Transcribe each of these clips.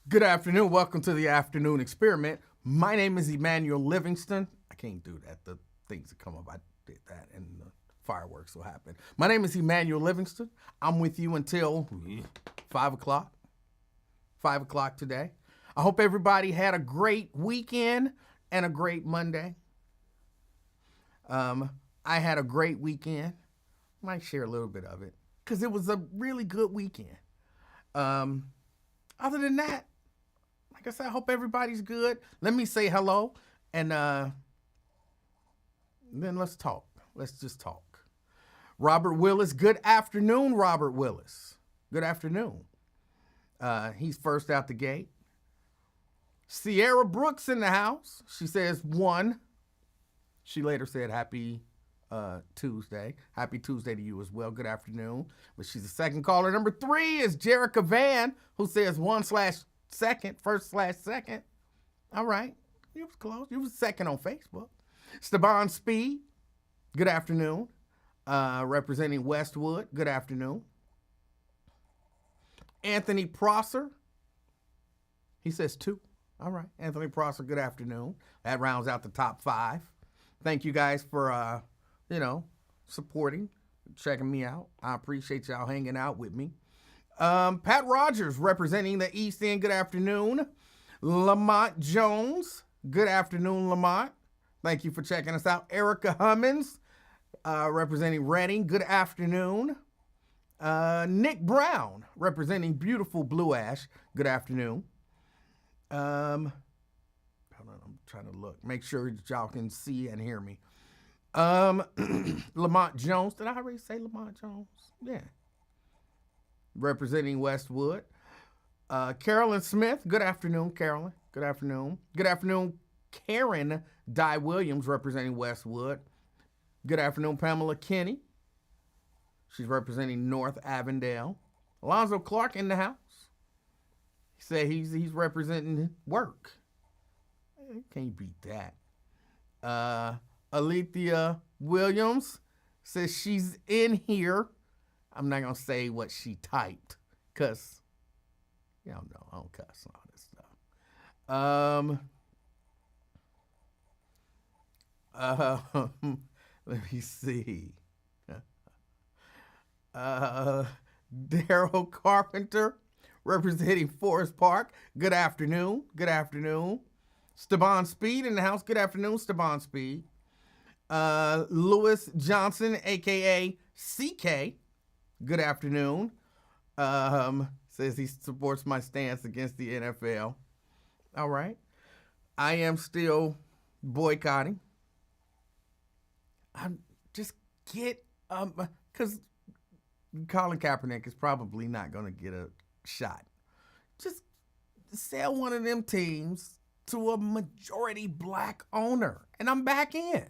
Good afternoon. Welcome to the afternoon experiment. My name is Emanuel Livingston. I can't do that. The things that come up, I did that, and the fireworks will happen. My name is Emanuel Livingston. I'm with you until 5 o'clock. 5 o'clock today. I hope everybody had a great weekend and a great Monday. I had a great weekend. Might share a little bit of it because it was a really good weekend. Other than that, like I said, I hope everybody's good. Let me say hello, and then let's talk. Let's just talk. Robert Willis, good afternoon, Robert Willis. Good afternoon. He's first out the gate. Sierra Brooks in the house. She says 1. She later said happy Tuesday. Happy Tuesday to you as well. Good afternoon. But she's the second caller. Number 3 is Jerica Van, who says 1/2, first/2. All right. You was close. You was second on Facebook. Steban Speed, good afternoon. Representing Westwood, good afternoon. Anthony Prosser, he says 2. All right. Anthony Prosser, good afternoon. That rounds out the top 5. Thank you guys for, supporting, checking me out. I appreciate y'all hanging out with me. Pat Rogers, representing the East End, good afternoon. Lamont Jones, good afternoon, Lamont. Thank you for checking us out. Erica Hummins, representing Reading, good afternoon. Nick Brown, representing beautiful Blue Ash, good afternoon. Hold on, I'm trying to look. Make sure that y'all can see and hear me. Lamont Jones. Did I already say Lamont Jones? Yeah. Representing Westwood. Carolyn Smith. Good afternoon, Carolyn. Good afternoon. Good afternoon, Karen Dye Williams, representing Westwood. Good afternoon, Pamela Kinney. She's representing North Avondale. Alonzo Clark in the house. He said he's representing work. Can't beat that. Alethea Williams says she's in here. I'm not going to say what she typed because, y'all know, I don't cuss and all this stuff. Let me see. Daryl Carpenter, representing Forest Park. Good afternoon. Good afternoon. Steban Speed in the house. Good afternoon, Steban Speed. Lewis Johnson, a.k.a. CK. Good afternoon. Says he supports my stance against the NFL. All right. I am still boycotting. I'm just because Colin Kaepernick is probably not going to get a shot. Just sell one of them teams to a majority black owner, and I'm back in.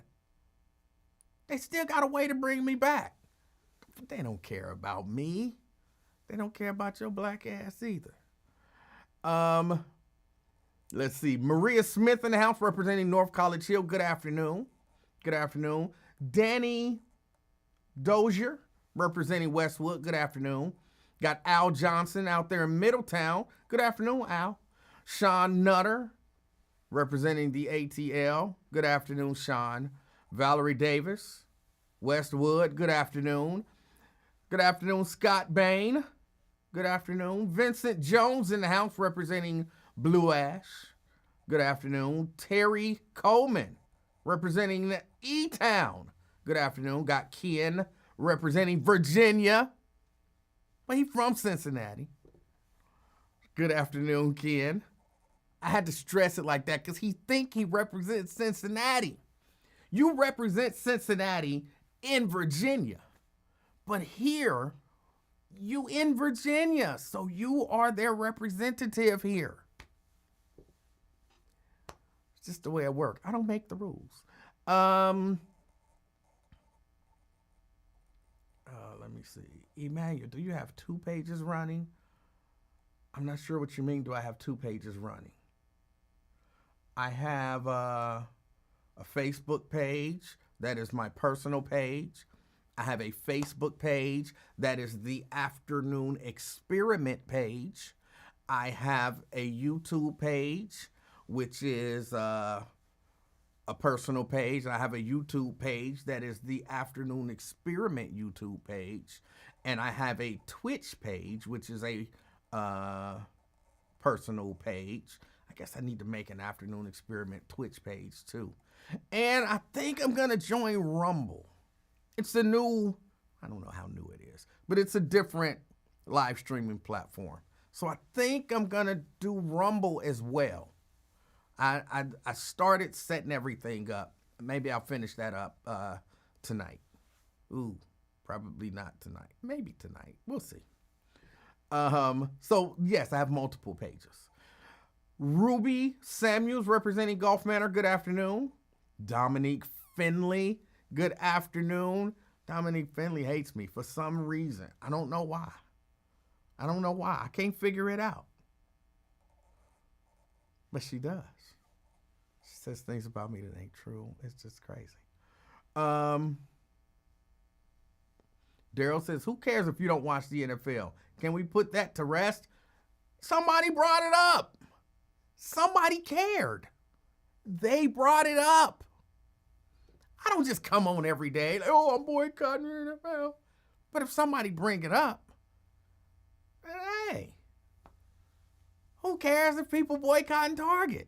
They still got a way to bring me back. But they don't care about me. They don't care about your black ass either. Let's see. Maria Smith in the house, representing North College Hill. Good afternoon. Good afternoon. Danny Dozier, representing Westwood. Good afternoon. Got Al Johnson out there in Middletown. Good afternoon, Al. Sean Nutter, representing the ATL. Good afternoon, Sean. Valerie Davis, Westwood. Good afternoon. Good afternoon, Scott Bain. Good afternoon. Vincent Jones in the house, representing Blue Ash. Good afternoon. Terry Coleman, representing the E-Town. Good afternoon. Got Ken, representing Virginia. Well, he's from Cincinnati. Good afternoon, Ken. I had to stress it like that because he represents Cincinnati. You represent Cincinnati in Virginia. But here, you in Virginia. So you are their representative here. It's just the way it works. I don't make the rules. Let me see. Emmanuel, do you have 2 pages running? I'm not sure what you mean, do I have 2 pages running? I have a Facebook page that is my personal page. I have a Facebook page that is the Afternoon Experiment page. I have a YouTube page, which is a personal page. I have a YouTube page that is the Afternoon Experiment YouTube page. And I have a Twitch page, which is a personal page. I guess I need to make an Afternoon Experiment Twitch page too. And I think I'm going to join Rumble. It's a new, I don't know how new it is, but it's a different live streaming platform. So I think I'm going to do Rumble as well. I started setting everything up. Maybe I'll finish that up tonight. Ooh, probably not tonight. Maybe tonight. We'll see. So, yes, I have multiple pages. Ruby Samuels representing Gulf Manor, good afternoon. Dominique Finley, good afternoon. Dominique Finley hates me for some reason. I don't know why. I can't figure it out. But she does. She says things about me that ain't true. It's just crazy. Daryl says, who cares if you don't watch the NFL? Can we put that to rest? Somebody brought it up. Somebody cared. They brought it up. I don't just come on every day, like, oh, I'm boycotting the NFL. But if somebody bring it up, hey, who cares if people boycotting Target?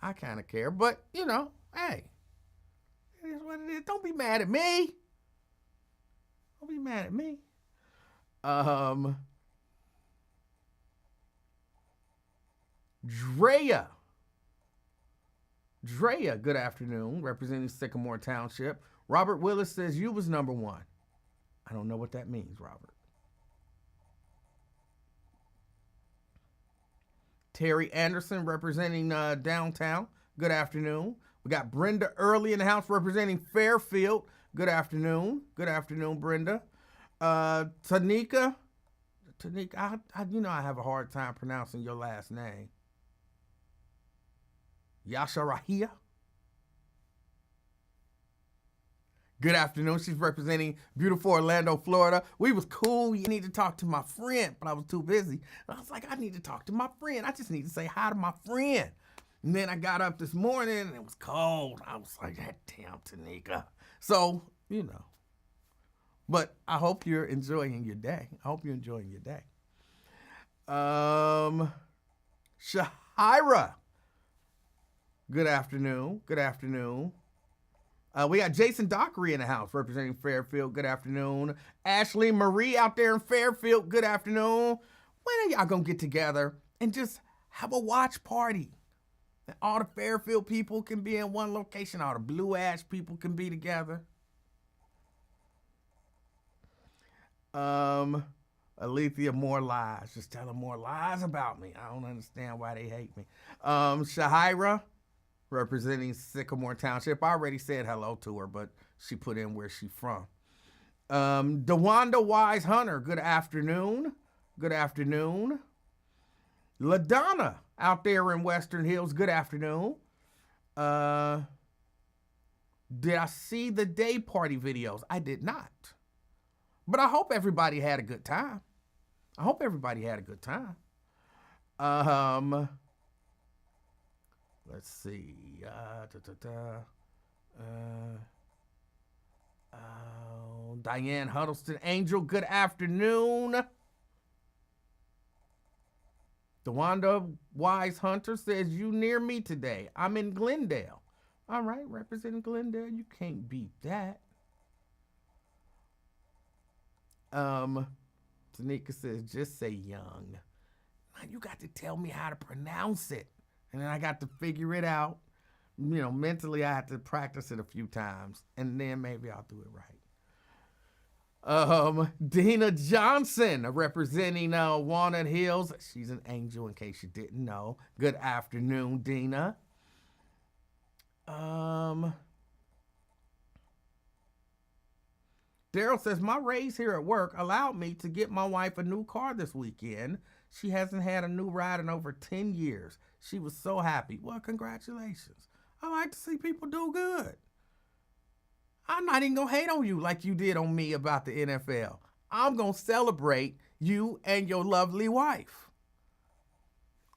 I kind of care, but, you know, hey, it is what it is. Don't be mad at me. Don't be mad at me. Drea, good afternoon, representing Sycamore Township. Robert Willis says you was number one. I don't know what that means, Robert. Terry Anderson representing downtown. Good afternoon. We got Brenda Early in the house representing Fairfield. Good afternoon. Good afternoon, Brenda. Tanika, you know I have a hard time pronouncing your last name. Yasharahia. Good afternoon. She's representing beautiful Orlando, Florida. We was cool. You need to talk to my friend, but I was too busy. I was like, I need to talk to my friend. I just need to say hi to my friend. And then I got up this morning and it was cold. I was like, damn, Tanika. So, you know. But I hope you're enjoying your day. Shahira. Good afternoon. We got Jason Dockery in the house representing Fairfield. Good afternoon. Ashley Marie out there in Fairfield. Good afternoon. When are y'all going to get together and just have a watch party? And all the Fairfield people can be in one location. All the Blue Ash people can be together. Alethea, more lies. Just tell them more lies about me. I don't understand why they hate me. Shahira, representing Sycamore Township. I already said hello to her, but she put in where she's from. DeWanda Wise Hunter, good afternoon. LaDonna out there in Western Hills, good afternoon. Did I see the day party videos? I did not. But I hope everybody had a good time. Let's see. Diane Huddleston Angel, good afternoon. DeWanda Wise Hunter says, you near me today. I'm in Glendale. All right, representing Glendale. You can't beat that. Tanika says, just say young. Now you got to tell me how to pronounce it. And then I got to figure it out. You know, mentally I had to practice it a few times. And then maybe I'll do it right. Dina Johnson, representing Walnut Hills. She's an angel, in case you didn't know. Good afternoon, Dina. Daryl says, my raise here at work allowed me to get my wife a new car this weekend. She hasn't had a new ride in over 10 years. She was so happy. Well, congratulations. I like to see people do good. I'm not even going to hate on you like you did on me about the NFL. I'm going to celebrate you and your lovely wife.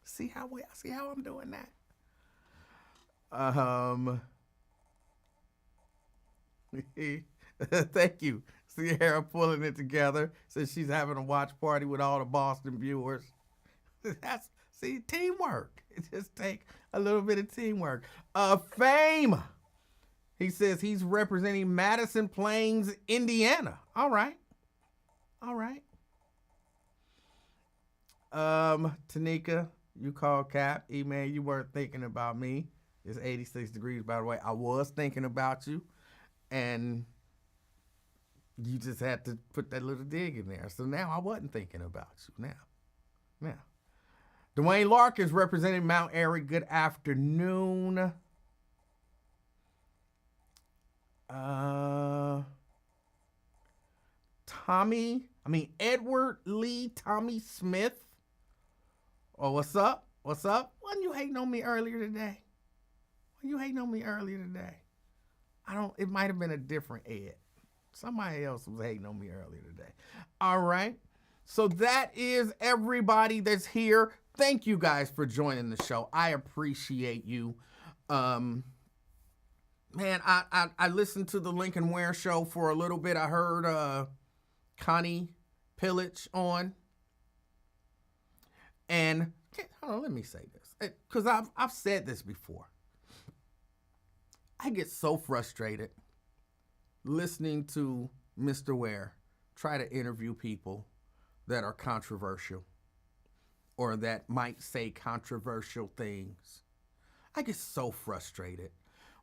See how I'm doing that? Thank you. Sierra pulling it together. Says she's having a watch party with all the Boston viewers. See, teamwork. It just take a little bit of teamwork. Fame. He says he's representing Madison Plains, Indiana. All right. Tanika, you called Cap. E-man, you weren't thinking about me. It's 86 degrees, by the way. I was thinking about you. And you just had to put that little dig in there. So now I wasn't thinking about you. Now. Dwayne Lark is representing Mount Airy. Good afternoon. Edward Lee Tommy Smith. Oh, what's up? Wasn't you hating on me earlier today? It might have been a different Ed. Somebody else was hating on me earlier today. All right. So that is everybody that's here. Thank you guys for joining the show. I appreciate you. Man, I listened to the Lincoln Ware show for a little bit. I heard Connie Pillage on. And hold on, let me say this. Because I've said this before. I get so frustrated listening to Mr. Ware try to interview people that are controversial or that might say controversial things. I get so frustrated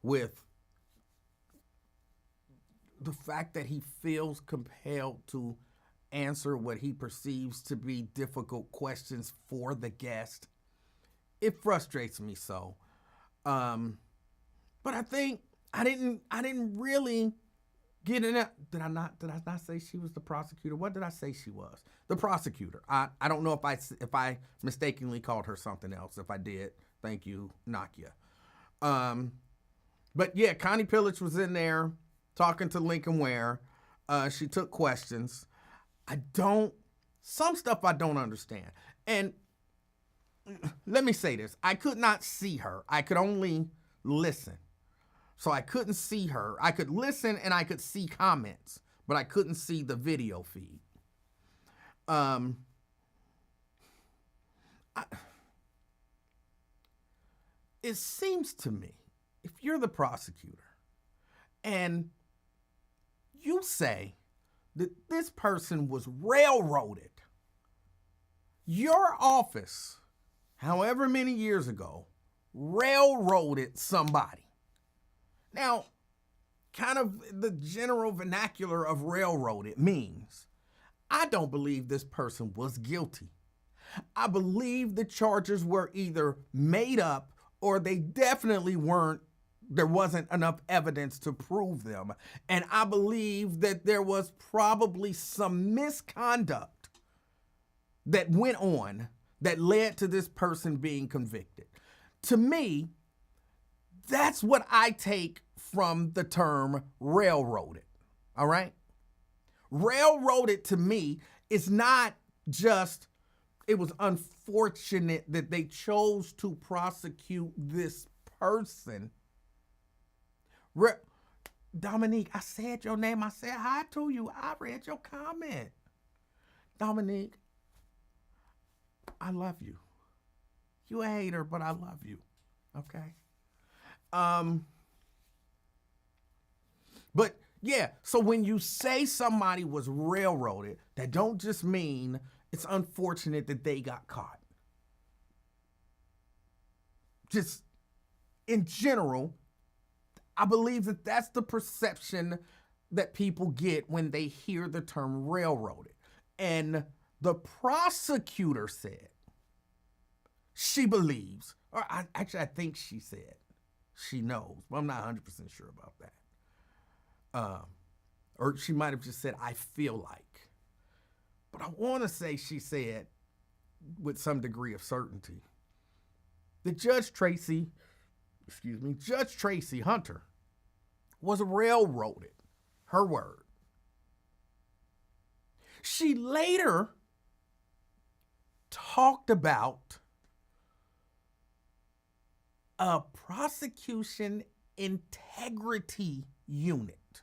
with the fact that he feels compelled to answer what he perceives to be difficult questions for the guest. It frustrates me so. But I think I didn't really get in it. Did I not say she was the prosecutor? What did I say she was? The prosecutor. I don't know if I mistakenly called her something else. If I did, thank you, Nakia. But yeah, Connie Pillage was in there talking to Lincoln Ware. She took questions. Some stuff I don't understand. And let me say this. I could not see her. I could only listen. So I couldn't see her. I could listen and I could see comments, but I couldn't see the video feed. It seems to me, if you're the prosecutor and you say that this person was railroaded, your office, however many years ago, railroaded somebody. Now, kind of the general vernacular of railroaded means I don't believe this person was guilty. I believe the charges were either made up or they definitely weren't. There wasn't enough evidence to prove them. And I believe that there was probably some misconduct that went on that led to this person being convicted. To me, that's what I take from the term railroaded, all right? Railroaded to me is not just, it was unfortunate that they chose to prosecute this person. Dominique, I said your name. I said hi to you. I read your comment. Dominique, I love you. You a hater, but I love you, okay? But yeah, so when you say somebody was railroaded, that don't just mean it's unfortunate that they got caught. Just in general, I believe that that's the perception that people get when they hear the term railroaded. And the prosecutor said she believes, or I think she said she knows, but I'm not 100% sure about that. Or she might have just said, I feel like. But I want to say she said, with some degree of certainty, that Judge Tracy Hunter was railroaded. Her word. She later talked about a prosecution integrity unit.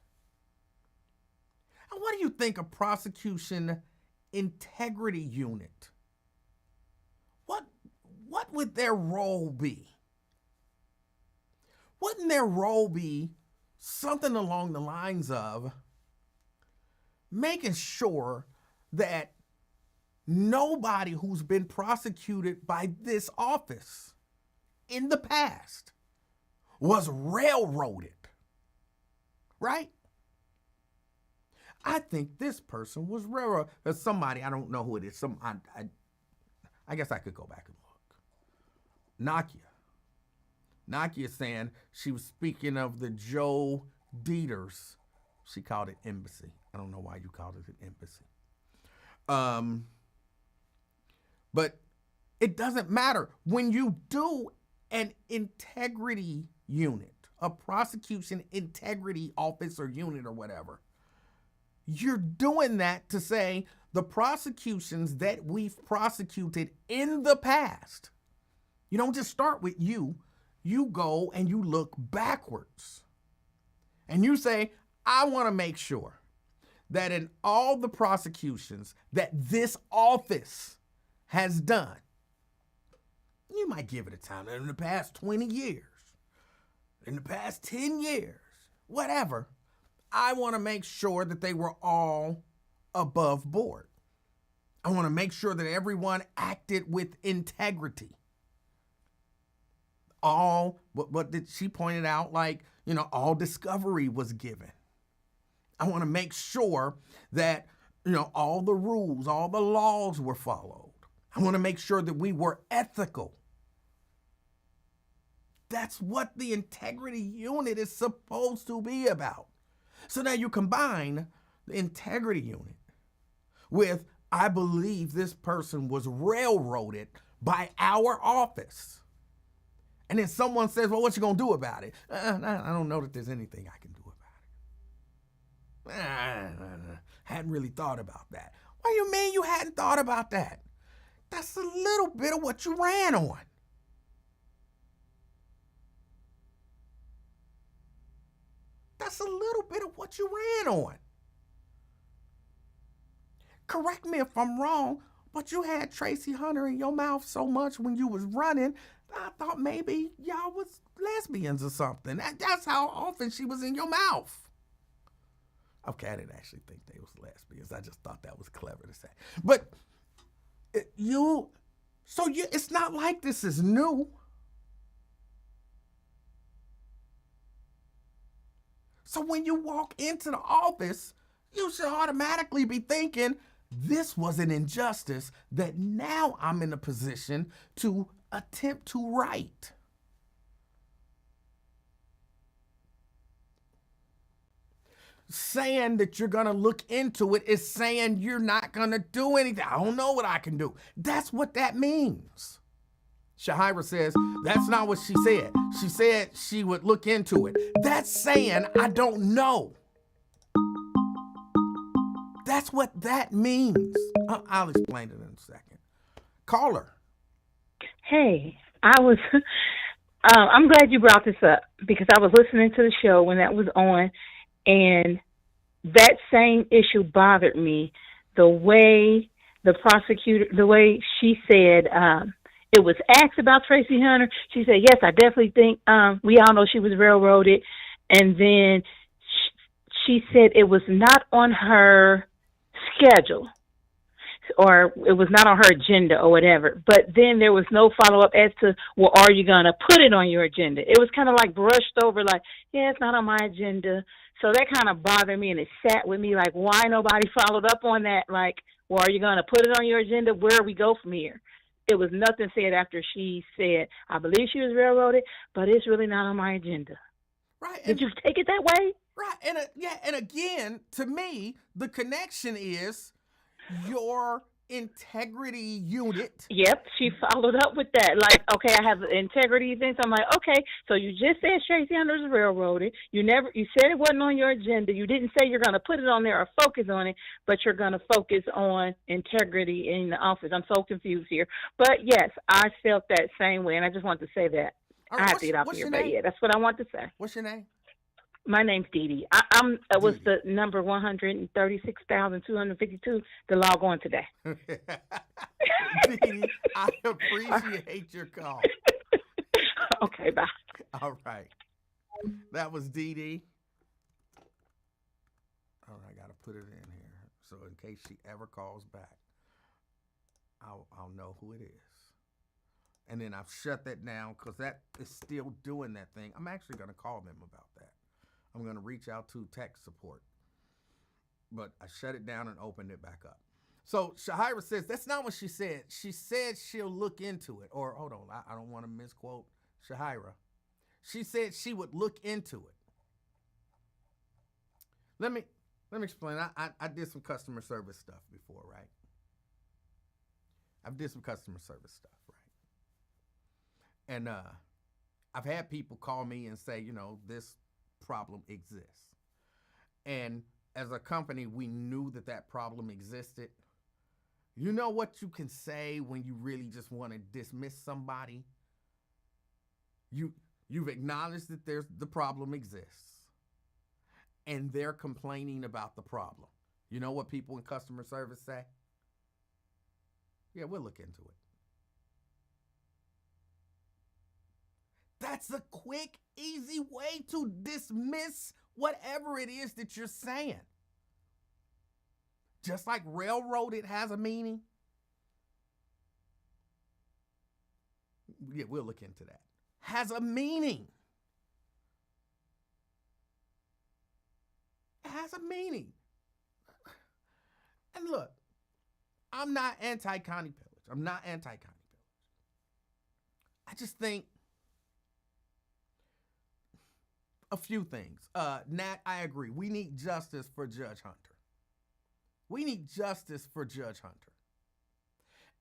And what do you think a prosecution integrity unit? What would their role be? Wouldn't their role be something along the lines of making sure that nobody who's been prosecuted by this office in the past was railroaded, right? I think this person was railroaded. There's somebody, I don't know who it is. I guess I could go back and look. Nakia saying she was speaking of the Joe Dieters. She called it embassy. I don't know why you called it an embassy. But it doesn't matter. When you do an integrity unit, a prosecution integrity office or unit or whatever, you're doing that to say the prosecutions that we've prosecuted in the past. You don't just start with you. You go and you look backwards. And you say, I want to make sure that in all the prosecutions that this office has done, you might give it a time, in the past 20 years, in the past 10 years, whatever, I want to make sure that they were all above board. I want to make sure that everyone acted with integrity. All, what did she pointed out, like, all discovery was given. I want to make sure that, all the rules, all the laws were followed. I want to make sure that we were ethical. That's what the integrity unit is supposed to be about. So now you combine the integrity unit with, I believe this person was railroaded by our office. And then someone says, well, what you going to do about it? I don't know that there's anything I can do about it. Hadn't really thought about that. What do you mean you hadn't thought about that? That's a little bit of what you ran on. That's a little bit of what you ran on. Correct me if I'm wrong, but you had Tracy Hunter in your mouth so much when you was running, I thought maybe y'all was lesbians or something. That's how often she was in your mouth. Okay, I didn't actually think they was lesbians. I just thought that was clever to say. But it's not like this is new. So when you walk into the office, you should automatically be thinking, this was an injustice that now I'm in a position to attempt to right. Saying that you're going to look into it is saying you're not going to do anything. I don't know what I can do. That's what that means. Shahira says, that's not what she said. She said she would look into it. That's saying I don't know. That's what that means. I'll explain it in a second. Caller. Hey, I'm glad you brought this up because I was listening to the show when that was on, and that same issue bothered me. The way she said, it was asked about Tracy Hunter. She said, yes, I definitely think, we all know she was railroaded. And then she said it was not on her schedule, or it was not on her agenda or whatever. But then there was no follow-up as to, well, are you going to put it on your agenda? It was kind of like brushed over, like, yeah, it's not on my agenda. So that kind of bothered me, and it sat with me, like, why nobody followed up on that? Like, well, are you going to put it on your agenda? Where do we go from here? It was nothing said after she said, I believe she was railroaded, but it's really not on my agenda. Right. Did you take it that way? Right. And again, to me, the connection is your integrity unit. Yep, she followed up with that. Like, okay, I have integrity things. I'm like, okay, so you just said Tracy Hunter's railroaded. You said it wasn't on your agenda. You didn't say you're going to put it on there or focus on it, but you're going to focus on integrity in the office. I'm so confused here. But yes, I felt that same way, and I just wanted to say that. All I right, have to get off here, but yeah, that's what I want to say. What's your name? My name's Dee Dee. I was the number 136,252 to log on today. Dee Dee, I appreciate your call. Okay, bye. All right. That was Dee Dee. All right, I got to put it in here. So in case she ever calls back, I'll know who it is. And then I've shut that down because that is still doing that thing. I'm actually going to call them about that. I'm going to reach out to tech support. But I shut it down and opened it back up. So Shahira says, that's not what she said. She said she'll look into it. Or, hold on, I don't want to misquote Shahira. She said she would look into it. Let me explain. I did some customer service stuff before, right? I've did some customer service stuff, right? And I've had people call me and say, this problem exists. And as a company, we knew that problem existed. You know what you can say when you really just want to dismiss somebody? You've acknowledged that the problem exists, and they're complaining about the problem. You know what people in customer service say? Yeah, we'll look into it. That's a quick, easy way to dismiss whatever it is that you're saying. Just like railroaded has a meaning. Yeah, we'll look into that. Has a meaning. It has a meaning. And look, I'm not anti-county pillage. I'm not anti-county pillage. I just think a few things. Nat, I agree. We need justice for Judge Hunter. We need justice for Judge Hunter.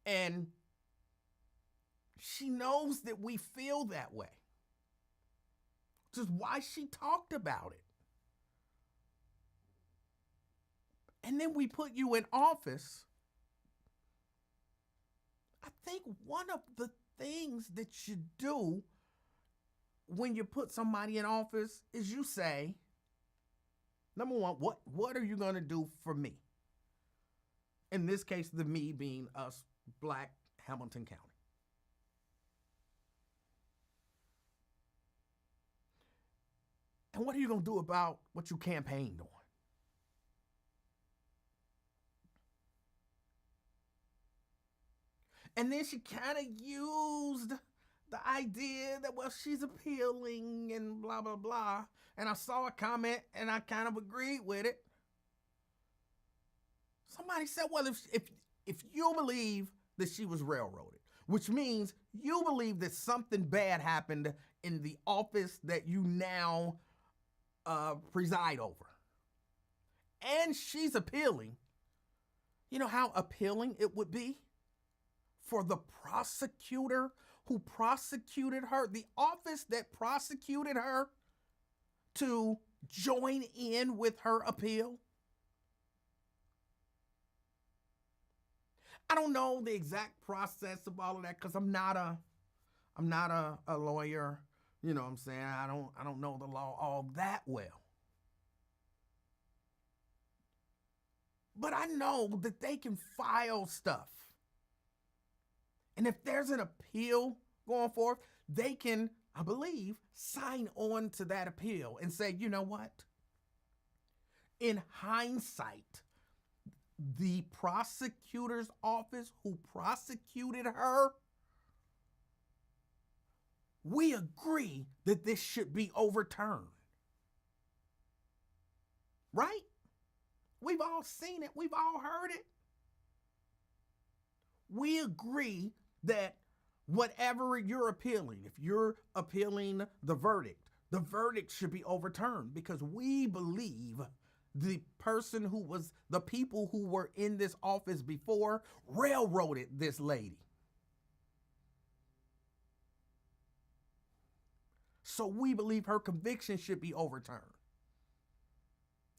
And she knows that we feel that way. Which is why she talked about it. And then we put you in office. I think one of the things that you do when you put somebody in office is you say, number one, what are you going to do for me? In this case, the me being us, Black Hamilton County. And what are you going to do about what you campaigned on? And then she kind of used the idea that, well, she's appealing and blah, blah, blah. And I saw a comment and I kind of agreed with it. Somebody said, well, if you believe that she was railroaded, which means you believe that something bad happened in the office that you now preside over, and she's appealing, you know how appealing it would be for the prosecutor who prosecuted her, the office that prosecuted her, to join in with her appeal? I don't know the exact process of all of that because I'm not a lawyer. You know what I'm saying? I don't know the law all that well. But I know that they can file stuff. And if there's an appeal going forth, they can, I believe, sign on to that appeal and say, you know what? In hindsight, the prosecutor's office who prosecuted her, we agree that this should be overturned. Right? We've all seen it. We've all heard it. We agree that whatever you're appealing, if you're appealing the verdict should be overturned because we believe the person who was, the people who were in this office before railroaded this lady. So we believe her conviction should be overturned.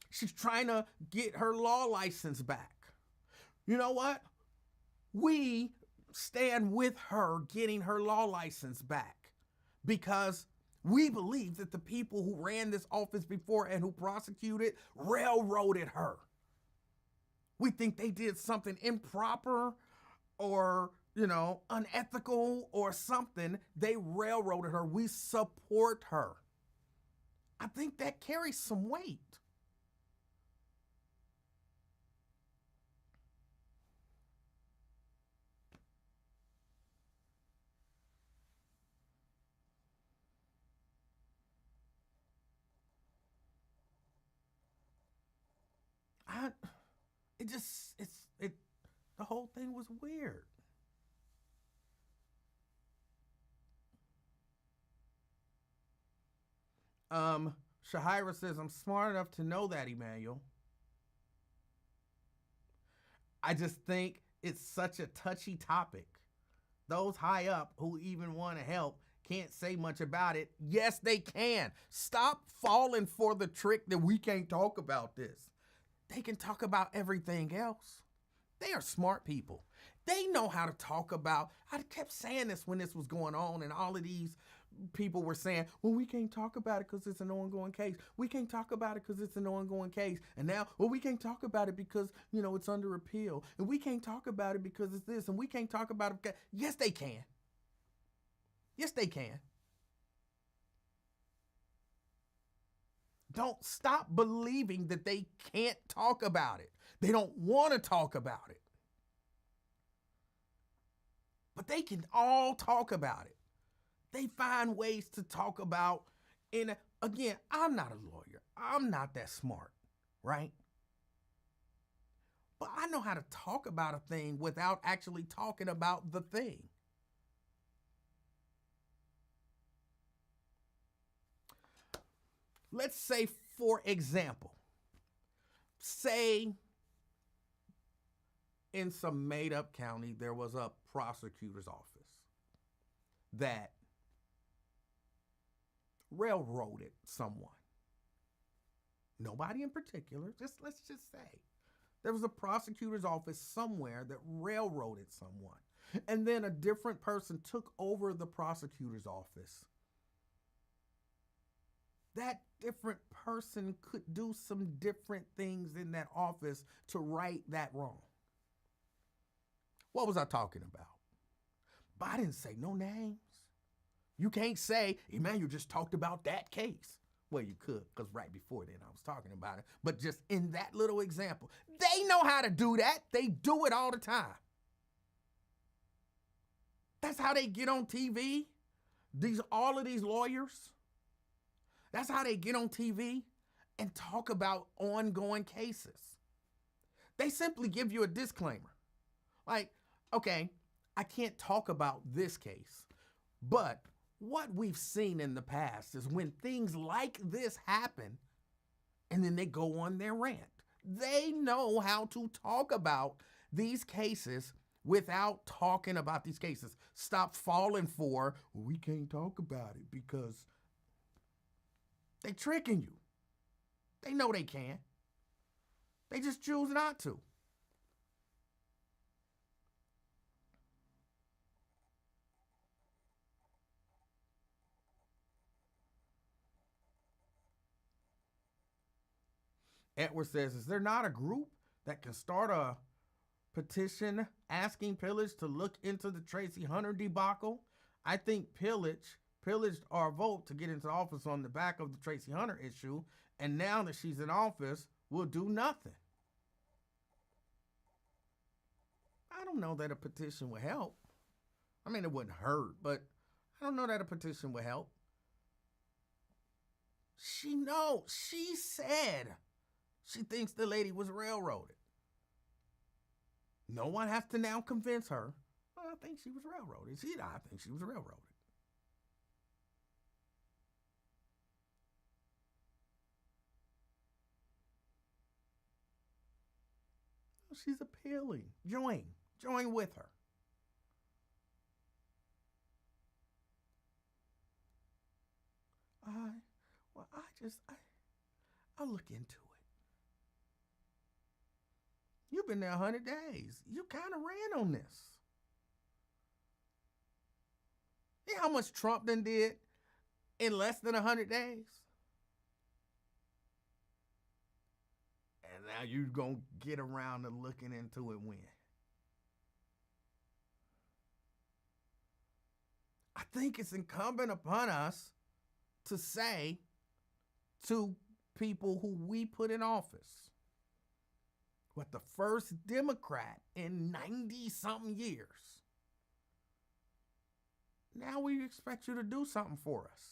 She's trying to get her law license back. You know what? We stand with her getting her law license back because we believe that the people who ran this office before and who prosecuted railroaded her. We think they did something improper or, unethical or something. They railroaded her. We support her. I think that carries some weight. The whole thing was weird. Shahira says, I'm smart enough to know that, Emanuel. I just think it's such a touchy topic. Those high up who even want to help can't say much about it. Yes, they can. Stop falling for the trick that we can't talk about this. They can talk about everything else. They are smart people. They know how to talk about, I kept saying this when this was going on and all of these people were saying, well, we can't talk about it because it's an ongoing case. We can't talk about it because it's an ongoing case. And now, well, we can't talk about it because, it's under appeal. And we can't talk about it because it's this. And we can't talk about it because, yes, they can. Yes, they can. Don't stop believing that they can't talk about it. They don't want to talk about it. But they can all talk about it. They find ways to talk about, and again, I'm not a lawyer. I'm not that smart, right? But I know how to talk about a thing without actually talking about the thing. Let's say, for example, say in some made-up county, there was a prosecutor's office that railroaded someone. Nobody in particular, let's just say. There was a prosecutor's office somewhere that railroaded someone. And then a different person took over the prosecutor's office. That different person could do some different things in that office to right that wrong. What was I talking about? But I didn't say no names. You can't say, Emanuel just talked about that case. Well, you could, because right before then I was talking about it. But just in that little example, they know how to do that. They do it all the time. That's how they get on TV. All of these lawyers. That's how they get on TV and talk about ongoing cases. They simply give you a disclaimer. Like, okay, I can't talk about this case, but what we've seen in the past is when things like this happen and then they go on their rant. They know how to talk about these cases without talking about these cases. Stop falling for, well, we can't talk about it because they're tricking you. They know they can. They just choose not to. Edward says, is there not a group that can start a petition asking Pillage to look into the Tracy Hunter debacle? I think pillaged our vote to get into office on the back of the Tracy Hunter issue, and now that she's in office, will do nothing. I don't know that a petition would help. I mean, it wouldn't hurt, but I don't know that a petition would help. She said she thinks the lady was railroaded. No one has to now convince her. Well, I think she was railroaded. I think she was railroaded. she's appealing. Join with her. I'll look into it. You've been there 100 days. You kind of ran on this. You know how much Trump done did in less than 100 days? And now you're going to get around to looking into it when? I think it's incumbent upon us to say to people who we put in office, what, the first Democrat in 90-something years, now we expect you to do something for us.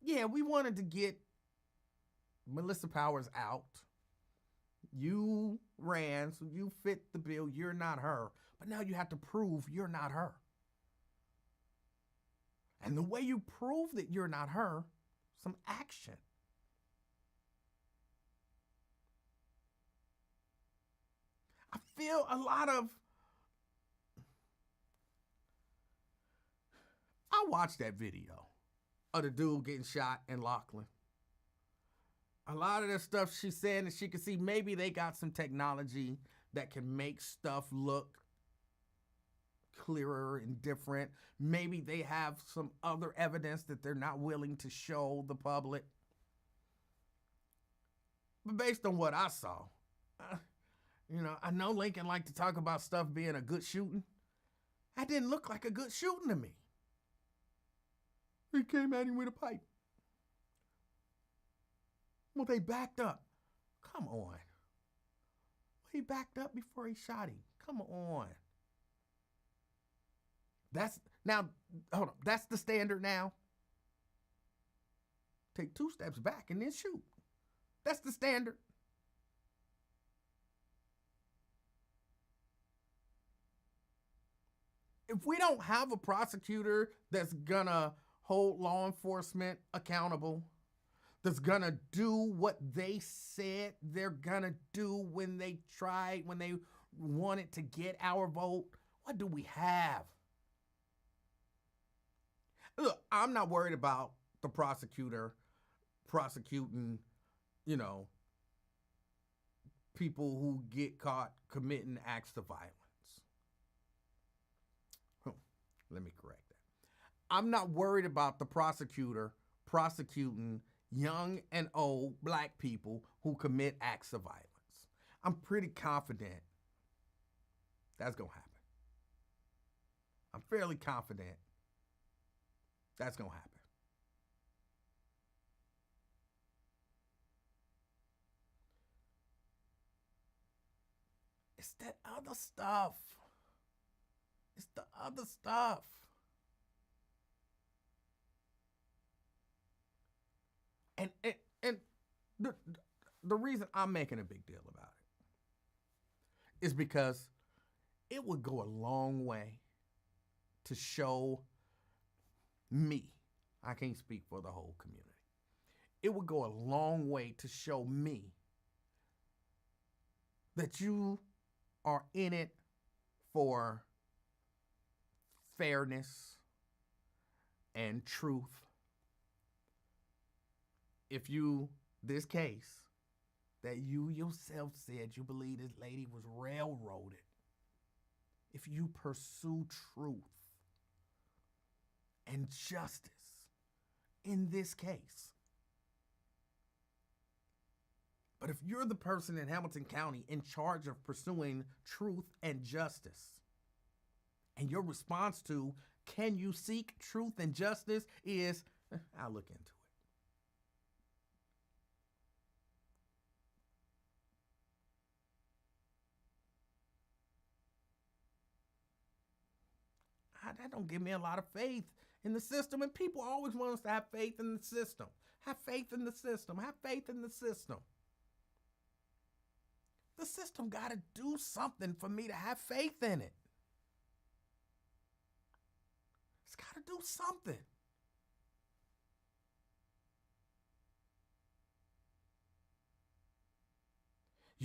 Yeah, we wanted to get Melissa Powers out. You ran, so you fit the bill. You're not her. But now you have to prove you're not her. And the way you prove that you're not her, some action. I feel a lot of... I watched that video of the dude getting shot in Laughlin. A lot of the stuff she's saying that she can see, maybe they got some technology that can make stuff look clearer and different. Maybe they have some other evidence that they're not willing to show the public. But based on what I saw, I know Lincoln liked to talk about stuff being a good shooting. That didn't look like a good shooting to me. He came at him with a pipe. Well, they backed up. Come on. He backed up before he shot him. Come on. Hold on. That's the standard now. Take 2 steps back and then shoot. That's the standard. If we don't have a prosecutor that's gonna hold law enforcement accountable, that's gonna do what they said they're gonna do when they wanted to get our vote, what do we have? Look, I'm not worried about the prosecutor prosecuting, people who get caught committing acts of violence. Let me correct that. I'm not worried about the prosecutor prosecuting young and old black people who commit acts of violence. I'm pretty confident that's going to happen. I'm fairly confident that's going to happen. It's that other stuff. It's the other stuff. And the reason I'm making a big deal about it is because it would go a long way to show me, I can't speak for the whole community, it would go a long way to show me that you are in it for fairness and truth. If this case that you yourself said you believe this lady was railroaded, if you pursue truth and justice in this case, but if you're the person in Hamilton County in charge of pursuing truth and justice, and your response to, can you seek truth and justice, is, I'll look into it. That don't give me a lot of faith in the system. And people always want us to have faith in the system. Have faith in the system. Have faith in the system. The system got to do something for me to have faith in it. It's got to do something.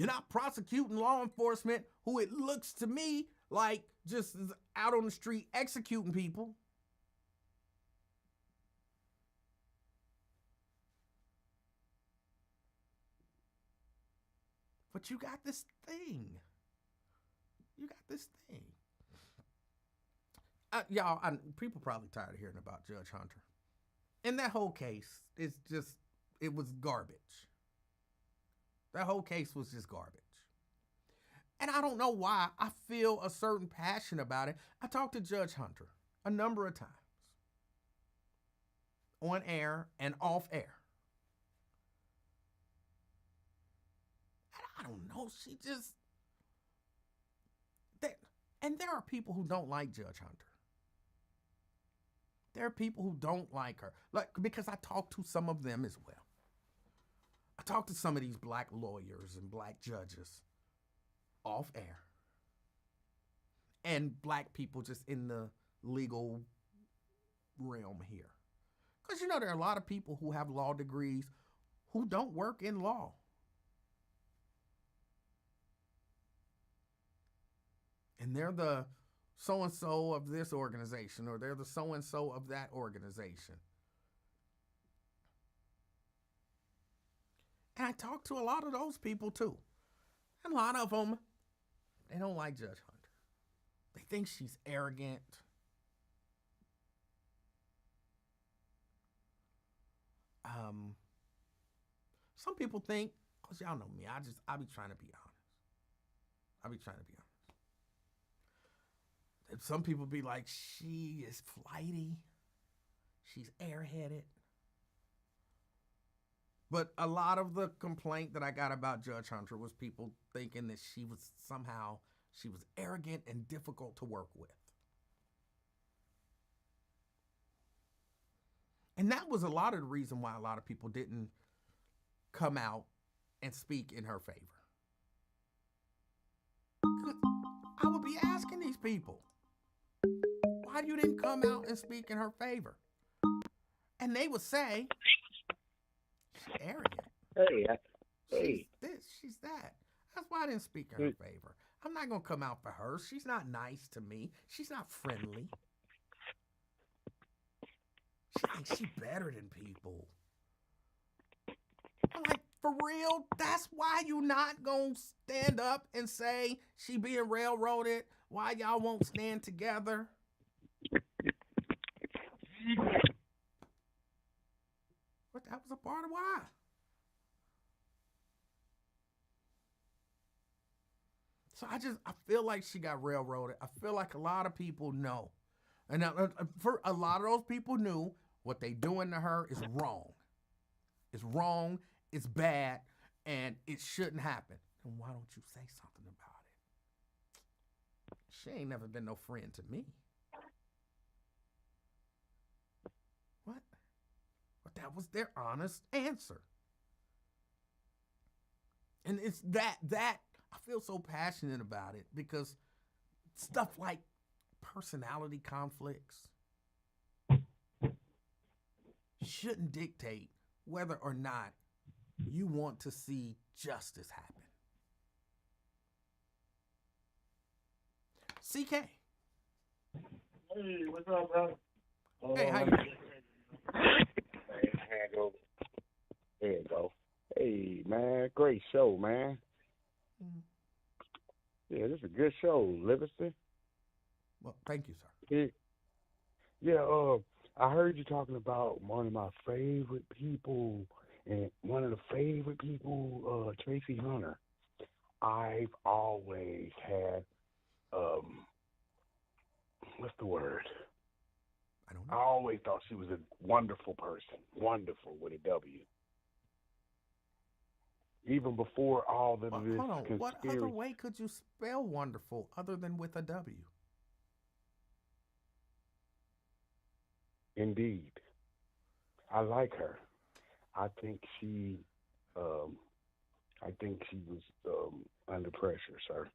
You're not prosecuting law enforcement who it looks to me like just is out on the street executing people. But you got this thing. Y'all, people probably tired of hearing about Judge Hunter. And that whole case is just, it was garbage. That whole case was just garbage. And I don't know why I feel a certain passion about it. I talked to Judge Hunter a number of times. On air and off air. And I don't know, she just... And there are people who don't like Judge Hunter. There are people who don't like her. Because I talked to some of them as well. I talked to some of these black lawyers and black judges off air. And black people just in the legal realm here. Because, there are a lot of people who have law degrees who don't work in law. And they're the so-and-so of this organization, or they're the so-and-so of that organization. And I talked to a lot of those people too. And a lot of them, they don't like Judge Hunter. They think she's arrogant. Some people think, because y'all know me, I be trying to be honest. Some people be like, she is flighty. She's airheaded. But a lot of the complaint that I got about Judge Hunter was people thinking that she was arrogant and difficult to work with. And that was a lot of the reason why a lot of people didn't come out and speak in her favor. I would be asking these people, why you didn't come out and speak in her favor? And they would say, she's arrogant. Hey. She's this, she's that. That's why I didn't speak in her favor. I'm not going to come out for her. She's not nice to me. She's not friendly. She thinks she's better than people. I'm like, for real? That's why you not going to stand up and say she being railroaded? Why y'all won't stand together? But that was a part of why. So I feel like she got railroaded. I feel like a lot of people know. And for a lot of those people knew what they doing to her is wrong. It's wrong, it's bad, and it shouldn't happen. Then why don't you say something about it? She ain't never been no friend to me. What? But that was their honest answer. And it's that I feel so passionate about it because stuff like personality conflicts shouldn't dictate whether or not you want to see justice happen. CK. Hey, what's up, bro? Hey, how you doing? There you go. Hey, man, great show, man. Yeah, this is a good show, Livingston. Well, thank you, sir. I heard you talking about one of my favorite people, and one of the favorite people, Tracy Hunter. I've always had, what's the word? I don't know. I always thought she was a wonderful person. Wonderful with a W. Even before all of this Hold on. conspiracy. What other way could you spell wonderful other than with a W? Indeed. I like her. I think she was under pressure, sir.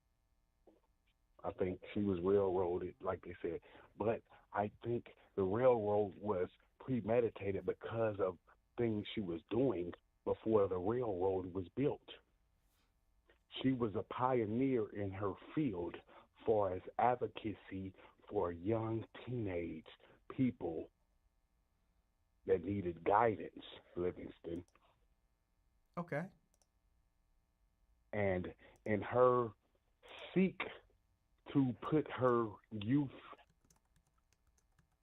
I think she was railroaded, like they said. But I think the railroad was premeditated because of things she was doing before the railroad was built. She was a pioneer in her field for as advocacy for young teenage people that needed guidance, Livingston. Okay. And in her seek to put her youth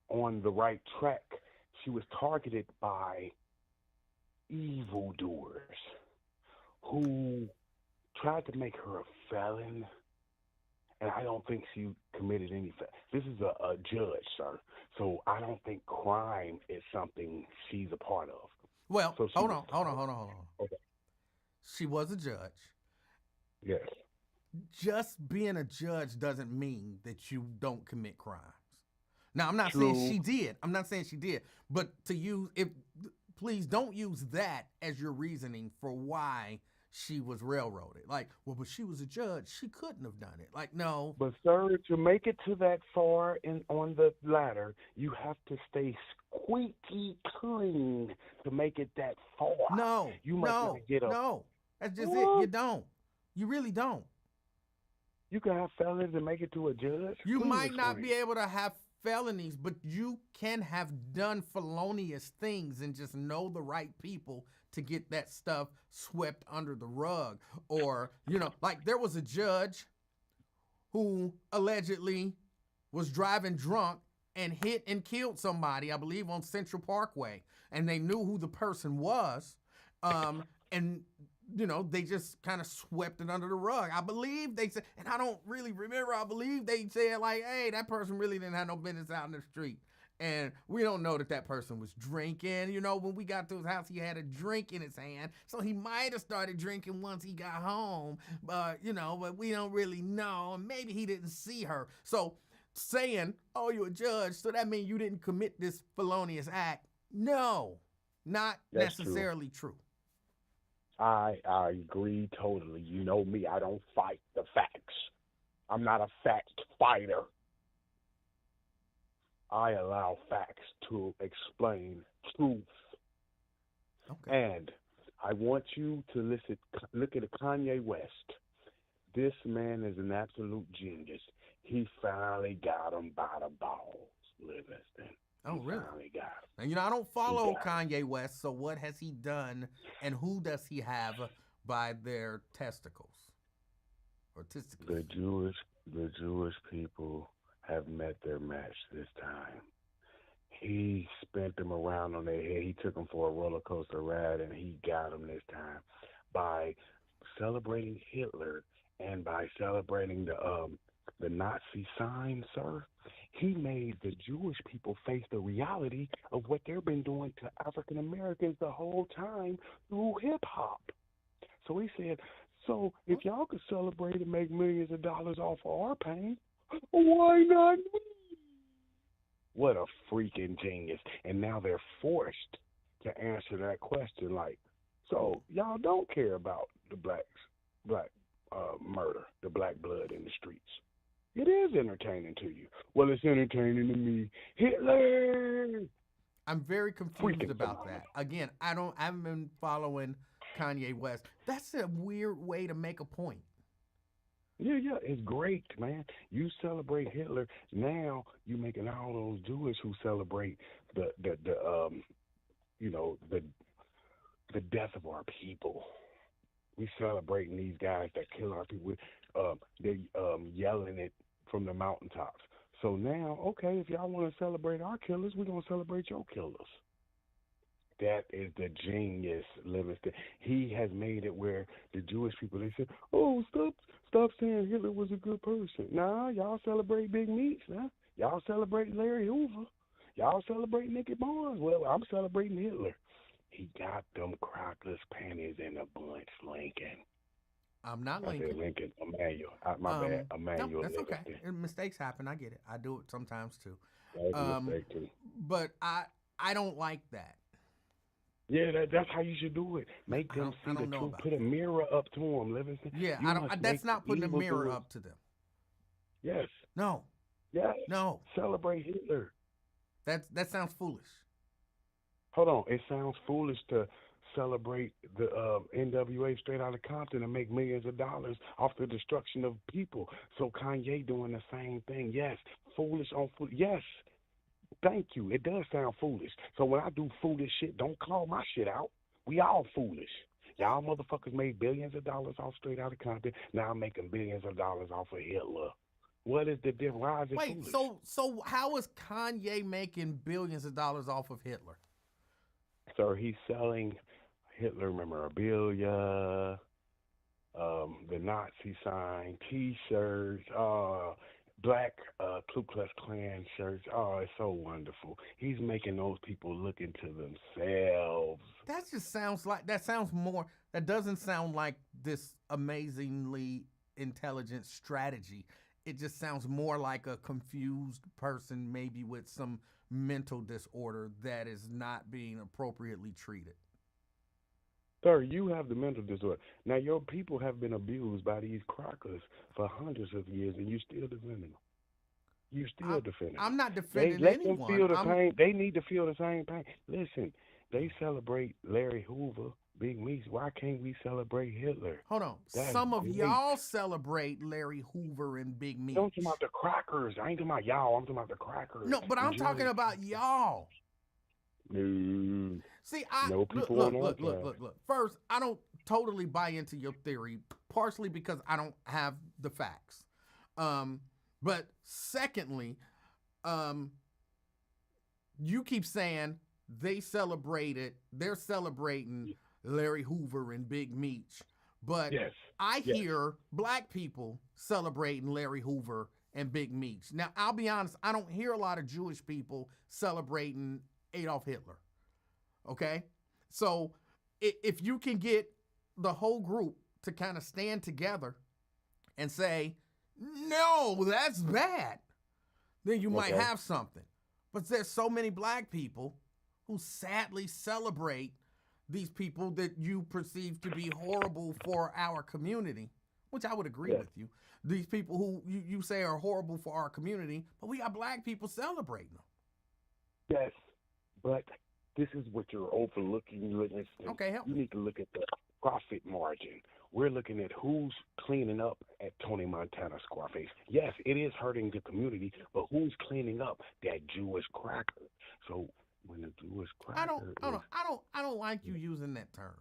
on the right track, she was targeted by evildoers who tried to make her a felon. And I don't think she committed any. This is a judge, sir. So I don't think crime is something she's a part of. Well, So hold on. Okay. She was a judge. Yes. Just being a judge doesn't mean that you don't commit crimes. Now, I'm not True. saying she did. I'm not saying she did. But please don't use that as your reasoning for why she was railroaded. Like, well, but she was a judge. She couldn't have done it. Like, no. But sir, to make it to that far on the ladder, you have to stay squeaky clean to make it that far. No. You must not get up. No. That's just What? it. You don't. You really don't. You can have felons and make it to a judge. You Please might not explain. be able to have felonies, but you can have done felonious things and just know the right people to get that stuff swept under the rug. Or, like there was a judge who allegedly was driving drunk and hit and killed somebody, I believe on Central Parkway, and they knew who the person was. And they just kind of swept it under the rug. I believe they said, and I don't really remember, I believe they said like, hey, that person really didn't have no business out in the street. And we don't know that person was drinking. When we got to his house, he had a drink in his hand. So he might have started drinking once he got home. But, but we don't really know. And maybe he didn't see her. So saying, oh, you're a judge, so that means you didn't commit this felonious act. No, not That's necessarily true. I agree totally. You know me, I don't fight the facts. I'm not a fact fighter. I allow facts to explain truth. Okay. And I want you to look at Kanye West. This man is an absolute genius. He finally got him by the balls, Livingston. Oh, really? Finally got him. And I don't follow Kanye West, so what has he done and who does he have by their testicles? Or testicles? The Jewish people have met their match this time. He spent them around on their head. He took them for a roller coaster ride, and he got them this time by celebrating Hitler and by celebrating the Nazi sign, sir. He made the Jewish people face the reality of what they've been doing to African Americans the whole time through hip hop. So he said, so if y'all could celebrate and make millions of dollars off of our pain, why not me? What a freaking genius. And now they're forced to answer that question like, so y'all don't care about the black murder, the black blood in the streets. It is entertaining to you. Well, it's entertaining to me. Hitler! I'm very confused Freaking about phenomenal. that. Again, I haven't been following Kanye West. That's a weird way to make a point. Yeah, it's great, man. You celebrate Hitler. Now you making all those Jewish who celebrate the death of our people. We celebrating these guys that kill our people. They yelling it from the mountaintops. So now, okay, if y'all want to celebrate our killers, we're gonna celebrate your killers. That is the genius, Livingston. He has made it where the Jewish people, they say, oh, stop saying Hitler was a good person. Nah, y'all celebrate Big Meats, nah. Y'all celebrate Larry Hoover. Y'all celebrate Nicky Barnes. Well, I'm celebrating Hitler. He got them crockless panties in a bunch, Lincoln. I'm not I Lincoln. said Lincoln, Emanuel. My bad, Emanuel. No, that's Livingston. okay. Mistakes happen. I get it. I do it sometimes too. That was a mistake too. But I don't like that. Yeah, that's how you should do it. Make them see the truth. Put a mirror up to them, Livingston. Yeah, You must that's make not putting a evil mirror doers- up to them. Yes. No, Yes. no. Celebrate Hitler. That sounds foolish. Hold on. It sounds foolish to celebrate the NWA straight out of Compton and make millions of dollars off the destruction of people. So Kanye doing the same thing. Yes, foolish on fool. Yes, thank you. It does sound foolish. So when I do foolish shit, don't call my shit out. We all foolish. Y'all motherfuckers made billions of dollars off straight out of Compton. Now I'm making billions of dollars off of Hitler. What is the difference? Why is it Wait, foolish? so how is Kanye making billions of dollars off of Hitler? So he's selling Hitler memorabilia, the Nazi sign, T-shirts, black Ku Klux Klan shirts. Oh, it's so wonderful. He's making those people look into themselves. That just sounds like that doesn't sound like this amazingly intelligent strategy. It just sounds more like a confused person, maybe with some mental disorder that is not being appropriately treated. Sir, you have the mental disorder. Now, your people have been abused by these crackers for hundreds of years, and you still defending them. You still defending them. I'm not They defending let them anyone. feel the pain. They need to feel the same pain. Listen, they celebrate Larry Hoover, Big Meech. Why can't we celebrate Hitler? Hold on. That's Some of great. y'all celebrate Larry Hoover and Big Meech. I'm talking about the crackers. I ain't talking about y'all. I'm talking about the crackers. No, but I'm talking about y'all. No. See, No people on that side. look. First, I don't totally buy into your theory, partially because I don't have the facts. But secondly, you keep saying they're celebrating Larry Hoover and Big Meech. But Yes. I hear black people celebrating Larry Hoover and Big Meech. Now, I'll be honest, I don't hear a lot of Jewish people celebrating Adolf Hitler. Okay? So if you can get the whole group to kind of stand together and say, no, that's bad, then you might have something. But there's so many black people who sadly celebrate these people that you perceive to be horrible for our community, which I would agree with you. These people who you say are horrible for our community, but we got black people celebrating them. Yes, but this is what you're overlooking. Okay, help You me. need to look at the profit margin. We're looking at who's cleaning up at Tony Montana Scarface. Yes, it is hurting the community, but who's cleaning up? That Jewish cracker. So when the Jewish cracker I don't like you using that term.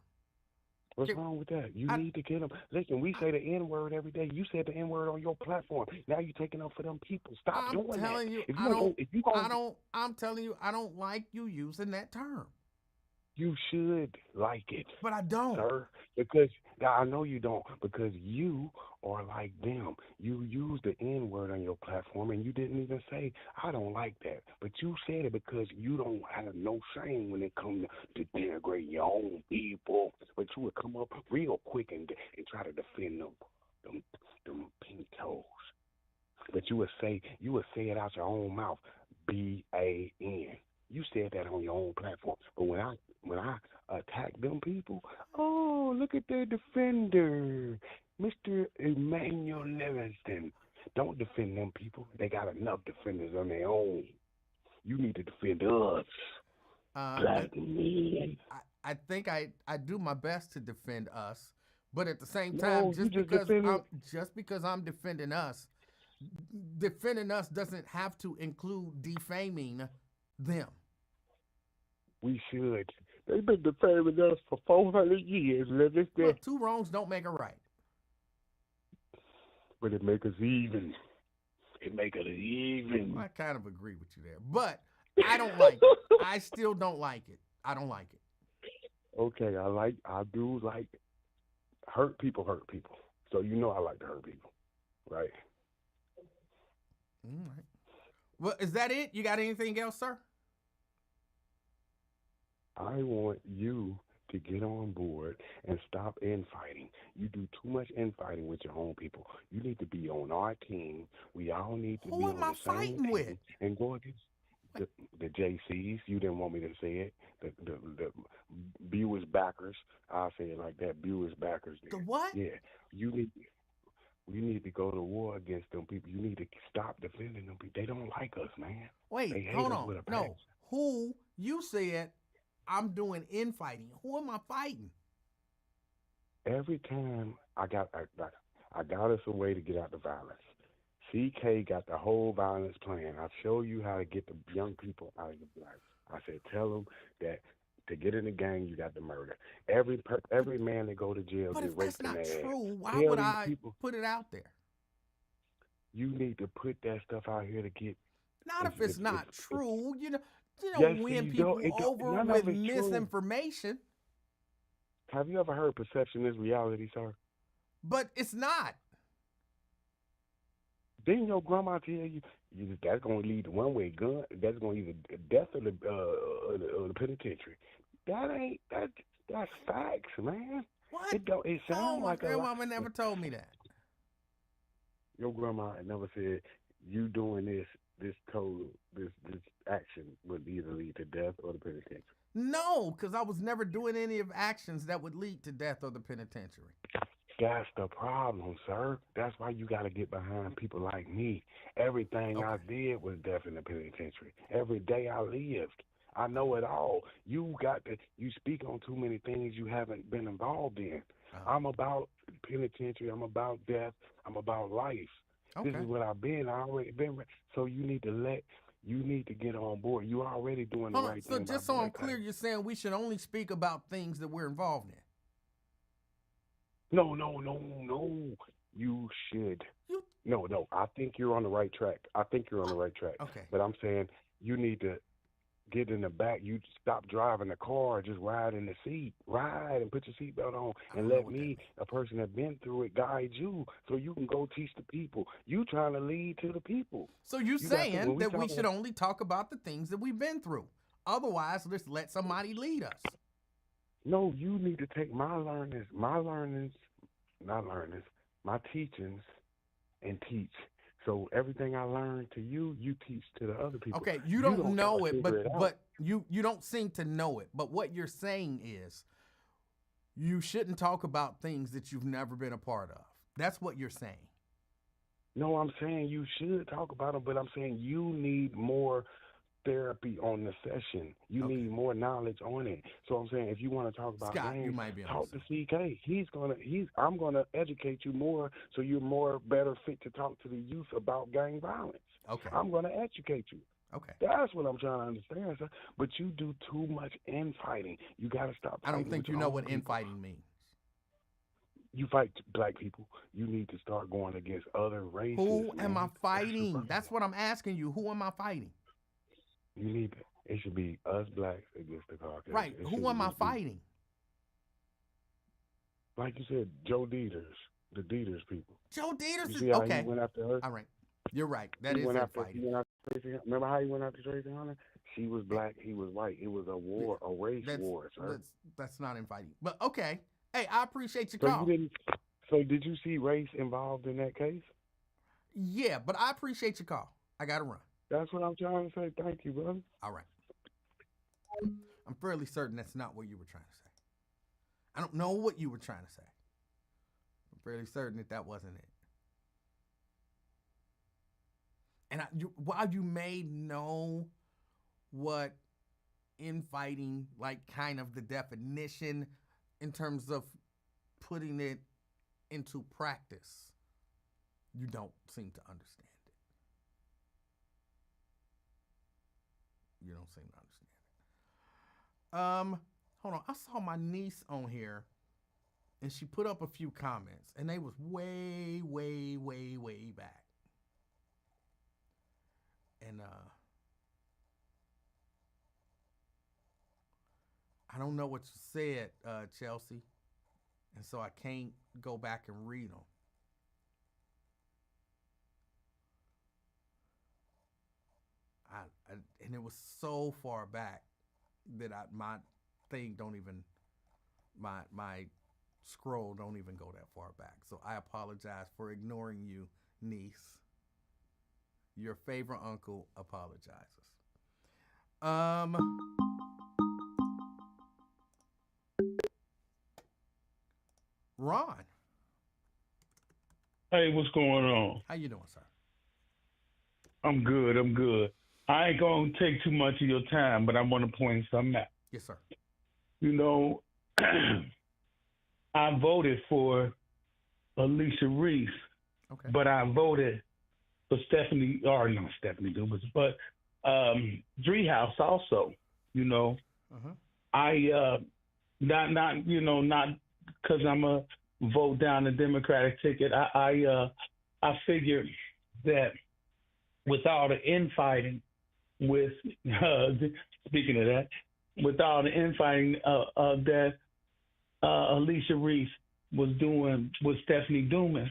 What's wrong with that? You need to get them. Listen, we say the N-word every day. You said the N-word on your platform. Now you're taking up for them people. Stop doing that. I'm telling you, I'm telling you, I don't like you using that term. You should like it. But I don't. Sir, because I know you don't, because you are like them. You use the N-word on your platform, and you didn't even say, I don't like that. But you said it because you don't have no shame when it comes to denigrate your own people. But you would come up real quick and try to defend them pink toes. But you would say it out your own mouth, B-A-N. You said that on your own platform. But when I attack them people, oh, look at their defender, Mr. Emanuel Livingston. Don't defend them people. They got enough defenders on their own. You need to defend us, black men. I think I do my best to defend us, but at the same time, just because I'm defending us doesn't have to include defaming them. We should. They've been defaming us for 400 years. Look, two wrongs don't make a right. But it make us even. It make us even. I kind of agree with you there, but I don't like it. I still don't like it. I don't like it. Okay, I do like hurt people. So you know I like to hurt people, right? All right. Well, is that it? You got anything else, sir? I want you to get on board and stop infighting. You do too much infighting with your own people. You need to be on our team. We all need to be on the same team and go against the JCs. You didn't want me to say it. The Buick's backers. I'll say it like that. Buick's backers. The what? Yeah. We need to go to war against them people. You need to stop defending them people. They don't like us, man. Wait, hold on. No. Who you said I'm doing infighting. Who am I fighting? Every time I got us a way to get out the violence. CK got the whole violence plan. I show you how to get the young people out of the blacks. I said, tell them that to get in the gang, you got to murder. Every man that go to jail But get if that's raped in not their ass. true, why Tell would these I people, put it out there? you need to put that stuff out here to get. Not if it's not true. You Yes, don't win you people don't. over None with of it's true. misinformation. Have you ever heard perception is reality, sir? But it's not. Didn't your grandma tell you that's going to lead to one-way gun? That's going to either death or the penitentiary. That's facts, man. What? It sounds my like grandmama never told me that. Your grandma never said you doing this action would either lead to death or the penitentiary. No, because I was never doing any of actions that would lead to death or the penitentiary. That's the problem, sir. That's why you got to get behind people like me. Everything I did was death in the penitentiary. Every day I lived. I know it all. You speak on too many things you haven't been involved in. I'm about penitentiary. I'm about death. I'm about life. Okay. This is what I've been. I already been. So you need to get on board. You're already doing the right thing. So just so I'm clear, you're saying we should only speak about things that we're involved in. No. You should. No. I think you're on the right track. Okay. But I'm saying you need to get in the back. You stop driving the car. Just ride in the seat. Ride and put your seatbelt on and let me, a person that's been through it, guide you so you can go teach the people. You trying to lead to the people. So you're saying that we should only talk about the things that we've been through. Otherwise, let's let somebody lead us. No, you need to take my teachings and teach. So everything I learned to you, you teach to the other people. Okay, you don't know it, but you don't seem to know it. But what you're saying is you shouldn't talk about things that you've never been a part of. That's what you're saying. No, I'm saying you should talk about them, but I'm saying you need more therapy on the session. You need more knowledge on it. So I'm saying if you want to talk about Scott, gangs, you might be talk to CK. I'm gonna educate you more so you're more better fit to talk to the youth about gang violence. Okay. I'm gonna educate you. Okay. That's what I'm trying to understand, sir. But you do too much infighting. You gotta stop. I don't think you know what infighting means. You fight black people. You need to start going against other races. Who am I fighting? That's what I'm asking you. Who am I fighting? You need it should be us blacks against the Caucasians. Right. Who am I fighting? Like you said, Joe Dieters, the Dieters people. Joe Dieters you is see how okay. He went after her? All right. You're right. That is fighting. Remember how he went after Tracy Hunter? She was black, he was white. It was a war, a race war, sir. That's not infighting. But okay. Hey, I appreciate your call. So did you see race involved in that case? Yeah, but I appreciate your call. I got to run. That's what I'm trying to say. Thank you, brother. All right. I'm fairly certain that's not what you were trying to say. I don't know what you were trying to say. I'm fairly certain that wasn't it. And while you may know what infighting, like kind of the definition in terms of putting it into practice, you don't seem to understand. You don't seem to understand it. Hold on. I saw my niece on here, and she put up a few comments, and they was way, way, way, way back. And I don't know what you said, Chelsea, and so I can't go back and read them. And it was so far back that my thing don't even, my scroll don't even go that far back. So I apologize for ignoring you, niece. Your favorite uncle apologizes. Ron. Hey, what's going on? How you doing, sir? I'm good. I ain't going to take too much of your time, but I want to point something out. Yes, sir. You know, I voted for Alicia Reese, Okay. but I voted for Stephanie, or not Stephanie Dumas, but Driehaus also. You know, Uh-huh. I not because I'm a vote down the Democratic ticket. I figured that with all the infighting, with speaking of that, with all the infighting that Alicia Reese was doing with Stephanie Dumas,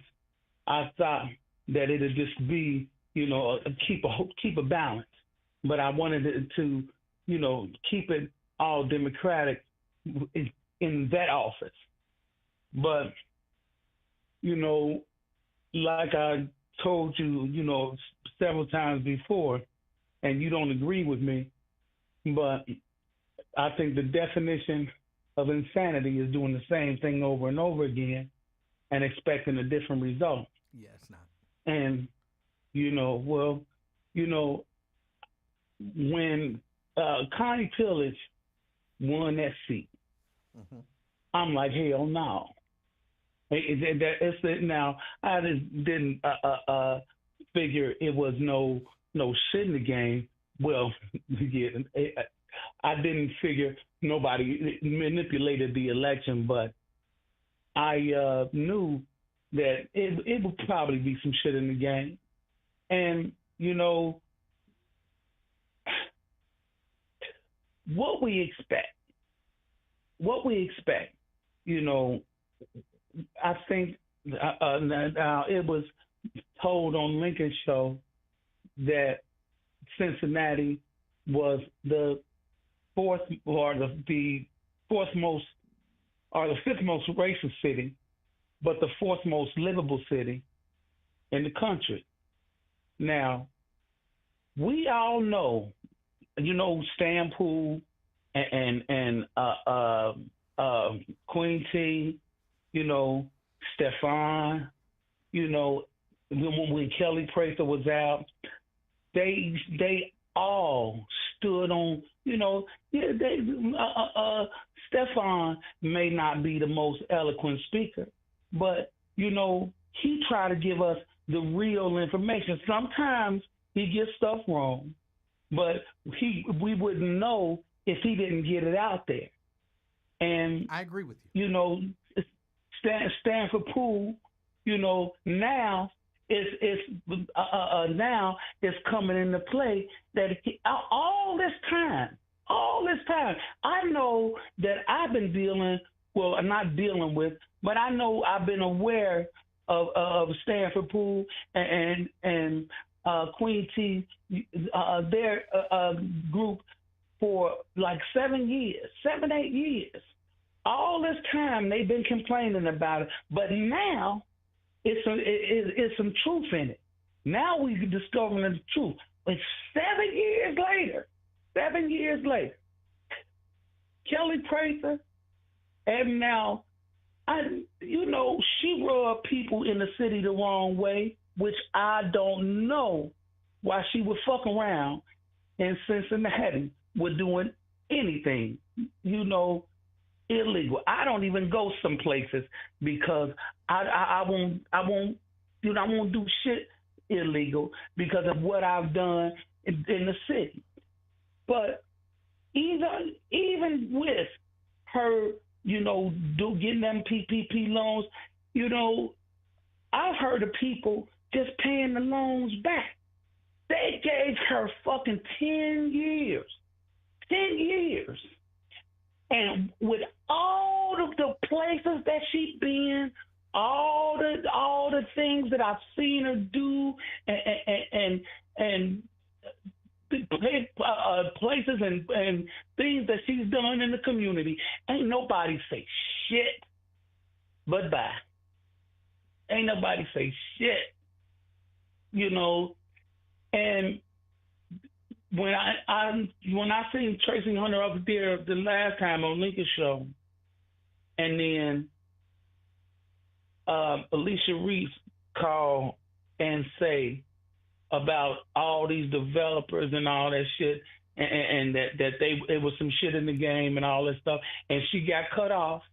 I thought that it'd just be, keep a balance. But I wanted it to, keep it all Democratic in that office. But, like I told you, several times before, and you don't agree with me, but I think the definition of insanity is doing the same thing over and over again and expecting a different result. Yeah, it's not. And, when Connie Tillage won that seat, Mm-hmm. I'm like, hell no. Now, I just didn't figure it was no shit in the game. Well, yeah, I didn't figure nobody manipulated the election, but I knew that it would probably be some shit in the game. And, what we expect, I think now it was told on Lincoln's show that Cincinnati was the fourth or the fourth most or the fifth most racist city, but the fourth most livable city in the country. Now, we all know, Stan Poole and Queen T, Stefan, when Kelly Prather was out, they all stood on, Stefan may not be the most eloquent speaker, but, he tried to give us the real information. Sometimes he gets stuff wrong, but we wouldn't know if he didn't get it out there. And I agree with you. Stanford Poole, now now it's coming into play that all this time, I know that I've been not dealing with, but I know I've been aware of Stanford Poole and Queen T, their group for like 7 years, 8 years. All this time they've been complaining about it, but now it's some truth in it. Now we're discovering the truth. But 7 years later, Kelly Prather, and now, she rubbed people in the city the wrong way, which I don't know why she would fuck around in Cincinnati with doing anything, illegal. I don't even go some places because I won't do shit illegal because of what I've done in the city. But even with her, getting them PPP loans, I've heard of people just paying the loans back. They gave her fucking 10 years. 10 years. And with all of the places that she's been, all the things that I've seen her do, and places and things that she's done in the community, ain't nobody say shit but bye. Ain't nobody say shit, And when I seen Tracy Hunter up there the last time on Lincoln show, and then Alicia Reese call and say about all these developers and all that shit, and that it was some shit in the game and all this stuff, and she got cut off,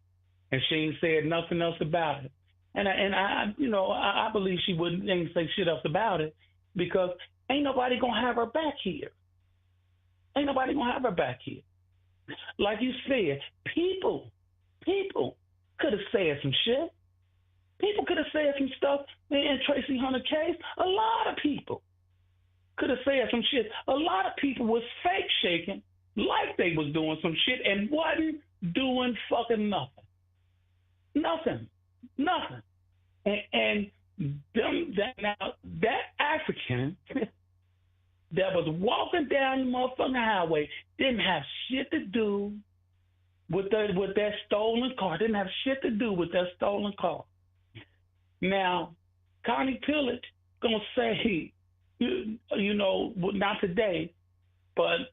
and she ain't said nothing else about it. I believe she ain't say shit else about it because ain't nobody gonna have her back here. Ain't nobody gonna have her back here. Like you said, people could have said some shit. People could have said some stuff in Tracy Hunter case. A lot of people could have said some shit. A lot of people was fake shaking like they was doing some shit and wasn't doing fucking nothing. Nothing. And that African that was walking down the motherfucking highway didn't have shit to do with that stolen car. Didn't have shit to do with that stolen car. Now, Connie Pillage gonna say, not today, but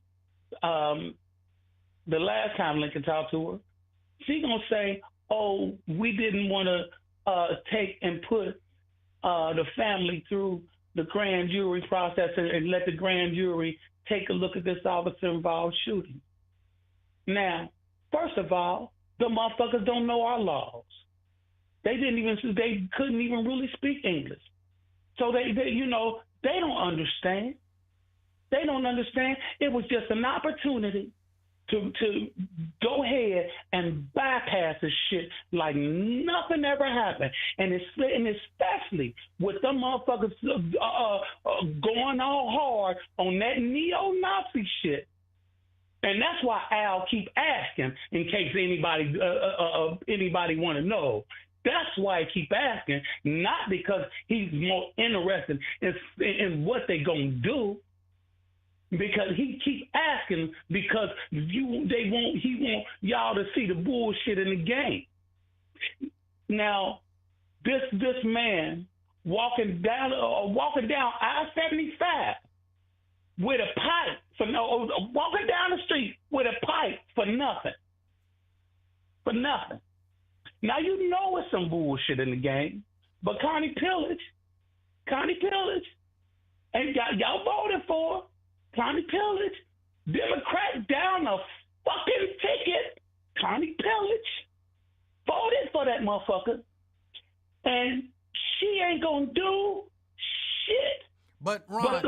the last time Lincoln talked to her, she gonna say, "Oh, we didn't want to take and put the family through the grand jury process and let the grand jury take a look at this officer-involved shooting." Now, first of all, the motherfuckers don't know our laws. They couldn't even really speak English. So they don't understand. They don't understand. It was just an opportunity to go ahead and bypass this shit like nothing ever happened. And especially with them motherfuckers going all hard on that neo-Nazi shit. And that's why Al keep asking in case anybody want to know. That's why I keep asking, not because he's more interested in what they gonna do, because he keep asking because he want y'all to see the bullshit in the game. Now, this man walking down I-75 with a pipe walking down the street with a pipe for nothing. Now you know it's some bullshit in the game, but Connie Pillage, and y'all voted for her. Connie Pillage, Democrat down a fucking ticket. Connie Pillage voted for that motherfucker, and she ain't gonna do shit. But Ron,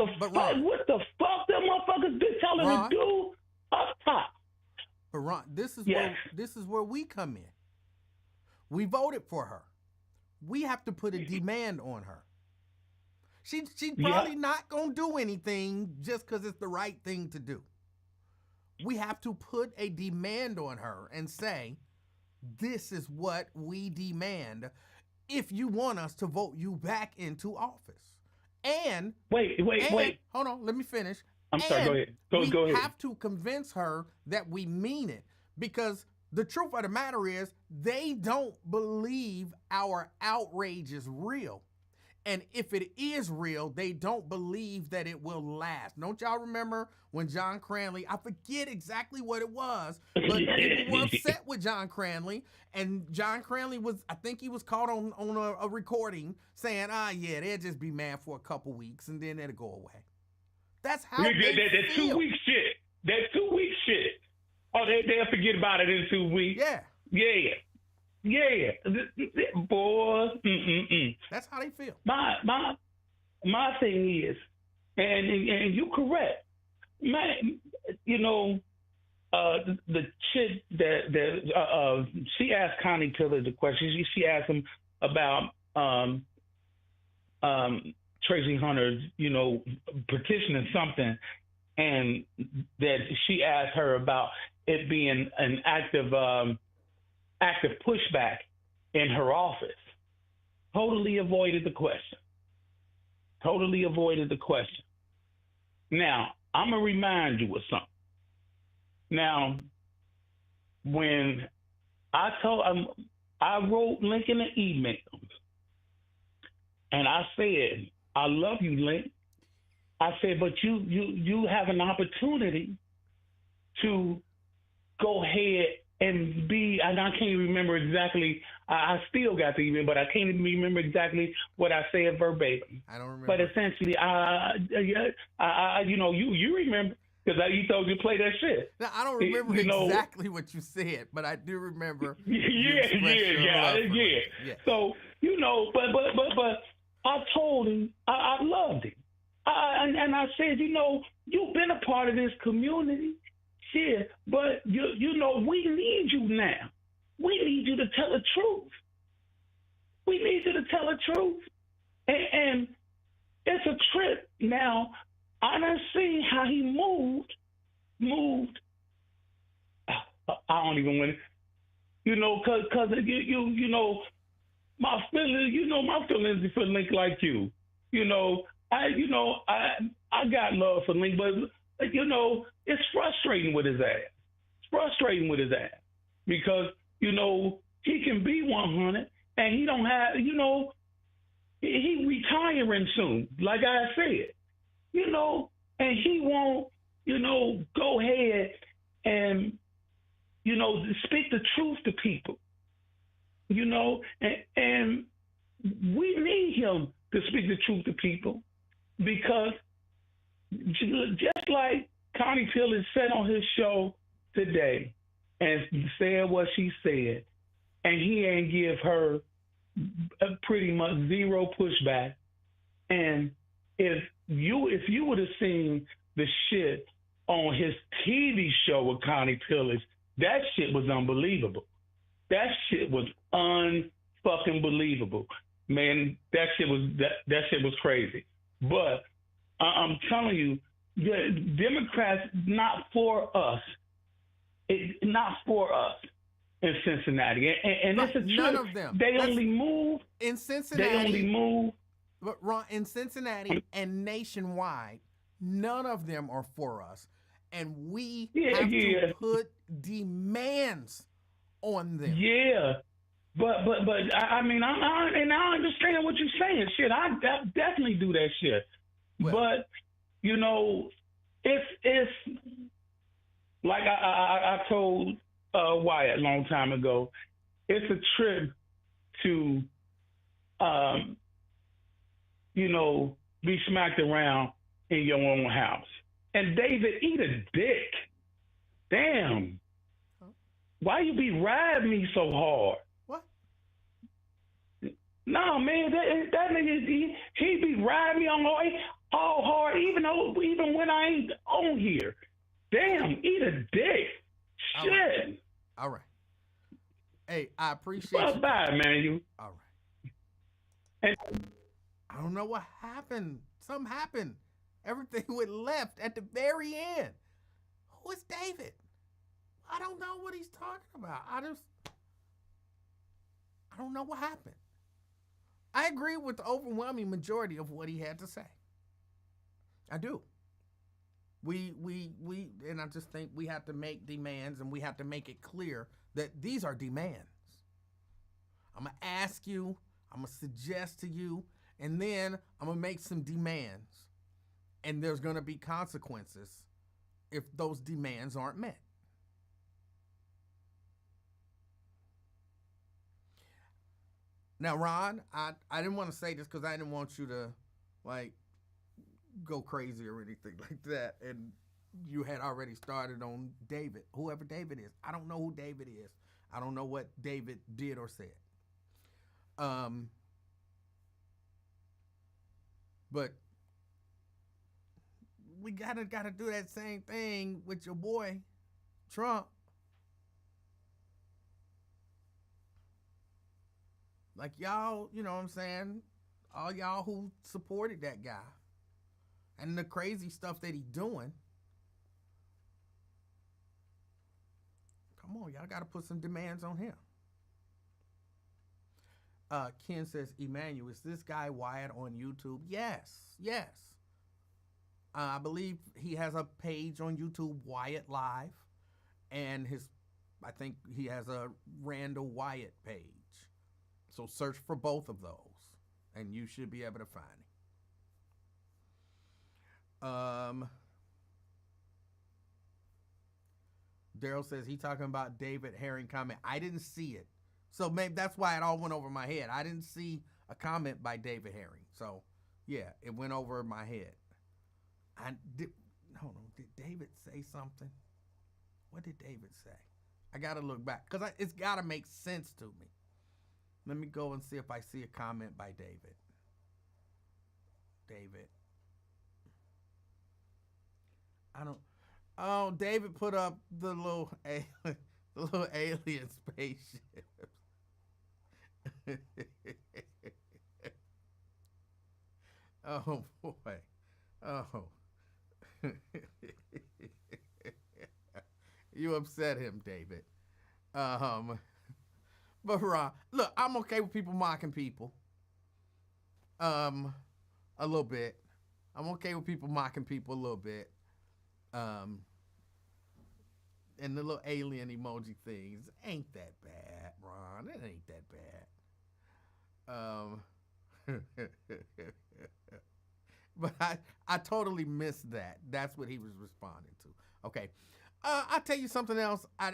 what the fuck them motherfuckers been telling her to do up top? But Ron, this is where we come in. We voted for her. We have to put a demand on her. She's probably not going to do anything just because it's the right thing to do. We have to put a demand on her and say, this is what we demand if you want us to vote you back into office. And wait. Hold on, let me finish. I'm sorry, go ahead. Go ahead. We have to convince her that we mean it, because the truth of the matter is they don't believe our outrage is real. And if it is real, they don't believe that it will last. Don't y'all remember when John Cranley, I forget exactly what it was, but people were upset with John Cranley. And John Cranley I think he was caught on a recording saying, they'll just be mad for a couple weeks and then it'll go away. That's how they feel. That 2 week shit. That 2 week shit. Oh, they'll forget about it in 2 weeks. Yeah. Boy. That's how they feel. My thing is, and you're correct, man. The chick that she asked Connie Pillage the question. She asked him about Tracy Hunter, petitioning something, and that she asked her about it being an active pushback in her office. Totally avoided the question. Now, I'm going to remind you of something. Now, when I wrote Lincoln an email, and I said, I love you, Link. I said, but you have an opportunity to go ahead and be, and I can't remember exactly, I still got the email, but I can't even remember exactly what I said verbatim. I don't remember. But essentially, you remember, because he told you to play that shit. Now, I don't remember exactly what you said, but I do remember. Yeah. So but I told him I loved him, and I said, you've been a part of this community, shit, but we need you now. We need you to tell the truth. We need you to tell the truth, and it's a trip now. I done see how he moved. I don't even want to, cause my feelings for Link like you. I got love for Link, but it's frustrating with his ass. It's frustrating with his ass because he can be 100 and he don't have he retiring soon, like I said, and he won't go ahead and speak the truth to people, and we need him to speak the truth to people because just like Connie Pillis said on his show today and said what she said, and he ain't give her pretty much zero pushback. And if you would have seen the shit on his TV show with Connie Pillis, that shit was unbelievable. That shit was unfucking believable, man. That shit was crazy. But I'm telling you, the Democrats not for us. Not for us in Cincinnati, and it's a none of them. They only move in Cincinnati. They only move. But Ron, in Cincinnati and nationwide, none of them are for us, and we have to put demands on them. Yeah, but I mean, I understand what you're saying. Shit, I definitely do that shit. Well, but it's like I told Wyatt a long time ago. It's a trip to be smacked around in your own house. And David, eat a dick. Damn. Why you be riding me so hard? What? No, man, that nigga, he be riding me all hard, even when I ain't on here. Damn, eat a dick. Shit. All right. Hey, I appreciate you. Bye, man. All right. And I don't know what happened. Something happened. Everything went left at the very end. Who is David? I don't know what he's talking about. I don't know what happened. I agree with the overwhelming majority of what he had to say. I do. We and I just think we have to make demands, and we have to make it clear that these are demands. I'm going to ask you, I'm going to suggest to you, and then I'm going to make some demands. And there's going to be consequences if those demands aren't met. Now, Ron, I didn't want to say this because I didn't want you to, go crazy or anything like that. And you had already started on David, whoever David is. I don't know who David is. I don't know what David did or said. But we gotta do that same thing with your boy, Trump. Like y'all, you know what I'm saying? All y'all who supported that guy and the crazy stuff that he doing. Come on, y'all gotta put some demands on him. Ken says, Emanuel, is this guy Wyatt on YouTube? Yes. I believe he has a page on YouTube, Wyatt Live, and I think he has a Randall Wyatt page. So search for both of those, and you should be able to find him. Daryl says he talking about David Herring comment. I didn't see it. So maybe that's why it all went over my head. I didn't see a comment by David Herring. So, yeah, it went over my head. hold on. Did David say something? What did David say? I gotta look back because it's gotta make sense to me. Let me go and see if I see a comment by David. David. I don't. Oh, David put up the little alien spaceship. Oh boy. Oh. You upset him, David. But Ron, look, I'm okay with people mocking people. A little bit. I'm okay with people mocking people a little bit. And the little alien emoji things ain't that bad, Ron. It ain't that bad. But I totally missed that. That's what he was responding to. Okay. I'll tell you something else. I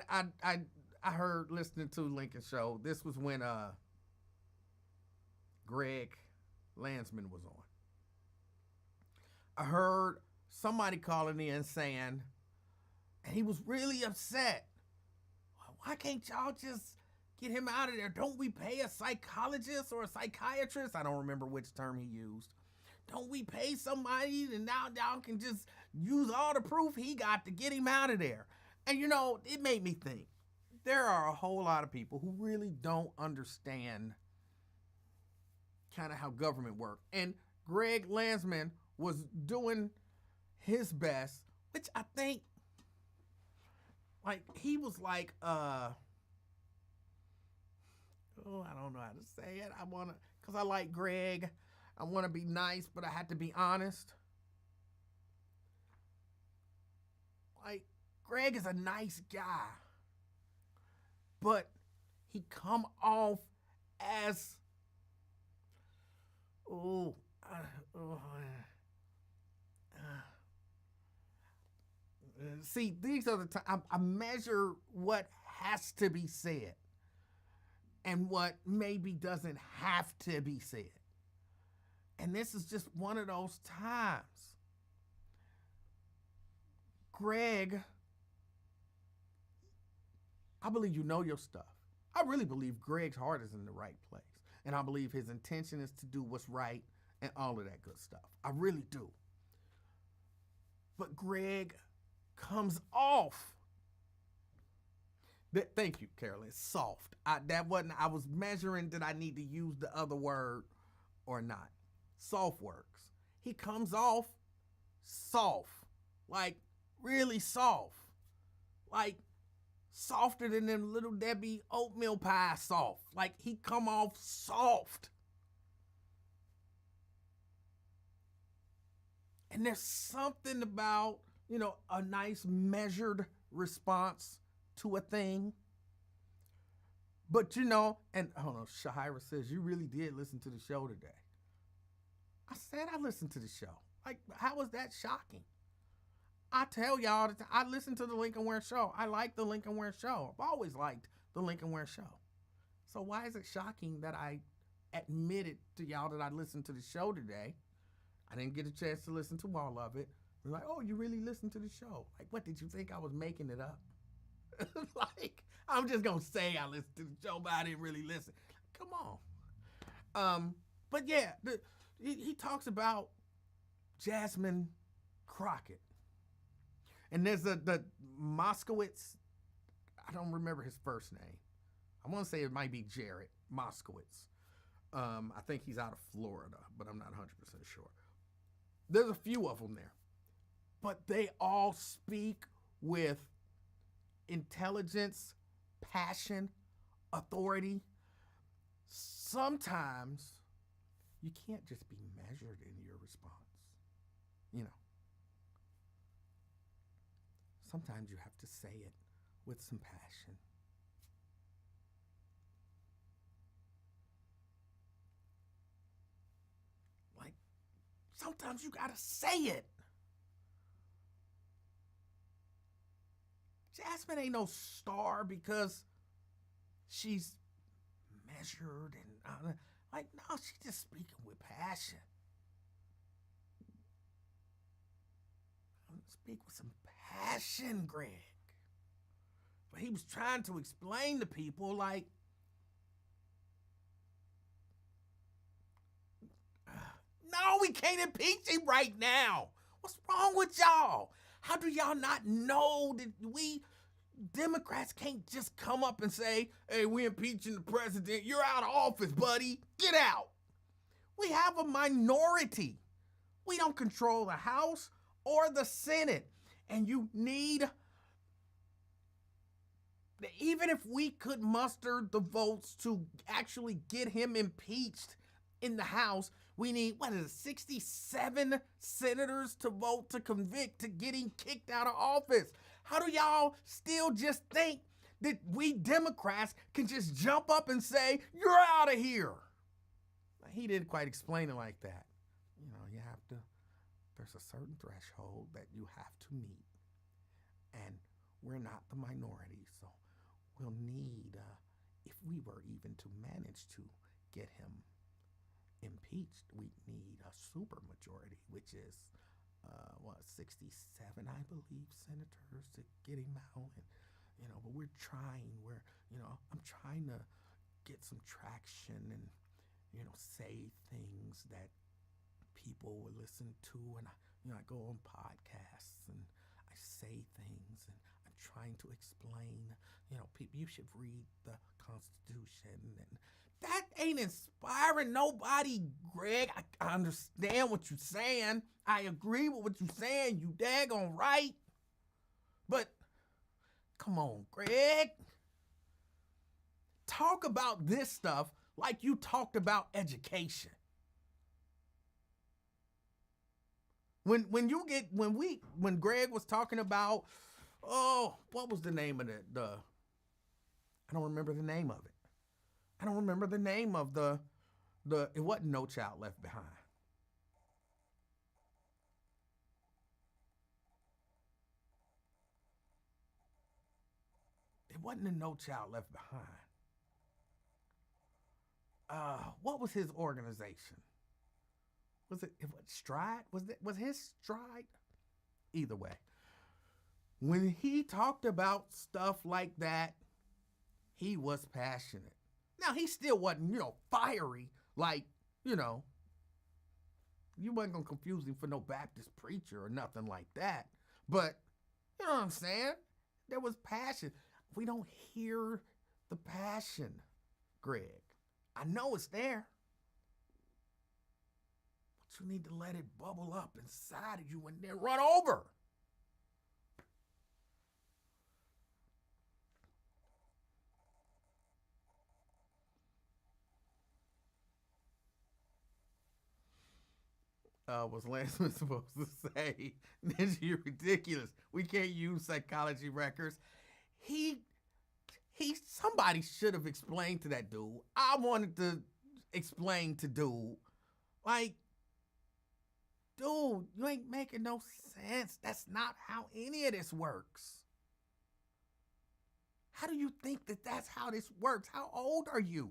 heard listening to Lincoln's show. This was when Greg Landsman was on. I heard somebody calling in saying, and he was really upset. Why can't y'all just get him out of there? Don't we pay a psychologist or a psychiatrist? I don't remember which term he used. Don't we pay somebody and now y'all can just use all the proof he got to get him out of there? And you know, it made me think. There are a whole lot of people who really don't understand kind of how government works. And Greg Landsman was doing his best, which I think, like, he was like, I don't know how to say it. Because I like Greg. I want to be nice, but I had to be honest. Like, Greg is a nice guy, but he come off as, see, these are the times I measure what has to be said and what maybe doesn't have to be said. And this is just one of those times. Greg, I believe you know your stuff. I really believe Greg's heart is in the right place. And I believe his intention is to do what's right and all of that good stuff. I really do. But Greg comes off. Thank you, Carolyn. Soft. I was measuring did I need to use the other word or not. Soft works. He comes off soft. Like really soft. Like softer than them Little Debbie oatmeal pie soft. Like he come off soft. And there's something about, a nice measured response to a thing. But and hold on, Shahira says, you really did listen to the show today. I said I listened to the show. Like, how was that shocking? I tell y'all that I listen to the Lincoln Ware Show. I like the Lincoln Ware Show. I've always liked the Lincoln Ware Show. So why is it shocking that I admitted to y'all that I listened to the show today? I didn't get a chance to listen to all of it. They're like, oh, you really listened to the show? Like, what, did you think I was making it up? Like, I'm just going to say I listened to the show, but I didn't really listen. Come on. But yeah, he talks about Jasmine Crockett. And there's the Moskowitz. I don't remember his first name. I want to say it might be Jared Moskowitz. I think he's out of Florida, but I'm not 100% sure. There's a few of them there. But they all speak with intelligence, passion, authority. Sometimes you can't just be measured in your response. Sometimes you have to say it with some passion. Like, sometimes you gotta say it. Jasmine ain't no star because she's measured and no, she's just speaking with passion. Speak with some passion, Greg. But he was trying to explain to people like, no, we can't impeach him right now. What's wrong with y'all? How do y'all not know that we Democrats can't just come up and say, hey, we impeaching the president. You're out of office, buddy. Get out. We have a minority. We don't control the House or the Senate. And you need, even if we could muster the votes to actually get him impeached in the House, we need, 67 senators to vote to convict to get him kicked out of office. How do y'all still just think that we Democrats can just jump up and say, you're out of here? He didn't quite explain it like that. You know, you have to, there's a certain threshold that you have to meet. And we're not the minority, so we'll need, if we were even to manage to get him impeached, we need a supermajority, which is 67, I believe, senators to get him out. And but we're trying. I'm trying to get some traction and say things that people will listen to. And I go on podcasts and I say things, and I'm trying to explain. People, you should read the Constitution, and that ain't inspiring nobody, Greg. I understand what you're saying. I agree with what you're saying. You daggone right. But come on, Greg. Talk about this stuff like you talked about education. When Greg was talking about, what was the name of it? I don't remember the name of it. I don't remember the name of it wasn't No Child Left Behind. It wasn't a No Child Left Behind. What was his organization? Was it Stride? Was his Stride? Either way. When he talked about stuff like that, he was passionate. Now, he still wasn't, fiery, like, you wasn't going to confuse him for no Baptist preacher or nothing like that. But, you know what I'm saying? There was passion. We don't hear the passion, Greg. I know it's there. But you need to let it bubble up inside of you and then run over. Was Lansman supposed to say, Ninja, you're ridiculous. We can't use psychology records. Somebody should have explained to that dude. I wanted to explain to dude, like, dude, you ain't making no sense. That's not how any of this works. How do you think that that's how this works? How old are you?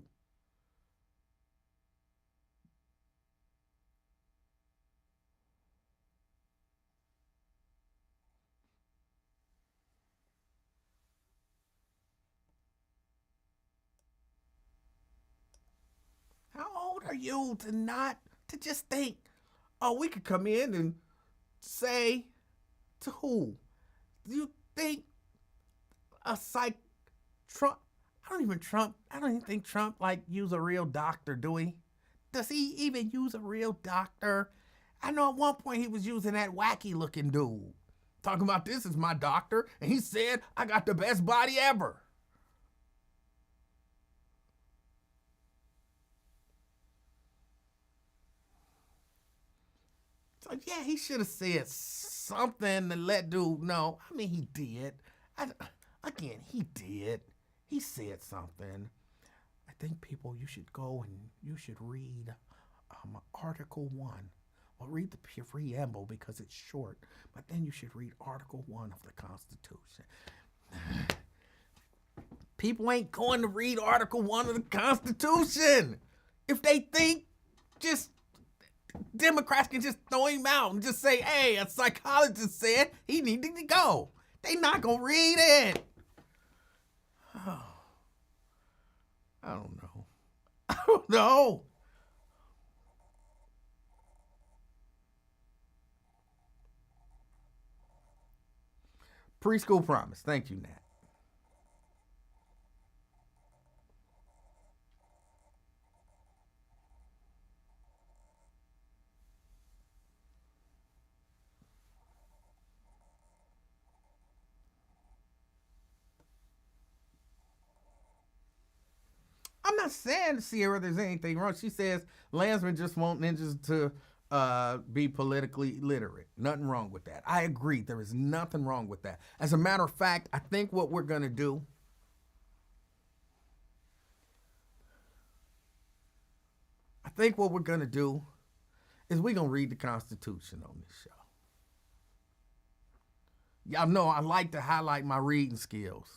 How old are you to just think, we could come in and say to who? Do you think Trump? I don't even think Trump use a real doctor, do he? Does he even use a real doctor? I know at one point he was using that wacky looking dude. Talking about this is my doctor, and he said I got the best body ever. So yeah, he should have said something to let dude know. I mean, he did. He did. He said something. I think people, you should go and you should read Article 1. Well, read the preamble because it's short, but then you should read Article 1 of the Constitution. People ain't going to read Article 1 of the Constitution. If they think, just Democrats can just throw him out and just say, hey, a psychologist said he needed to go. They not going to read it. Oh, I don't know. I don't know. Preschool Promise. Thank you, Nat. I'm not saying, Sierra, there's anything wrong. She says Landsman just want ninjas to be politically literate. Nothing wrong with that. I agree. There is nothing wrong with that. As a matter of fact, I think what we're going to do, is we're going to read the Constitution on this show. Y'all know I like to highlight my reading skills.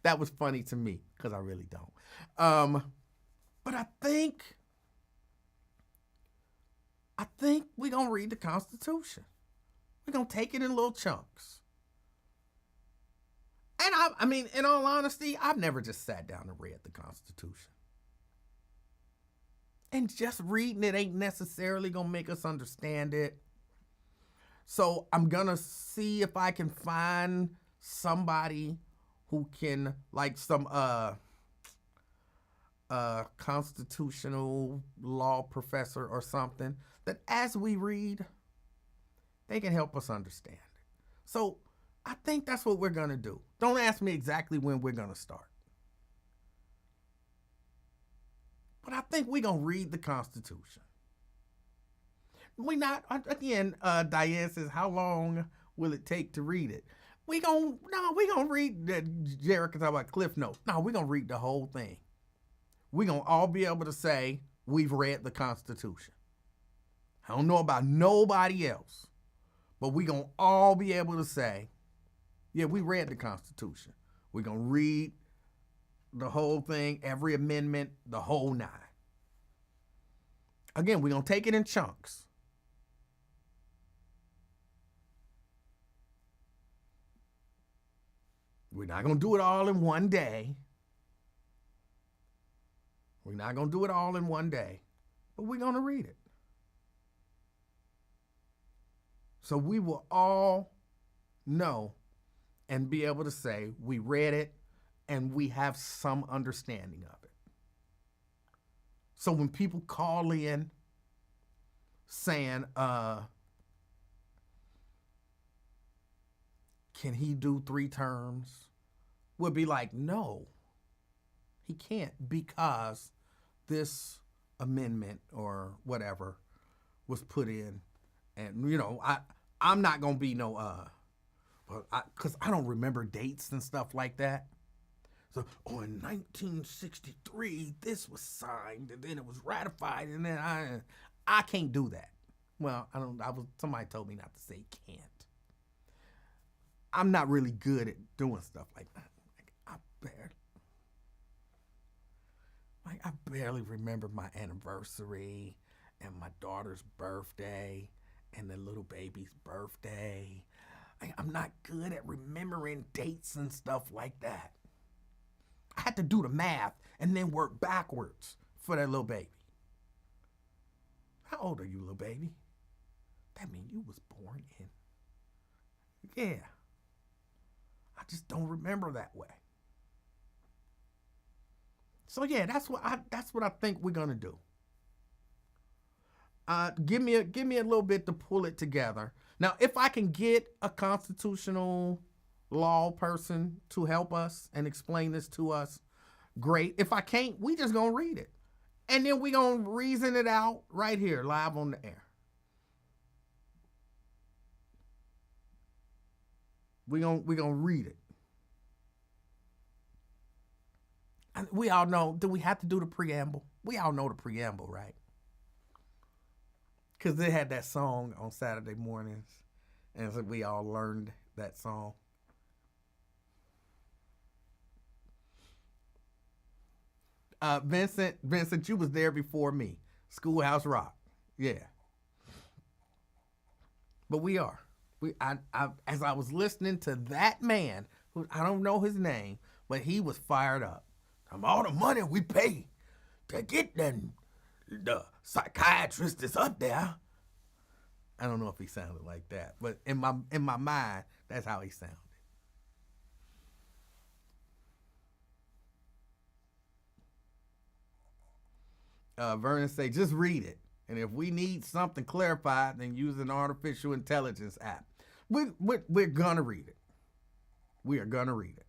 That was funny to me because I really don't. But I think we're going to read the Constitution. We're going to take it in little chunks. And I mean, in all honesty, I've never just sat down and read the Constitution. And just reading it ain't necessarily going to make us understand it. So I'm going to see if I can find somebody who can, like some constitutional law professor or something, that as we read, they can help us understand it. So I think that's what we're going to do. Don't ask me exactly when we're going to start. But I think we're going to read the Constitution. We not, again, Diane says, how long will it take to read it? We gonna read that. Jared can talk about Cliff Notes. No, we're gonna read the whole thing. We're gonna all be able to say we've read the Constitution. I don't know about nobody else, but we're gonna all be able to say, yeah, we read the Constitution. We're gonna read the whole thing, every amendment, the whole nine. Again, we're gonna take it in chunks. We're not going to do it all in one day. We're not going to do it all in one day, but we're going to read it. So we will all know and be able to say we read it and we have some understanding of it. So when people call in saying, can he do 3 terms? We'll be like, no, he can't, because this amendment or whatever was put in. And, you know, I'm not going to be no, because I don't remember dates and stuff like that. So, in 1963, this was signed, and then it was ratified, and then I can't do that. Well, somebody told me not to say can't. I'm not really good at doing stuff like that. I barely remember my anniversary and my daughter's birthday and the little baby's birthday. I'm not good at remembering dates and stuff like that. I had to do the math and then work backwards for that little baby. How old are you, little baby? That means you was born in. Yeah. I just don't remember that way. So yeah, that's what I think we're gonna do. Give me a little bit to pull it together. Now, if I can get a constitutional law person to help us and explain this to us, great. If I can't, we just gonna read it, and then we gonna reason it out right here, live on the air. We gonna read it. And we all know, do we have to do the preamble? We all know the preamble, right? Because they had that song on Saturday mornings, and so we all learned that song. Vincent, you was there before me. Schoolhouse Rock. Yeah. But we are. As I was listening to that man, who I don't know his name, but he was fired up. All the money we pay to get the psychiatrist is up there. I don't know if he sounded like that, but in my mind, that's how he sounded. Vernon say, just read it. And if we need something clarified, then use an artificial intelligence app. We're going to read it. We are going to read it.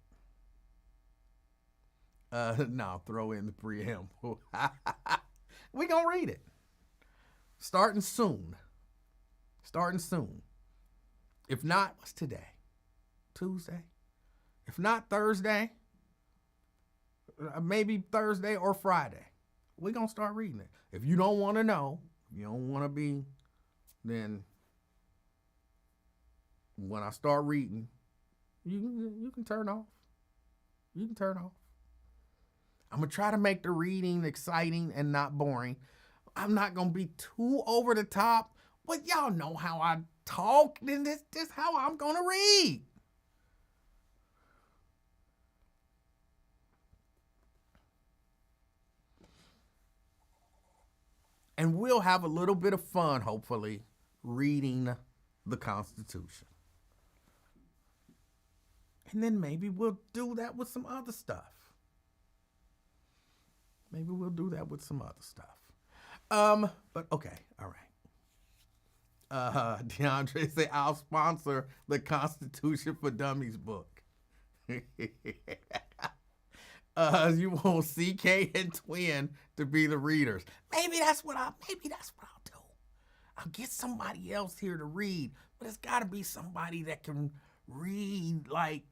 No, throw in the preamble. We're going to read it. Starting soon. If not, what's today? Tuesday? If not Thursday, maybe Thursday or Friday. We're going to start reading it. If you don't want to know, you don't want to be, then when I start reading, you can turn off. You can turn off. I'm going to try to make the reading exciting and not boring. I'm not going to be too over the top, but y'all know how I talk, then this how I'm going to read. And we'll have a little bit of fun, hopefully, reading the Constitution. And then maybe we'll do that with some other stuff. But okay, all right. DeAndre say, I'll sponsor the Constitution for Dummies book. You want CK and Twin to be the readers. Maybe that's what I'll do. I'll get somebody else here to read, but it's got to be somebody that can read like.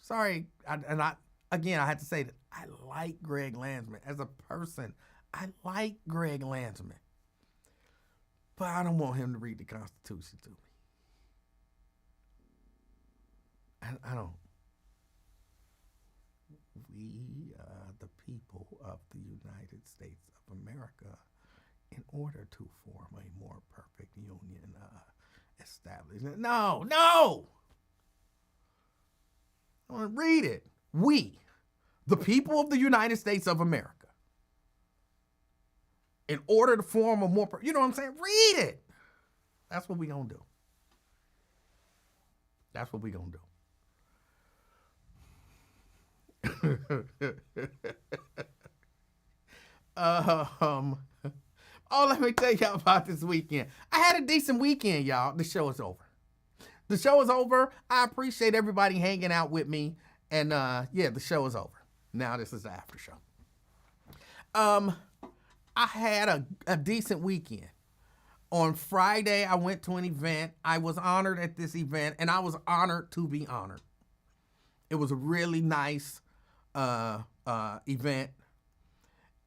Sorry, I had to say that I like Greg Landsman as a person. I like Greg Landsman, but I don't want him to read the Constitution to me. I don't. We, the people of the United States of America, in order to form a more perfect union, establish. No! I want to read it. We, the people of the United States of America, in order to form a more, you know what I'm saying? Read it. That's what we're going to do. Let me tell y'all about this weekend. I had a decent weekend, y'all. The show is over. I appreciate everybody hanging out with me. And the show is over. Now this is the after show. I had a decent weekend. On Friday, I went to an event. I was honored at this event, and I was honored to be honored. It was a really nice event,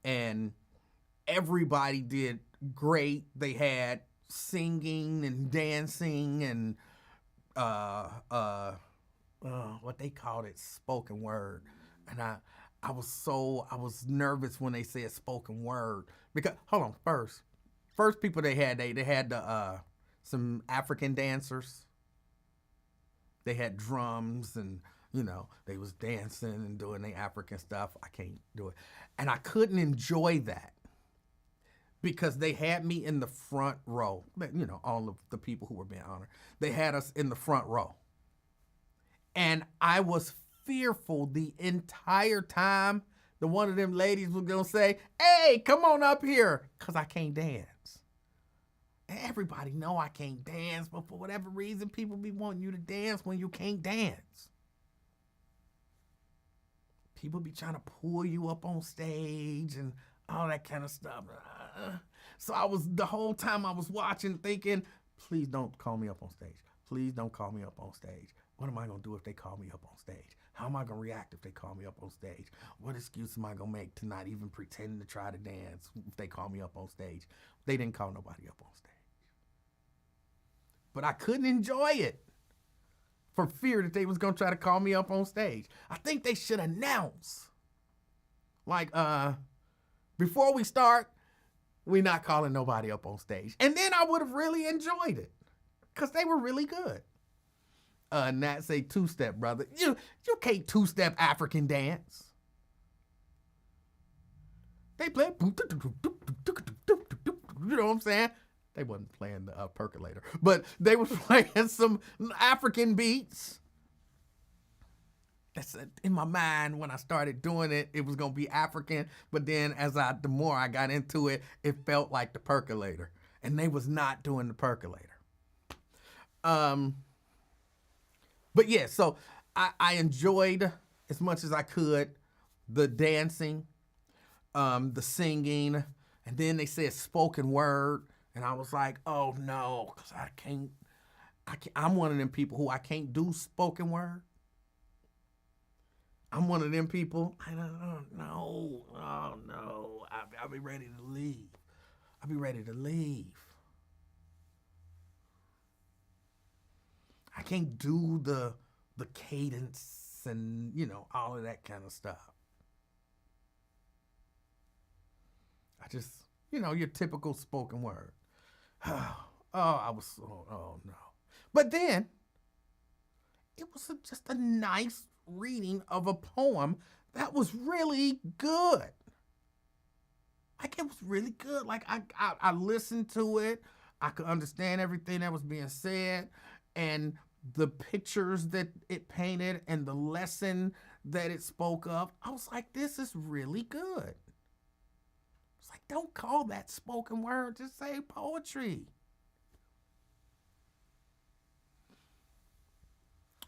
and everybody did great. They had singing and dancing and what they called it, spoken word. And I was nervous when they said spoken word, because hold on, first people they had some African dancers. They had drums and they was dancing and doing the African stuff. I can't do it. And I couldn't enjoy that because they had me in the front row. All of the people who were being honored, they had us in the front row. And I was fearful the entire time that one of them ladies was going to say, hey, come on up here, because I can't dance. And everybody know I can't dance, but for whatever reason, people be wanting you to dance when you can't dance. People be trying to pull you up on stage and all that kind of stuff. So the whole time I was watching thinking, please don't call me up on stage. Please don't call me up on stage. What am I going to do if they call me up on stage? How am I going to react if they call me up on stage? What excuse am I going to make to not even pretend to try to dance if they call me up on stage? They didn't call nobody up on stage. But I couldn't enjoy it for fear that they was gonna try to call me up on stage. I think they should announce, like, before we start, we're not calling nobody up on stage. And then I would have really enjoyed it, because they were really good. Nat say two-step, brother. You can't two-step African dance. They play, you know what I'm saying? They wasn't playing the percolator, but they were playing some African beats. That's in my mind when I started doing it. It was gonna be African, but then the more I got into it, it felt like the percolator, and they was not doing the percolator. But yeah, so I enjoyed as much as I could the dancing, the singing, and then they said spoken word, and I was like, oh no, because I can't. I'm one of them people who I can't do spoken word. I'm one of them people. I don't know. Oh no, I'll be ready to leave. I'll be ready to leave. I can't do the cadence and all of that kind of stuff. I just your typical spoken word. Oh no. But then it was just a nice reading of a poem that was really good. Like, it was really good. Like, I listened to it. I could understand everything that was being said, and the pictures that it painted and the lesson that it spoke of. I was like, this is really good. It's like, don't call that spoken word, just say poetry.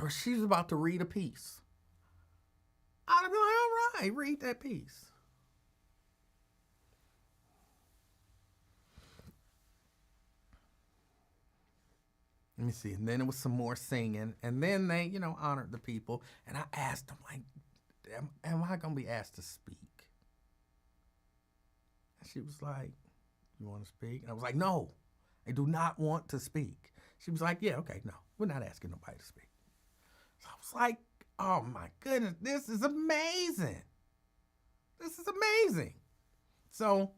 Or she's about to read a piece. I'd be like, all right, read that piece. Let me see. And then it was some more singing. And then they, honored the people. And I asked them, like, am I going to be asked to speak? And she was like, you want to speak? And I was like, no, I do not want to speak. She was like, yeah, okay, no, we're not asking nobody to speak. So I was like, oh my goodness, this is amazing. This is amazing. So,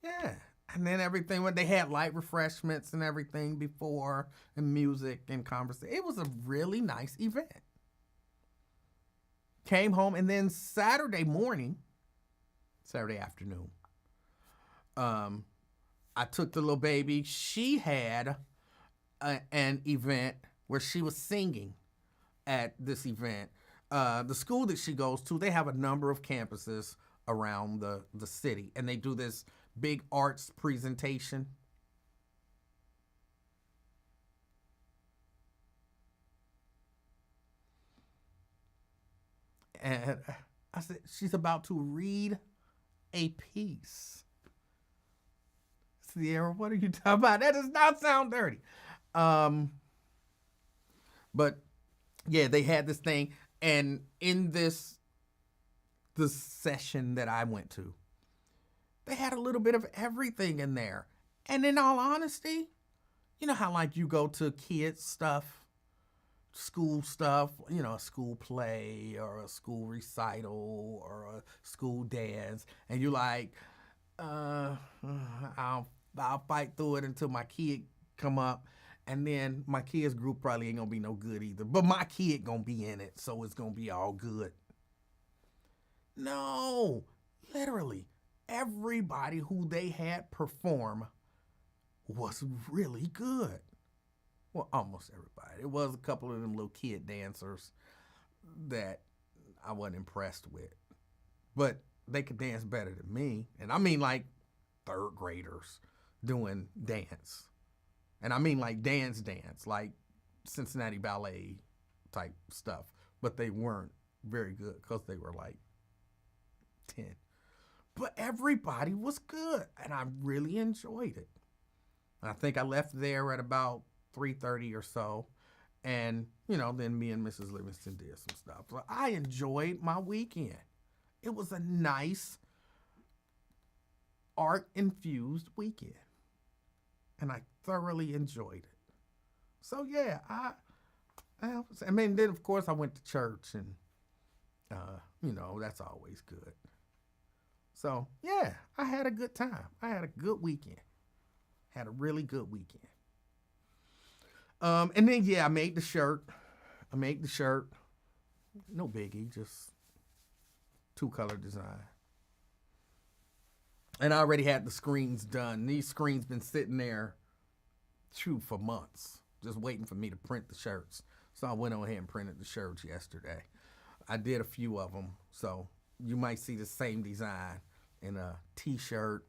yeah. And then everything, when they had light refreshments and everything before, and music and conversation. It was a really nice event. Came home, and then Saturday afternoon, I took the little baby. She had an event where she was singing at this event. The school that she goes to, they have a number of campuses around the city, and they do this big arts presentation. And I said, she's about to read a piece. Sierra, what are you talking about? That does not sound dirty. But yeah, they had this thing, and in the session that I went to, they had a little bit of everything in there. And in all honesty, you know how like you go to kids stuff, school stuff, a school play or a school recital or a school dance, and you're like, I'll fight through it until my kid come up, and then my kids group probably ain't gonna be no good either, but my kid gonna be in it, so it's gonna be all good. No, literally everybody who they had perform was really good. Well, almost everybody. It was a couple of them little kid dancers that I wasn't impressed with, but they could dance better than me. And I mean like third graders doing dance. And I mean like dance, like Cincinnati Ballet type stuff. But they weren't very good because they were like 10. But everybody was good, and I really enjoyed it. And I think I left there at about 3:30 or so. And, then me and Mrs. Livingston did some stuff. So I enjoyed my weekend. It was a nice, art-infused weekend. And I thoroughly enjoyed it. So, yeah, I mean, then of course I went to church, and that's always good. So yeah, I had a good time. I had a good weekend. Had a really good weekend. And then I made the shirt. No biggie, just 2-color design. And I already had the screens done. These screens been sitting there for months, just waiting for me to print the shirts. So I went on ahead and printed the shirts yesterday. I did a few of them, so you might see the same design in a t-shirt,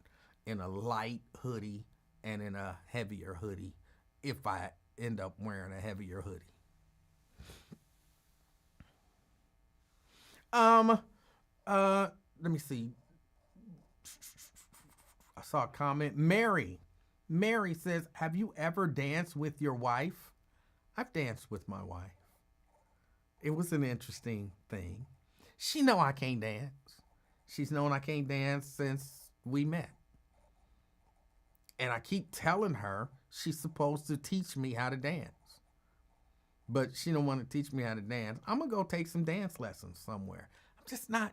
in a light hoodie, and in a heavier hoodie, if I end up wearing a heavier hoodie. Let me see. I saw a comment. Mary says, have you ever danced with your wife? I've danced with my wife. It was an interesting thing. She know I can't dance. She's known I can't dance since we met. And I keep telling her she's supposed to teach me how to dance. But she don't want to teach me how to dance. I'm going to go take some dance lessons somewhere. I'm just not,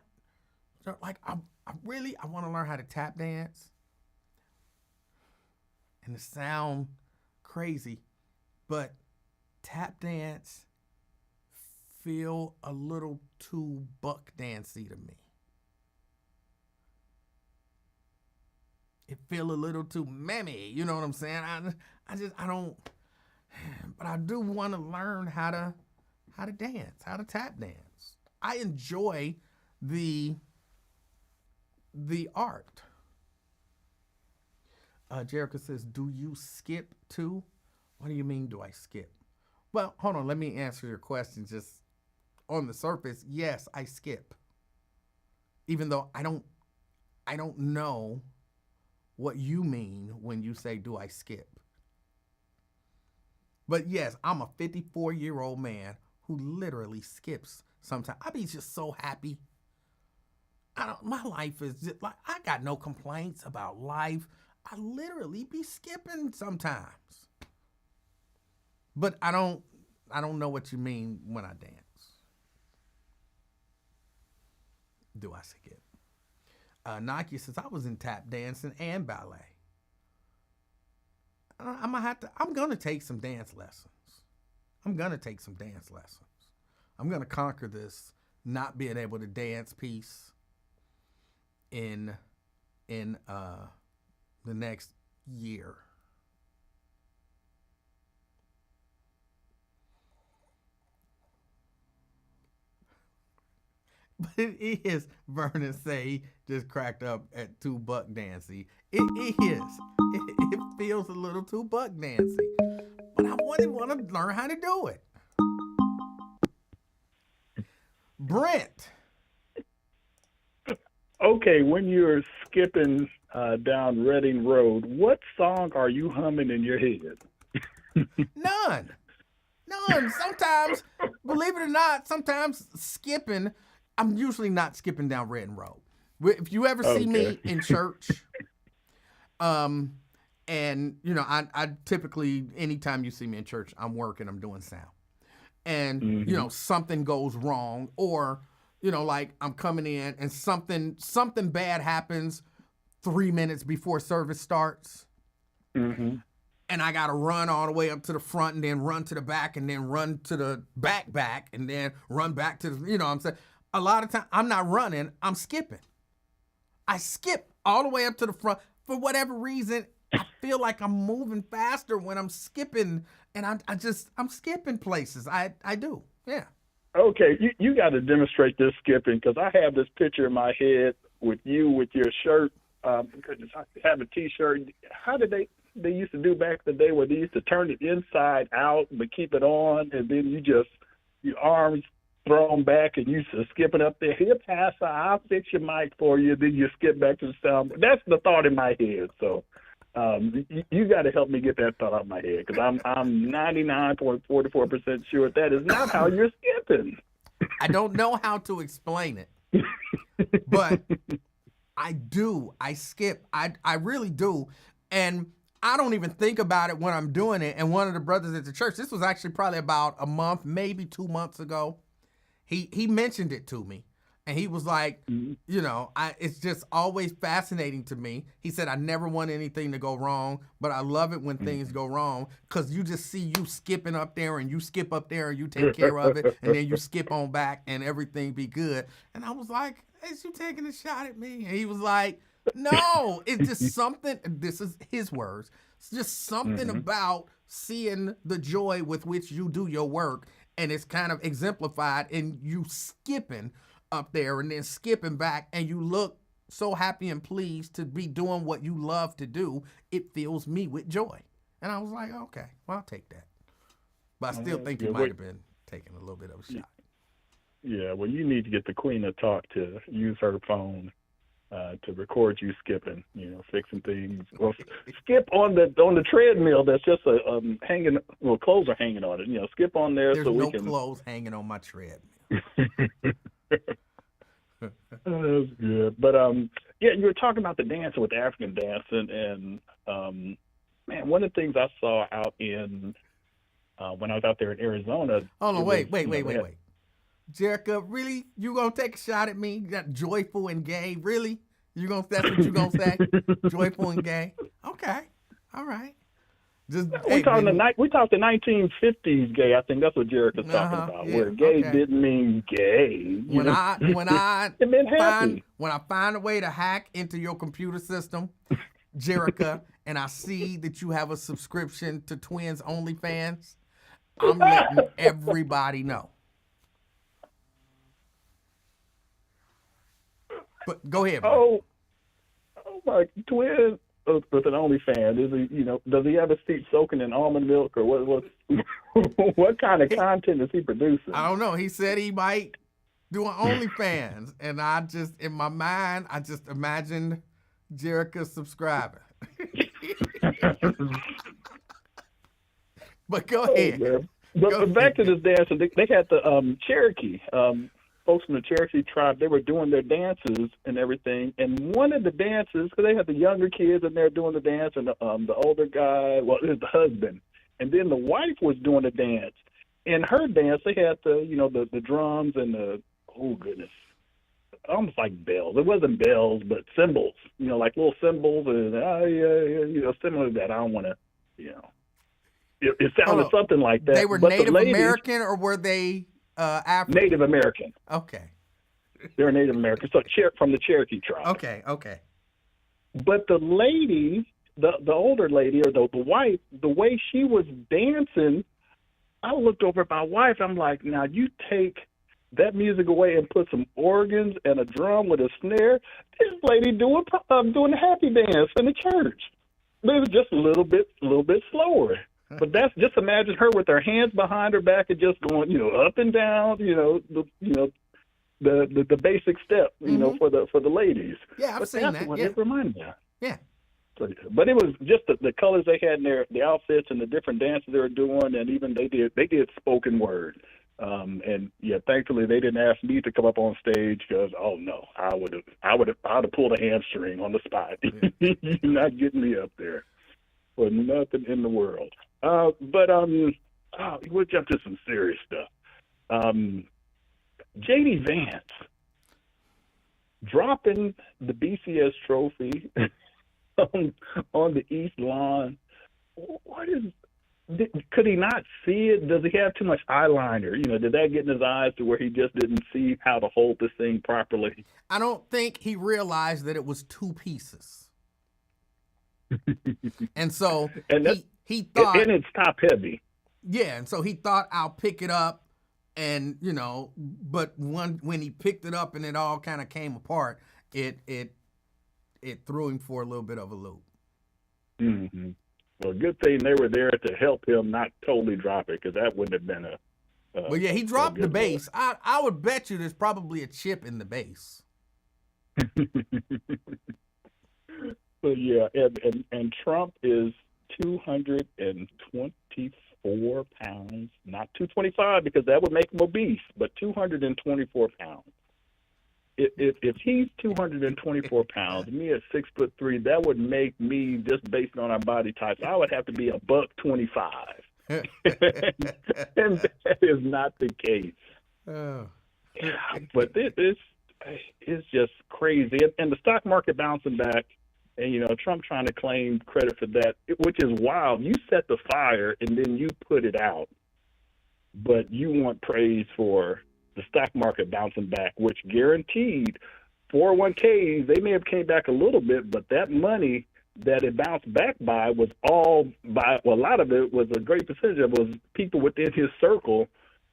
like, I want to learn how to tap dance. And it sound crazy, but tap dance feel a little too buck dancey to me. It feel a little too mammy, you know what I'm saying? I don't, but I do want to learn how to dance, how to tap dance. I enjoy the art. Jerica says, do you skip too? What do you mean, do I skip? Well, hold on, let me answer your question just on the surface. Yes, I skip. Even though I don't know what you mean when you say, do I skip? But yes, I'm a 54-year-old man who literally skips sometimes. I be just so happy. My life is just like, I got no complaints about life. I literally be skipping sometimes. But I don't know what you mean when I dance. Do I skip? Nike says, I was in tap dancing and ballet. I'm gonna take some dance lessons. I'm gonna conquer this not being able to dance piece in the next year. But it is, Vernon say, he just cracked up at too buck dancey. It is. It feels a little too buck dancey. But I want to learn how to do it. Brent. Okay, when you're skipping down Reading Road, what song are you humming in your head? None. Sometimes, believe it or not, sometimes skipping, I'm usually not skipping down Reading Road. If you ever see me in church, and I typically, anytime you see me in church, I'm working, I'm doing sound. And, something goes wrong, or, like I'm coming in and something bad happens 3 minutes before service starts. Mm-hmm. And I got to run all the way up to the front and then run to the back and then run to the back and then run back to the, I'm saying. A lot of times I'm not running, I'm skipping. I skip all the way up to the front. For whatever reason, I feel like I'm moving faster when I'm skipping, and I'm skipping places. I do, yeah. Okay, you got to demonstrate this skipping, because I have this picture in my head with you with your shirt. Because I have a T-shirt. How did they used to do back in the day where they used to turn it inside out but keep it on, and then your arms thrown back and you skipping up there. Here, Pastor, I'll fix your mic for you. Then you skip back to the sound. That's the thought in my head. So you got to help me get that thought out of my head, because I'm 99.44% sure that is not how you're skipping. I don't know how to explain it, but I do. I skip. I really do. And I don't even think about it when I'm doing it. And one of the brothers at the church, this was actually probably about a month, maybe 2 months ago, he mentioned it to me. And he was like, you know, it's just always fascinating to me. He said, I never want anything to go wrong, but I love it when things go wrong because you just see you skipping up there and you skip up there and you take care of it. And then you skip on back and everything be good. And I was like, is you taking a shot at me? And he was like, no, it's just something. This is his words. It's just something about seeing the joy with which you do your work. And it's kind of exemplified in you skipping up there and then skipping back, and you look so happy and pleased to be doing what you love to do. It fills me with joy. And I was like, okay, well, I'll take that. But I still think you might have been taking a little bit of a shot. Yeah, well, you need to get the Queen of Talk to use her phone to record you skipping, you know, fixing things. Well, skip on the treadmill that's just hanging. Well, clothes are hanging on it. You know, skip on there. There's so no we can. clothes hanging on my treadmill. That's good. But yeah, you were talking about the dancing with the African dancing, and man, one of the things I saw out in when I was out there in Arizona. Hold on, wait. Jerica, really? You gonna take a shot at me? That joyful and gay? Really? That's what you gonna say? Joyful and gay? Okay, all right. Just we talked the 1950s gay. I think that's what Jerica's talking about. Yeah, where gay didn't mean gay. When I it meant happy. When I find a way to hack into your computer system, Jerica, and I see that you have a subscription to Twins OnlyFans, I'm letting everybody know. But go ahead, buddy. Oh my Twins. With an OnlyFans, is he, you know, does he have his feet soaking in almond milk, or what kind of content is he producing? I don't know. He said he might do an OnlyFans, and I just, in my mind, I just imagined Jerica subscribing. But go ahead. But back to this dance, they had the Cherokee. Folks from the Cherokee tribe, they were doing their dances and everything. And one of the dances, because they had the younger kids in there doing the dance, and the older guy, well, it was the husband. And then the wife was doing the dance. In her dance, they had the drums and the, oh goodness, almost like bells. It wasn't bells, but cymbals, you know, like little cymbals, and you know, similar to that. I don't want to, you know, it sounded something like that. They were but Native American, or were they African? Native American. Okay. They're Native American, so from the Cherokee tribe. Okay. But the lady, the older lady, or the wife, the way she was dancing, I looked over at my wife. I'm like, now you take that music away and put some organs and a drum with a snare. This lady doing the happy dance in the church. But it was just a little bit slower. But that's, just imagine her with her hands behind her back and just going, you know, up and down, the basic step, you know, for the ladies. Yeah, I've seen that. What Yeah. it reminded me of. Yeah. But it was just the colors they had in the outfits and the different dances they were doing, and even they did spoken word. And yeah, thankfully they didn't ask me to come up on stage, because I would have pulled a hamstring on the spot. Yeah. You're not getting me up there for nothing in the world. We'll jump to some serious stuff. J.D. Vance dropping the BCS trophy on the East Lawn. Could he not see it? Does he have too much eyeliner? You know, did that get in his eyes to where he just didn't see how to hold this thing properly? I don't think he realized that it was two pieces. And so he thought, and it's top heavy. Yeah, and so he thought, I'll pick it up, and you know, but when he picked it up and it all kind of came apart, it threw him for a little bit of a loop. Mm-hmm. Well, good thing they were there to help him not totally drop it, because that wouldn't have been a. Well, yeah, he dropped the base. I would bet you there's probably a chip in the base. But yeah, and Trump is 224 pounds, not 225, because that would make him obese, but 224 pounds. if he's 224 pounds, me at 6'3", that would make me, just based on our body types, I would have to be $125, and that is not the case. Oh. Yeah, but it's just crazy, and the stock market bouncing back, and Trump trying to claim credit for that, which is wild. You set the fire and then you put it out, but you want praise for the stock market bouncing back, which guaranteed 401ks, they may have came back a little bit, but that money that it bounced back by was a lot of it was a great percentage of it was people within his circle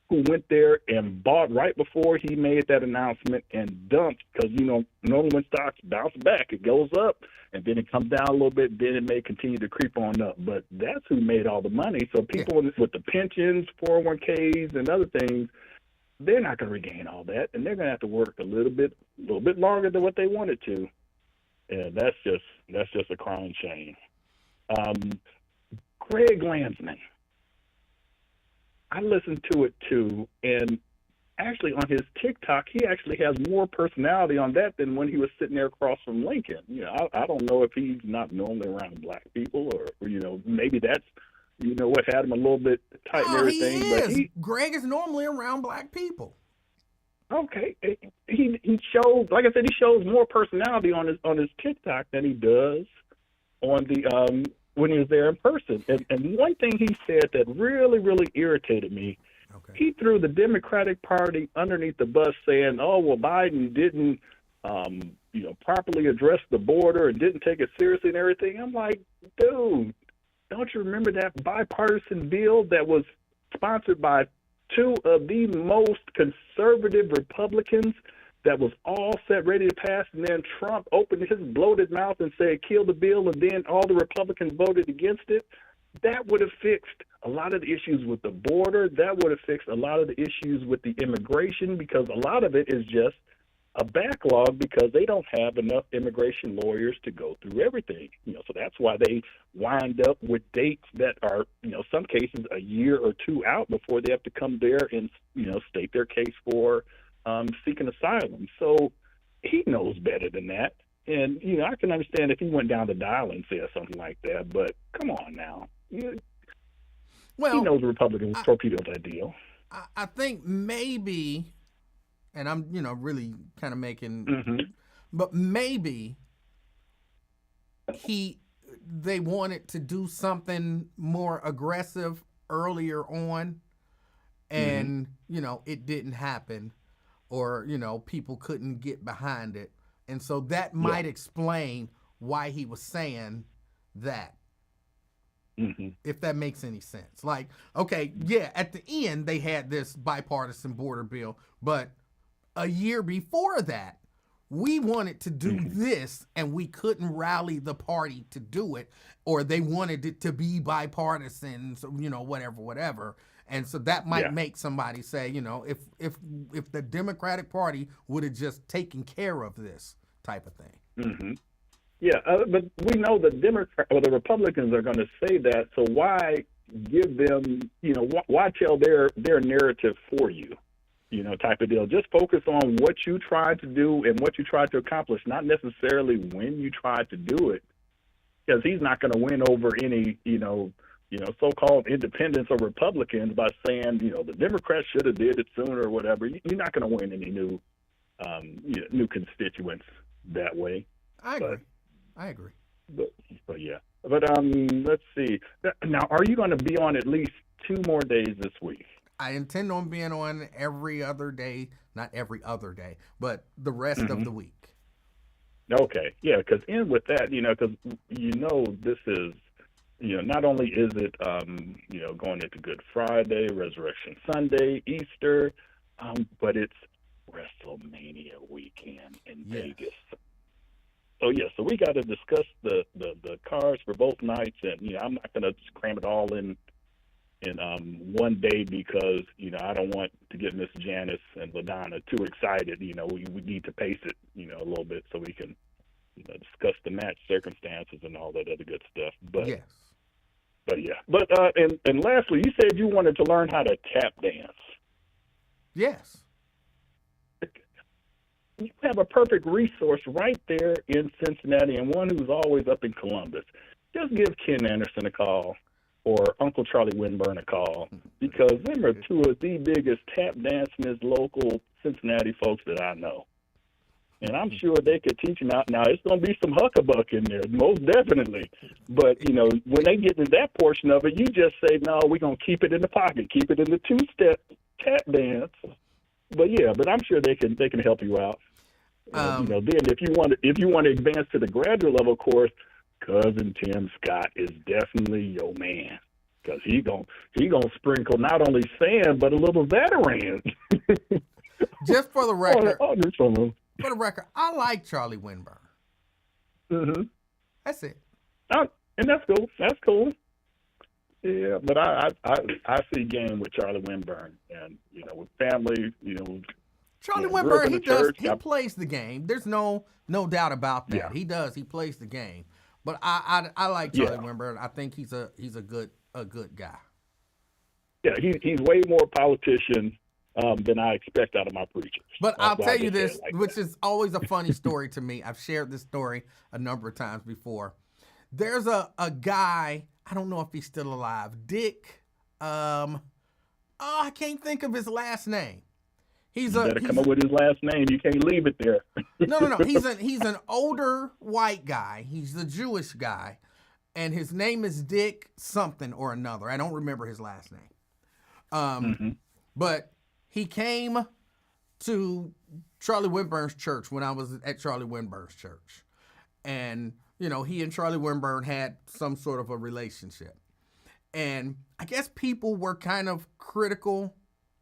who went there and bought right before he made that announcement and dumped, because normally when stocks bounce back, it goes up and then it comes down a little bit, then it may continue to creep on up. But that's who made all the money. So people with the pensions, 401ks, and other things, they're not going to regain all that, and they're going to have to work a little bit longer than what they wanted to. And that's just a crying shame. Greg Landsman, I listened to it too, and actually on his TikTok, he actually has more personality on that than when he was sitting there across from Lincoln. I don't know if he's not normally around black people, or maybe that's what had him a little bit tight and everything. He is. But Greg is normally around black people. Okay, he shows, like I said, he shows more personality on his TikTok than he does on the when he was there in person. And one thing he said that really, really irritated me, he threw the Democratic Party underneath the bus, saying, "Oh, well, Biden didn't, properly address the border and didn't take it seriously and everything." I'm like, dude, don't you remember that bipartisan bill that was sponsored by two of the most conservative Republicans that was all set ready to pass, and then Trump opened his bloated mouth and said, "Kill the bill," and then all the Republicans voted against it? That would have fixed a lot of the issues with the border. That would have fixed a lot of the issues with the immigration, because a lot of it is just a backlog because they don't have enough immigration lawyers to go through everything. So that's why they wind up with dates that are, some cases a year or two out before they have to come there and, state their case for seeking asylum. So he knows better than that. And, I can understand if he went down the dial and said something like that, but come on now. He knows Republicans torpedoed that deal. I think maybe, and I'm, really kind of making, but maybe they wanted to do something more aggressive earlier on, and, it didn't happen, or, people couldn't get behind it. And so that might explain why he was saying that. If that makes any sense. Like, okay, at the end they had this bipartisan border bill, but a year before that, we wanted to do this and we couldn't rally the party to do it, or they wanted it to be bipartisan, so, whatever. And so that might make somebody say, if the Democratic Party would have just taken care of this type of thing. Yeah, but we know the the Republicans are going to say that. So why give them, why tell their narrative for you, type of deal? Just focus on what you tried to do and what you tried to accomplish, not necessarily when you tried to do it, because he's not going to win over any, so-called independents or Republicans by saying, the Democrats should have did it sooner or whatever. You're not going to win any new constituents that way. I agree. But yeah. But let's see. Now, are you going to be on at least 2 more days this week? I intend on being on every other day, not every other day, but the rest of the week. Okay. Yeah, because in with that, because this is, not only is it, going into Good Friday, Resurrection Sunday, Easter, but it's WrestleMania weekend in Vegas. So we got to discuss the cards for both nights, and I'm not going to just cram it all in one day because I don't want to get Miss Janice and LaDonna too excited. We need to pace it a little bit so we can discuss the match circumstances and all that other good stuff. But and lastly, you said you wanted to learn how to tap dance. Yes. you have a perfect resource right there in Cincinnati, and one who's always up in Columbus. Just give Ken Anderson a call or Uncle Charlie Winburn a call, because them are two of the biggest tap dancingest local Cincinnati folks that I know. And I'm sure they could teach them out. Now, it's going to be some huckabuck in there, most definitely. But, when they get to that portion of it, you just say, no, we're going to keep it in the pocket, keep it in the two-step tap dance. But I'm sure they can help you out. Then if you want to advance to the graduate level course, Cousin Tim Scott is definitely your man, because he gonna sprinkle not only sand but a little veteran. Just for the record, For the record, I like Charlie Winburn. Mm-hmm. That's it. And that's cool. That's cool. Yeah, but I see game with Charlie Winburn, and with family, Charlie Winburn, he plays the game. There's no doubt about that. Yeah. He does. He plays the game. But I like Charlie Winburn. I think he's a good guy. Yeah, he's way more politician than I expect out of my preachers. But I'll tell you this, which is always a funny story to me. I've shared this story a number of times before. There's a guy, I don't know if he's still alive, Dick. I can't think of his last name. Come up with his last name. You can't leave it there. No. He's an older white guy. He's the Jewish guy, and his name is Dick something or another. I don't remember his last name. But he came to Charlie Winburn's church when I was at Charlie Winburn's church, and he and Charlie Winburn had some sort of a relationship, and I guess people were kind of critical.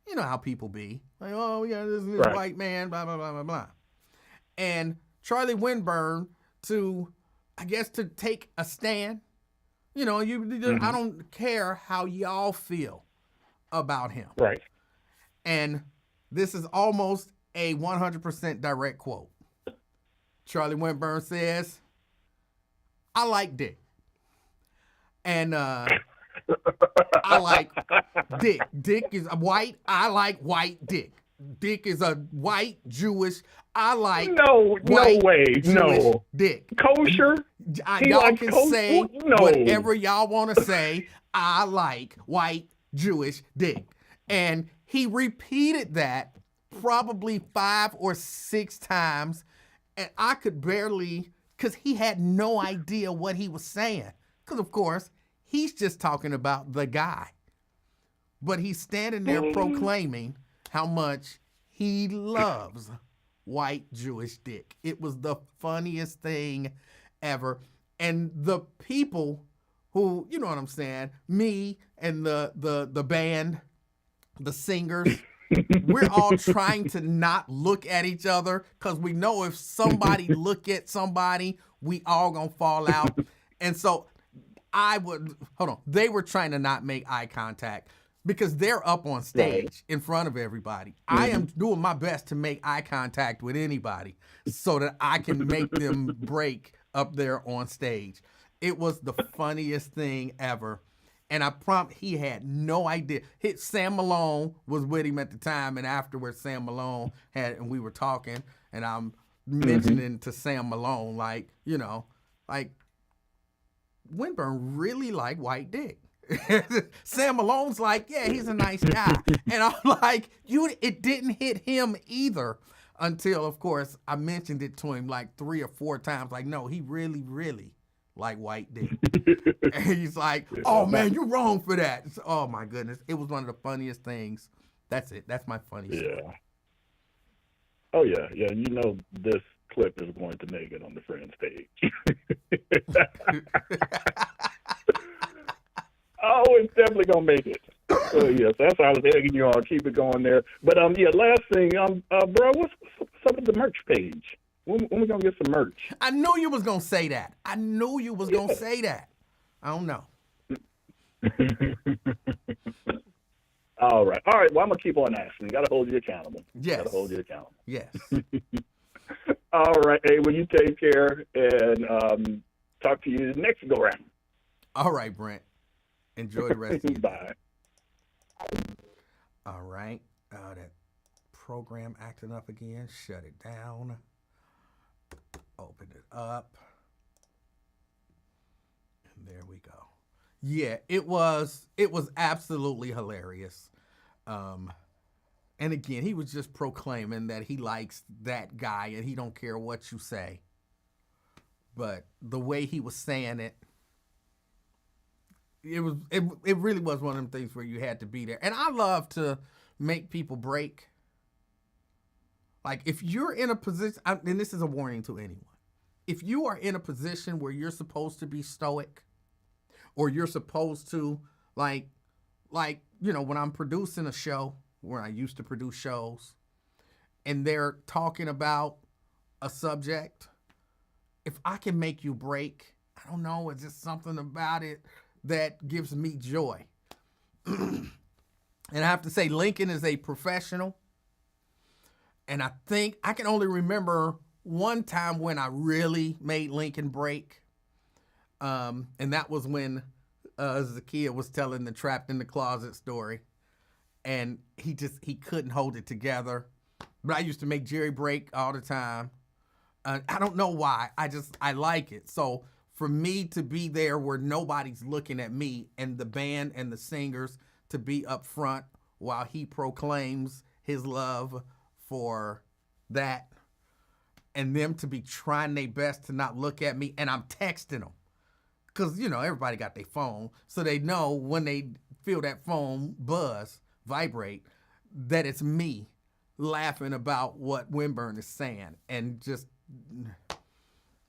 You know how people be. Like, oh, yeah, this is this white man, blah, blah, blah, blah, blah. And Charlie Winburn to take a stand. I don't care how y'all feel about him. Right. And this is almost a 100% direct quote. Charlie Winburn says, I like Dick. And, I like Dick. Dick is white. I like white Dick. Dick is a white Jewish. I like no way, Jewish no Dick. Kosher. Y'all can say whatever y'all want to say. I like white Jewish Dick, and he repeated that probably 5 or 6 times, and I could barely, because he had no idea what he was saying. Because of course, he's just talking about the guy. But he's standing there proclaiming how much he loves white Jewish Dick. It was the funniest thing ever. And the people who, you know what I'm saying, me and the band, the singers, we're all trying to not look at each other, because we know if somebody look at somebody, we all gonna fall out. And so they were trying to not make eye contact because they're up on stage in front of everybody. I am doing my best to make eye contact with anybody so that I can make them break up there on stage. It was the funniest thing ever. And I prompt, he had no idea. Sam Malone was with him at the time, and afterwards Sam Malone and we were talking, and I'm mentioning to Sam Malone, Winburn really like white Dick. Sam Malone's like, yeah, he's a nice guy. And I'm like, it didn't hit him either until, of course, I mentioned it to him like 3 or 4 times. Like, no, he really, really like white Dick. And he's like, oh, man, you're wrong for that. Oh, my goodness. It was one of the funniest things. That's it. That's my funny story. Oh, yeah. Yeah, this clip is going to make it on the Friends page. Oh, it's definitely gonna make it. So yes, that's how I was egging you on. Keep it going there. But last thing, bro, what's up with the merch page? When we gonna get some merch? I knew you was gonna say that. I don't know. All right. Well, I'm gonna keep on asking. Gotta hold you accountable. Yes. Yes. All right. Hey, well, you take care, and talk to you next go round. All right, Brent. Enjoy the rest of your day. Bye. All right. That program acting up again. Shut it down. Open it up. And there we go. Yeah, it was absolutely hilarious. And again, he was just proclaiming that he likes that guy and he don't care what you say. But the way he was saying it, it really was one of them things where you had to be there. And I love to make people break. Like if you're in a position, and this is a warning to anyone, if you are in a position where you're supposed to be stoic, or you're supposed to like when I'm producing a show, where I used to produce shows, and they're talking about a subject, if I can make you break, I don't know, it's just something about it that gives me joy. And I have to say, Lincoln is a professional. And I think I can only remember one time when I really made Lincoln break. And that was when Zakiya was telling the trapped in the closet story. And he couldn't hold it together. But I used to make Jerry break all the time. I don't know why. I like it. So for me to be there where nobody's looking at me and the band and the singers to be up front while he proclaims his love for that, and them to be trying their best to not look at me, and I'm texting them. Because, everybody got their phone, so they know when they feel that phone buzz, vibrate, that it's me laughing about what Winburn is saying.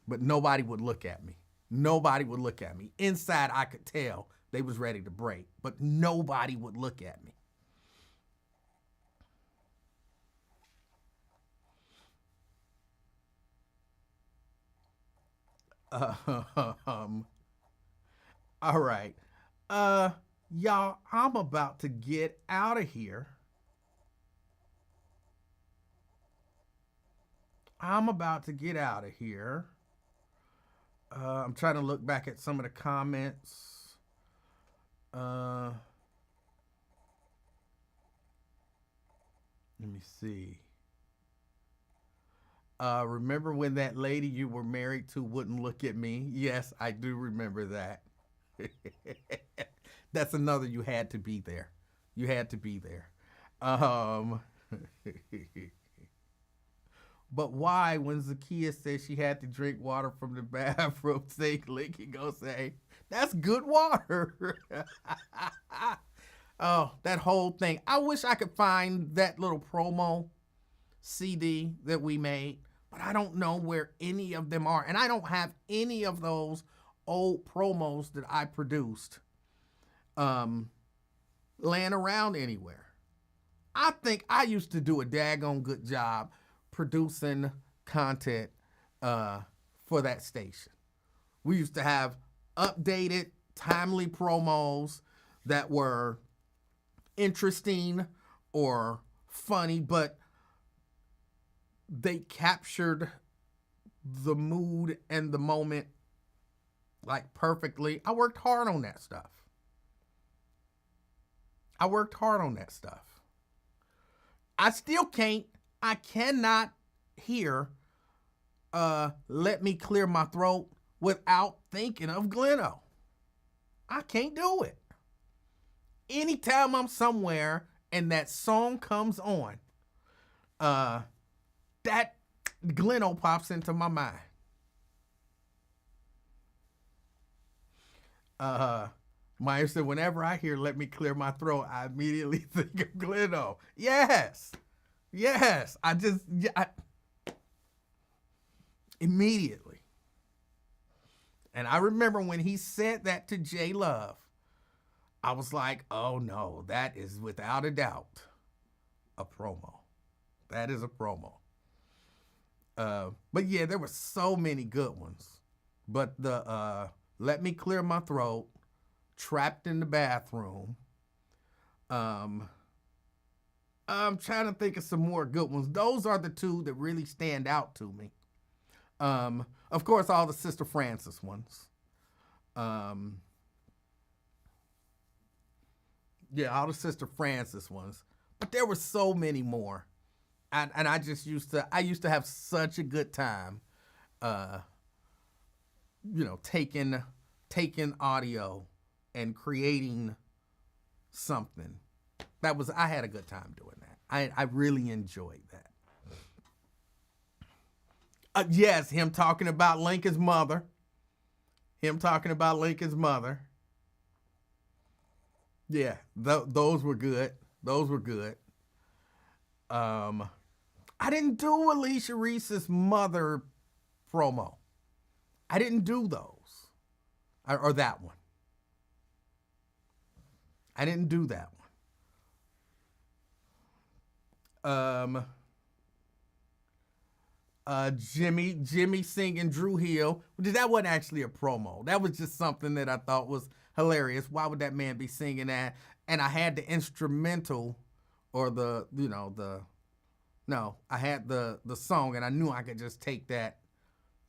But nobody would look at me. Nobody would look at me. Inside, I could tell they was ready to break, but nobody would look at me. All right. Y'all, I'm about to get out of here. I'm trying to look back at some of the comments. Let me see. Remember when that lady you were married to wouldn't look at me? Yes, I do remember that. That's another you had to be there. You had to be there. But why, when Zakiya said she had to drink water from the bathroom sink, Lincoln go say, that's good water. Oh, that whole thing. I wish I could find that little promo CD that we made, but I don't know where any of them are. And I don't have any of those old promos that I produced laying around anywhere. I think I used to do a daggone good job producing content for that station. We used to have updated, timely promos that were interesting or funny, but they captured the mood and the moment like perfectly. I worked hard on that stuff. I still I cannot hear Let Me Clear My Throat without thinking of Gleno. I can't do it. Anytime I'm somewhere and that song comes on, that Gleno pops into my mind. Meyer said, whenever I hear Let Me Clear My Throat, I immediately think of Gleno. Yes. Immediately. And I remember when he said that to J Love, I was like, oh no, that is without a doubt a promo. That is a promo. But yeah, there were so many good ones. But the Let Me Clear My Throat, Trapped in the Bathroom. I'm trying to think of some more good ones. Those are the two that really stand out to me. Of course, all the Sister Francis ones. Yeah, all the Sister Francis ones. But there were so many more And I just used to have such a good time, taking audio and creating something. I had a good time doing that. I really enjoyed that. Yes, him talking about Lincoln's mother. Yeah, those were good. I didn't do Alicia Reese's mother promo. I didn't do those. Or that one. I didn't do that one. Jimmy singing Drew Hill. That wasn't actually a promo. That was just something that I thought was hilarious. Why would that man be singing that? And I had the instrumental or I had the song and I knew I could just take that.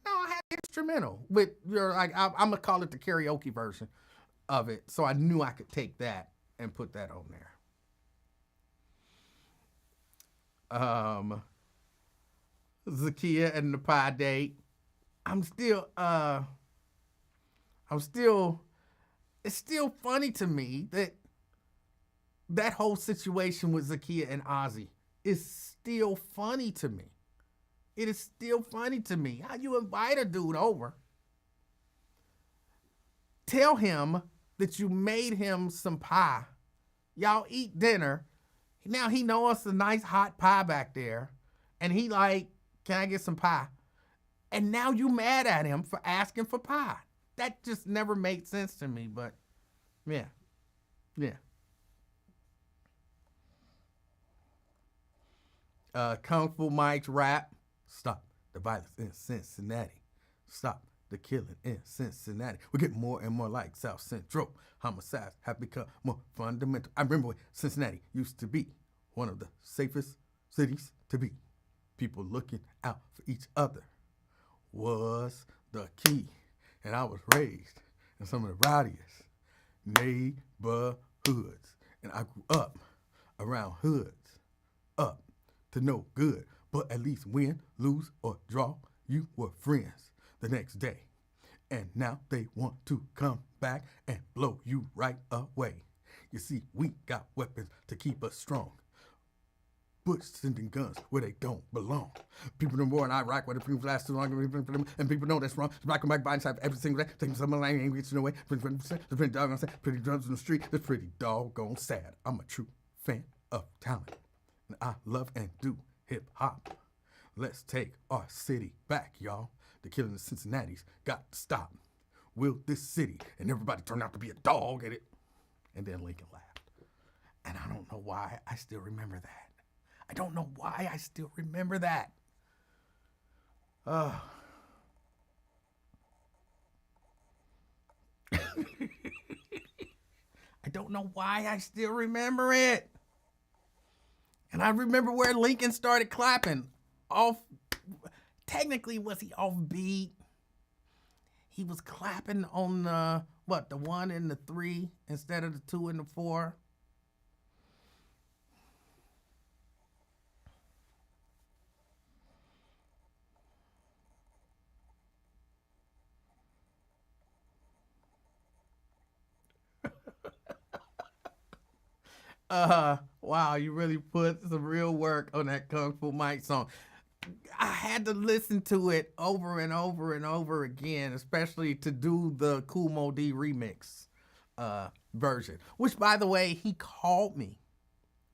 No, I had the instrumental with I'm gonna call it the karaoke version of it. So I knew I could take that and put that on there. Zakiya and the pie date. It's still funny to me that whole situation with Zakiya and Ozzy is still funny to me. It is still funny to me. How you invite a dude over, tell him that you made him some pie, y'all eat dinner, now he know it's a nice hot pie back there, and he like, can I get some pie? And now you mad at him for asking for pie. That just never made sense to me, but yeah. Kung Fu Mike's rap. Stop the violence in Cincinnati. Stop the killing in Cincinnati. We're getting more and more like South Central. Homicides have become more fundamental. I remember when Cincinnati used to be one of the safest cities to be. People looking out for each other was the key. And I was raised in some of the rowdiest neighborhoods. And I grew up around hoods, up to no good. But at least win, lose, or draw, you were friends the next day. And now they want to come back and blow you right away. You see, we got weapons to keep us strong. Bush sending guns where they don't belong. People know more in Iraq where the people last too long, and people know that's wrong. Black and white bodies have every single day. Taking some language in the way. Pretty doggone sad. Pretty drums in the street. That's pretty doggone sad. I'm a true fan of talent, and I love and do hip hop. Let's take our city back, y'all. The killing of Cincinnati's got to stop. Will this city and everybody turn out to be a dog at it? And then Lincoln laughed. And I don't know why I still remember that. I don't know why I still remember that. I don't know why I still remember it. And I remember where Lincoln started clapping. Technically, was he off beat? He was clapping on the 1 and the 3 instead of the 2 and the 4. Wow, you really put some real work on that Kung Fu Mike song. I had to listen to it over and over and over again, especially to do the Kool Mo D remix version, which, by the way, he called me.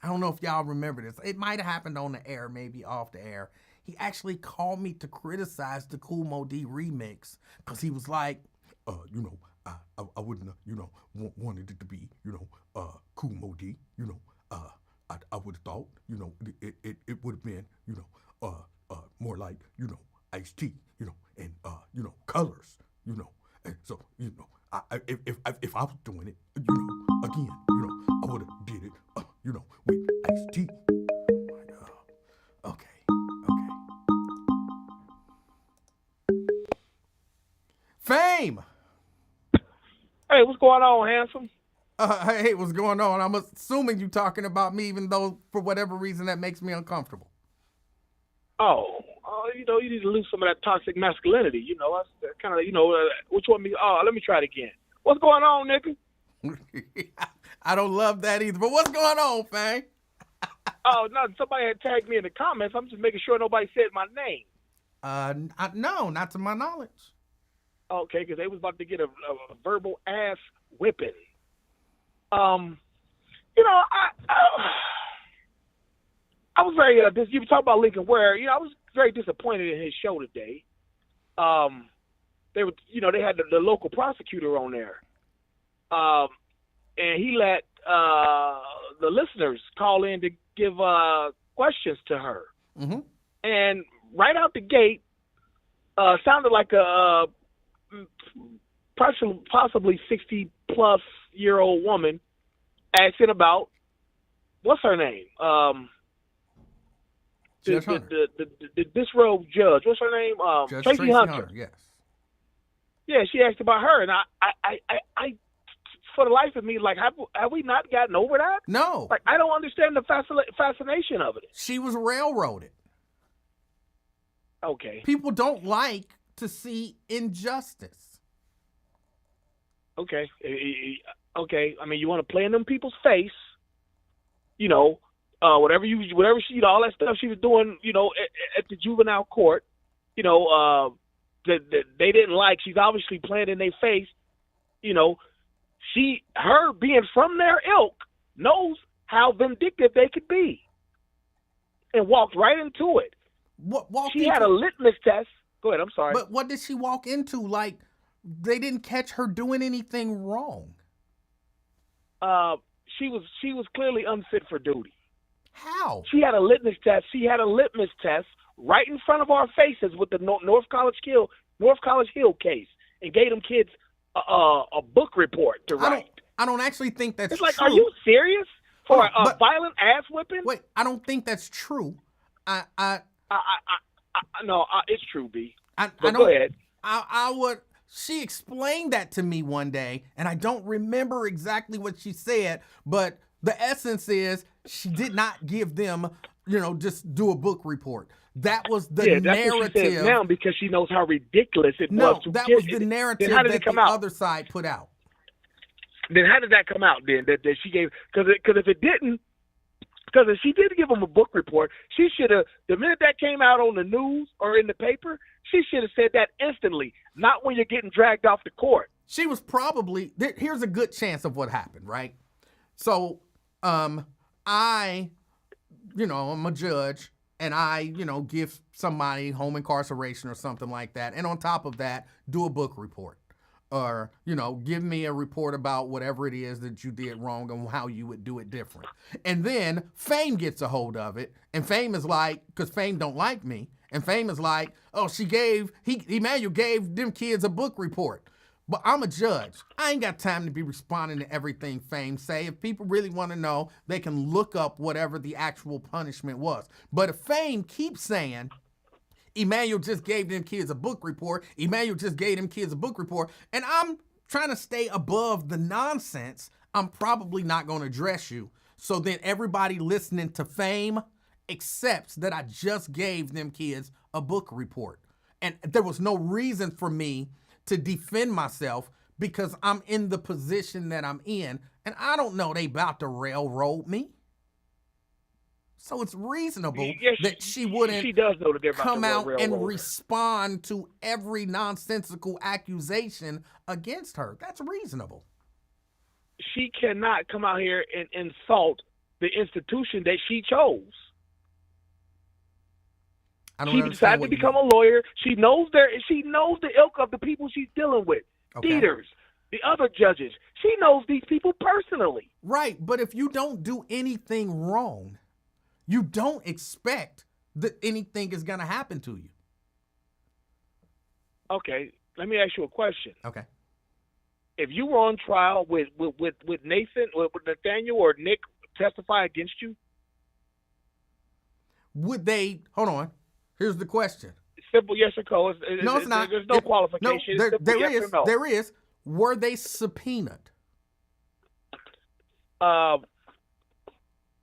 I don't know if y'all remember this. It might have happened on the air, maybe off the air. He actually called me to criticize the Kool Mo D remix because he was like, I wouldn't, wanted it to be, Kool Mo D, I would have thought, it would have been, more like, iced tea, and, colors, and so, if I was doing it, again, I would have did it, with iced tea. Okay. Fame! Hey, what's going on, handsome? Hey, what's going on? I'm assuming you're talking about me, even though for whatever reason that makes me uncomfortable. You need to lose some of that toxic masculinity. That's kind of, which one? Let me try it again. What's going on, nigga? I don't love that either. But what's going on, Fang? No, somebody had tagged me in the comments. I'm just making sure nobody said my name. No, not to my knowledge. Okay, because they was about to get a verbal ass whipping. I was very you talk about Lincoln Ware. I was very disappointed in his show today. They had the local prosecutor on there, and he let the listeners call in to give questions to her. Mm-hmm. And right out the gate, sounded like a possibly 60-plus-year-old woman asking about what's her name. The disrobed judge. What's her name? Judge Tracy Hunter. Yes. Yeah, she asked about her, and I for the life of me, like, have we not gotten over that? No. Like, I don't understand the fascination of it. She was railroaded. Okay. People don't like to see injustice. Okay. Okay. I mean, you want to play in them people's face, whatever she, all that stuff she was doing, at the juvenile court, that they didn't like. She's obviously playing in their face. Her being from their ilk knows how vindictive they could be, and walked right into it. She had a litmus test. Go ahead. I'm sorry. But what did she walk into? Like, they didn't catch her doing anything wrong. She was clearly unfit for duty. How? She had a litmus test. She had a litmus test right in front of our faces with the North College Hill case, and gave them kids a book report to write. I don't actually think that's it's like, true. Are you serious? For a violent ass whipping? Wait, I don't think that's true. No, it's true, B. Go ahead. I would. She explained that to me one day, and I don't remember exactly what she said, but the essence is she did not give them, just do a book report. That was the narrative. That's what she says now, because she knows how ridiculous it was. No, that was the narrative that the other side put out. Then how did that come out then? That she gave, because if it didn't, because if she did give them a book report, she should have, the minute that came out on the news or in the paper, she should have said that instantly, not when you're getting dragged off the court. She was probably, here's a good chance of what happened, right? So, I'm a judge, and I, give somebody home incarceration or something like that. And on top of that, do a book report. Or, give me a report about whatever it is that you did wrong and how you would do it different. And then Fame gets a hold of it. And Fame is like, because Fame don't like me. And Fame is like, oh, Emanuel gave them kids a book report. But I'm a judge. I ain't got time to be responding to everything Fame say. If people really want to know, they can look up whatever the actual punishment was. But if Fame keeps saying, Emanuel just gave them kids a book report, Emanuel just gave them kids a book report, and I'm trying to stay above the nonsense, I'm probably not going to address you. So then everybody listening to Fame accepts that I just gave them kids a book report. And there was no reason for me to defend myself because I'm in the position that I'm in, and I don't know they about to railroad me. So it's reasonable that she wouldn't she does know that they're about come to out and railroad her. respond to every nonsensical accusation against her. That's reasonable. She cannot come out here and insult the institution that she chose. She decided to become a lawyer. She knows the ilk of the people she's dealing with. Okay. Theaters, the other judges. She knows these people personally. Right, but if you don't do anything wrong, you don't expect that anything is going to happen to you. Okay, let me ask you a question. Okay. If you were on trial with Nathan, with Nathaniel or Nick testify against you, would they? Hold on. Here's the question. Simple yes or no. No, it's not. There's no qualification. No, there yes is. or no. There is. Were they subpoenaed?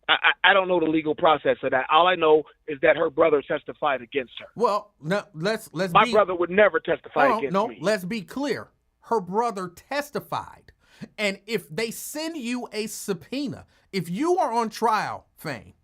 I don't know the legal process of that. All I know is that her brother testified against her. Well, no, let's My brother would never testify against me. Let's be clear. Her brother testified. And if they send you a subpoena, if you are on trial, Fame,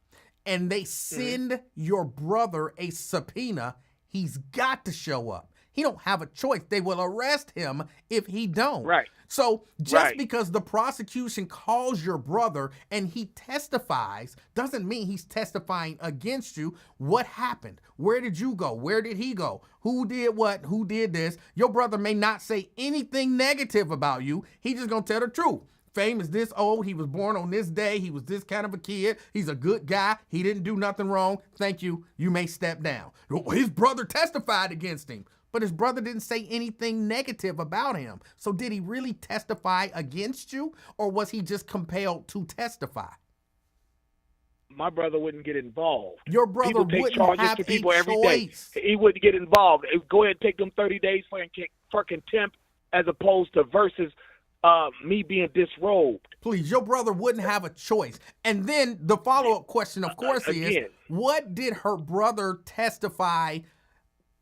and they send your brother a subpoena, he's got to show up. He don't have a choice. They will arrest him if he don't. Right. So just because the prosecution calls your brother and he testifies doesn't mean he's testifying against you. What happened? Where did you go? Where did he go? Who did what? Who did this? Your brother may not say anything negative about you. He just gonna tell the truth. Fame is this old. He was born on this day. He was this kind of a kid. He's a good guy. He didn't do nothing wrong. Thank you. You may step down. His brother testified against him, but his brother didn't say anything negative about him. So did he really testify against you, or was he just compelled to testify? My brother wouldn't get involved. Your brother people take wouldn't charges have to people a every choice. day. He wouldn't get involved. Go ahead and take them 30 days for contempt as opposed to versus me being disrobed. Please, your brother wouldn't have a choice. And then the follow-up question, of course, is what did her brother testify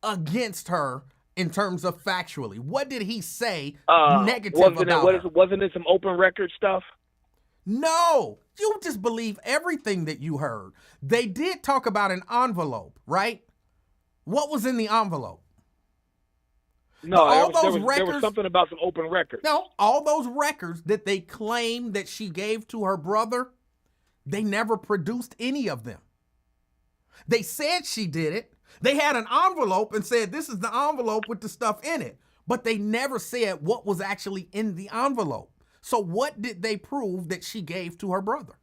against her in terms of factually? What did he say negative about her? Wasn't it some open record stuff? No, you just believe everything that you heard. They did talk about an envelope, right? What was in the envelope? No, there was something about some open records. No, all those records that they claim that she gave to her brother, they never produced any of them. They said she did it. They had an envelope and said, this is the envelope with the stuff in it. But they never said what was actually in the envelope. So what did they prove that she gave to her brother?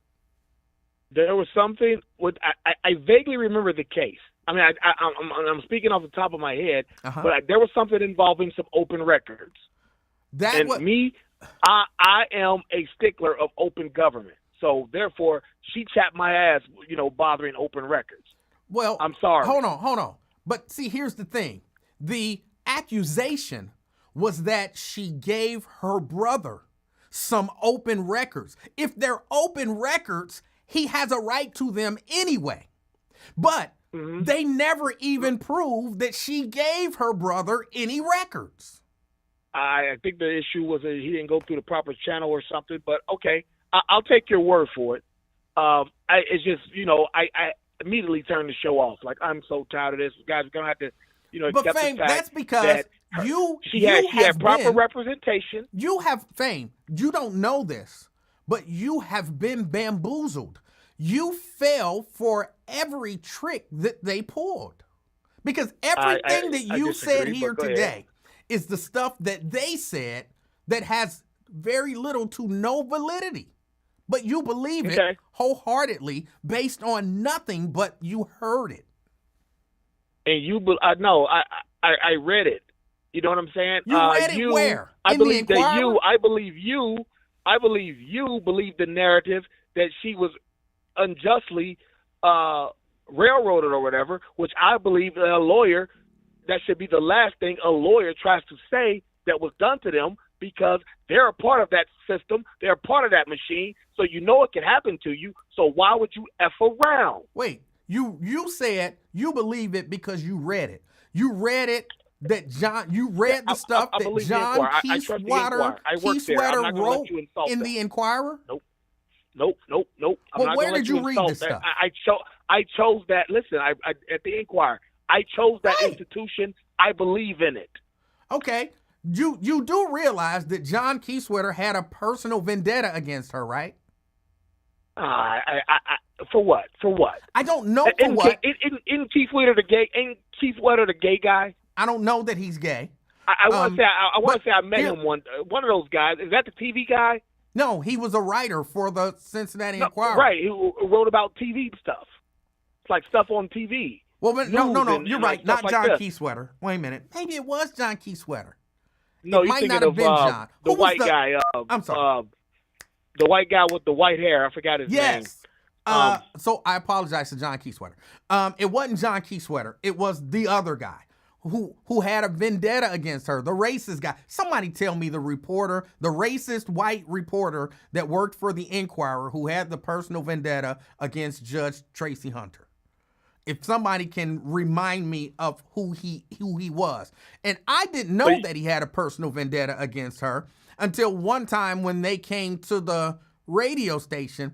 There was something I vaguely remember the case. I mean, I'm speaking off the top of my head, but there was something involving some open records. I am a stickler of open government. So therefore, she chapped my ass, bothering open records. Well, I'm sorry. Hold on. But see, here's the thing. The accusation was that she gave her brother some open records. If they're open records, he has a right to them anyway. But they never even proved that she gave her brother any records. I think the issue was that he didn't go through the proper channel or something. But okay, I'll take your word for it. It's just, I immediately turned the show off. Like, I'm so tired of this. Guys, we're gonna have to, but accept Fame, the fact that's because she had proper representation. You have Fame. You don't know this, but you have been bamboozled. You fell for every trick that they pulled. Because everything that you said here today is the stuff that they said that has very little to no validity. But you believe it wholeheartedly based on nothing but you heard it. And I read it. You know what I'm saying? You read it where? I In believe the Inquirer? that I believe you believe the narrative that she was unjustly railroaded or whatever, which I believe a lawyer, that should be the last thing a lawyer tries to say that was done to them, because they're a part of that system. They're a part of that machine. So it can happen to you. So why would you F around? Wait, you said you believe it because you read it. You read it that you read the stuff that John Keyswetter wrote in the Inquirer? Nope. Well, where did you read this stuff? I chose that. Listen, at the Inquirer, I chose that institution. I believe in it. Okay. You do realize that John Keyswetter had a personal vendetta against her, right? For what? I don't know for what. Isn't Keyswetter the gay guy? I don't know that he's gay. I want to say I met him one of those guys. Is that the TV guy? No, he was a writer for the Cincinnati Inquirer. Right, he wrote about TV stuff. It's like stuff on TV. Well, no, you're right. Not like John this. Keyswetter. Wait a minute. Maybe it was John Keyswetter. No, it you're might thinking not have of been John. the white guy. I'm sorry. The white guy with the white hair. I forgot his name. Yes. So I apologize to John Keyswetter. It wasn't John Keyswetter. It was the other guy who had a vendetta against her, the racist guy. Somebody tell me the reporter, the racist white reporter that worked for the Inquirer who had the personal vendetta against Judge Tracy Hunter. If somebody can remind me of who he was. And I didn't know that he had a personal vendetta against her until one time when they came to the radio station.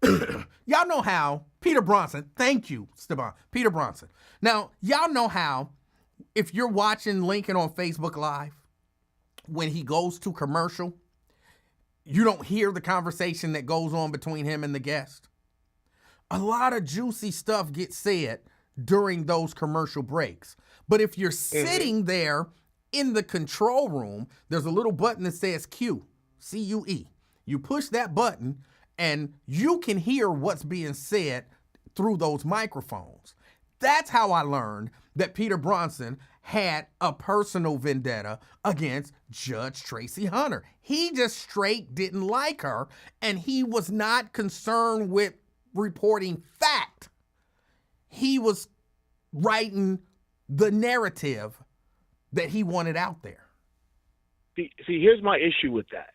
Y'all know how Peter Bronson, thank you, Steban, Peter Bronson. Now, y'all know how if you're watching Lincoln on Facebook Live, when he goes to commercial, you don't hear the conversation that goes on between him and the guest. A lot of juicy stuff gets said during those commercial breaks. But if you're sitting there in the control room, there's a little button that says Q, C-U-E. You push that button and you can hear what's being said through those microphones. That's how I learned that Peter Bronson had a personal vendetta against Judge Tracy Hunter. He just straight didn't like her, and he was not concerned with reporting fact. He was writing the narrative that he wanted out there. See, here's my issue with that.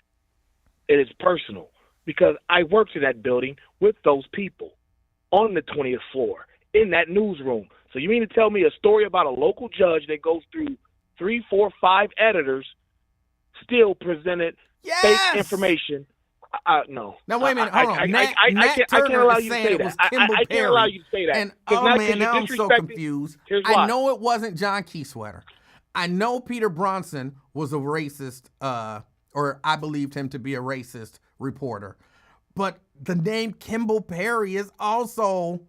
It is personal because I worked in that building with those people on the 20th floor in that newsroom. So you mean to tell me a story about a local judge that goes through 3, 4, 5 editors still presented fake information? No. Now, wait a minute. Hold on. I can't allow you to say that. I can't allow you to say that. And, oh, man, now I'm so confused. I know it wasn't John Keysweater. I know Peter Bronson was a racist, or I believed him to be a racist reporter. But the name Kimball Perry is also,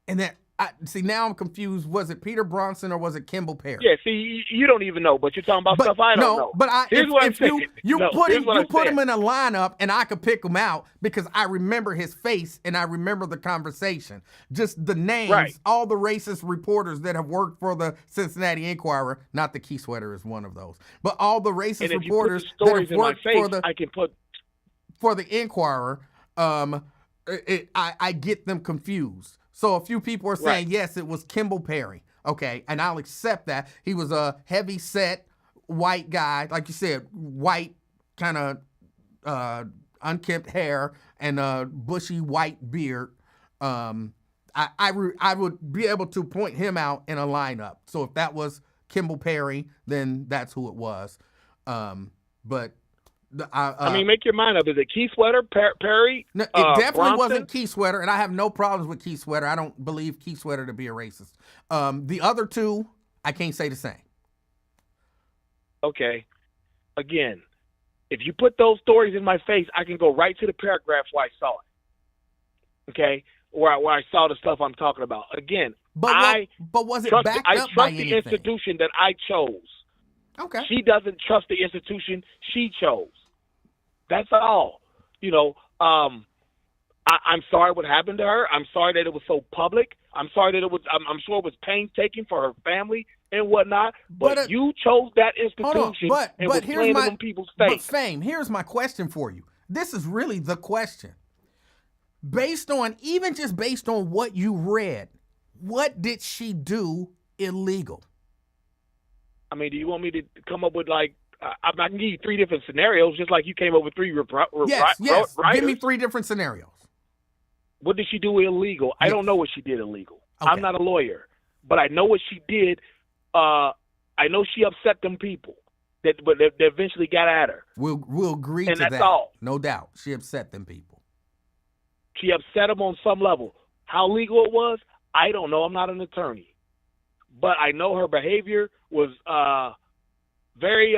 and that, see, now I'm confused. Was it Peter Bronson or was it Kimball Perry? Yeah, see, you don't even know, but you're talking about stuff I don't know. But if you put him in a lineup and I could pick him out because I remember his face and I remember the conversation. Just the names, right. All the racist reporters that have worked for the Cincinnati Inquirer, not the Keysweater is one of those, but all the racist reporters that have worked for the Inquirer, I get them confused. So a few people are saying, yes, it was Kimball Perry. Okay, and I'll accept that. He was a heavy-set white guy, like you said, white, kind of unkempt hair and a bushy white beard. I would be able to point him out in a lineup. So if that was Kimball Perry, then that's who it was. But I mean, make your mind up. Is it Keysweater, Perry? No, it definitely Bronson? wasn't Keysweater, and I have no problems with Keysweater. I don't believe Keysweater to be a racist. The other two, I can't say the same. Okay. Again, if you put those stories in my face, I can go right to the paragraph where I saw it. Okay? Where I saw the stuff I'm talking about. Again, but was it backed up by anything? I trust the institution that I chose. Okay. She doesn't trust the institution she chose. That's all. You know, I'm sorry what happened to her. I'm sorry that it was so public. I'm sorry that I'm sure it was painstaking for her family and whatnot. But you chose that institution and was playing in them people's face. But Fame, here's my question for you. This is really the question. Based on what you read, what did she do illegal? I mean, do you want me to come up with I can give you 3 different scenarios, just like you came up with 3 Yes. writers. Give me 3 different scenarios. What did she do illegal? Yes. I don't know what she did illegal. Okay. I'm not a lawyer, but I know what she did. I know she upset them people that eventually got at her. We'll agree and to that. That's all. No doubt. She upset them people. She upset them on some level. How legal it was, I don't know. I'm not an attorney. But I know her behavior was very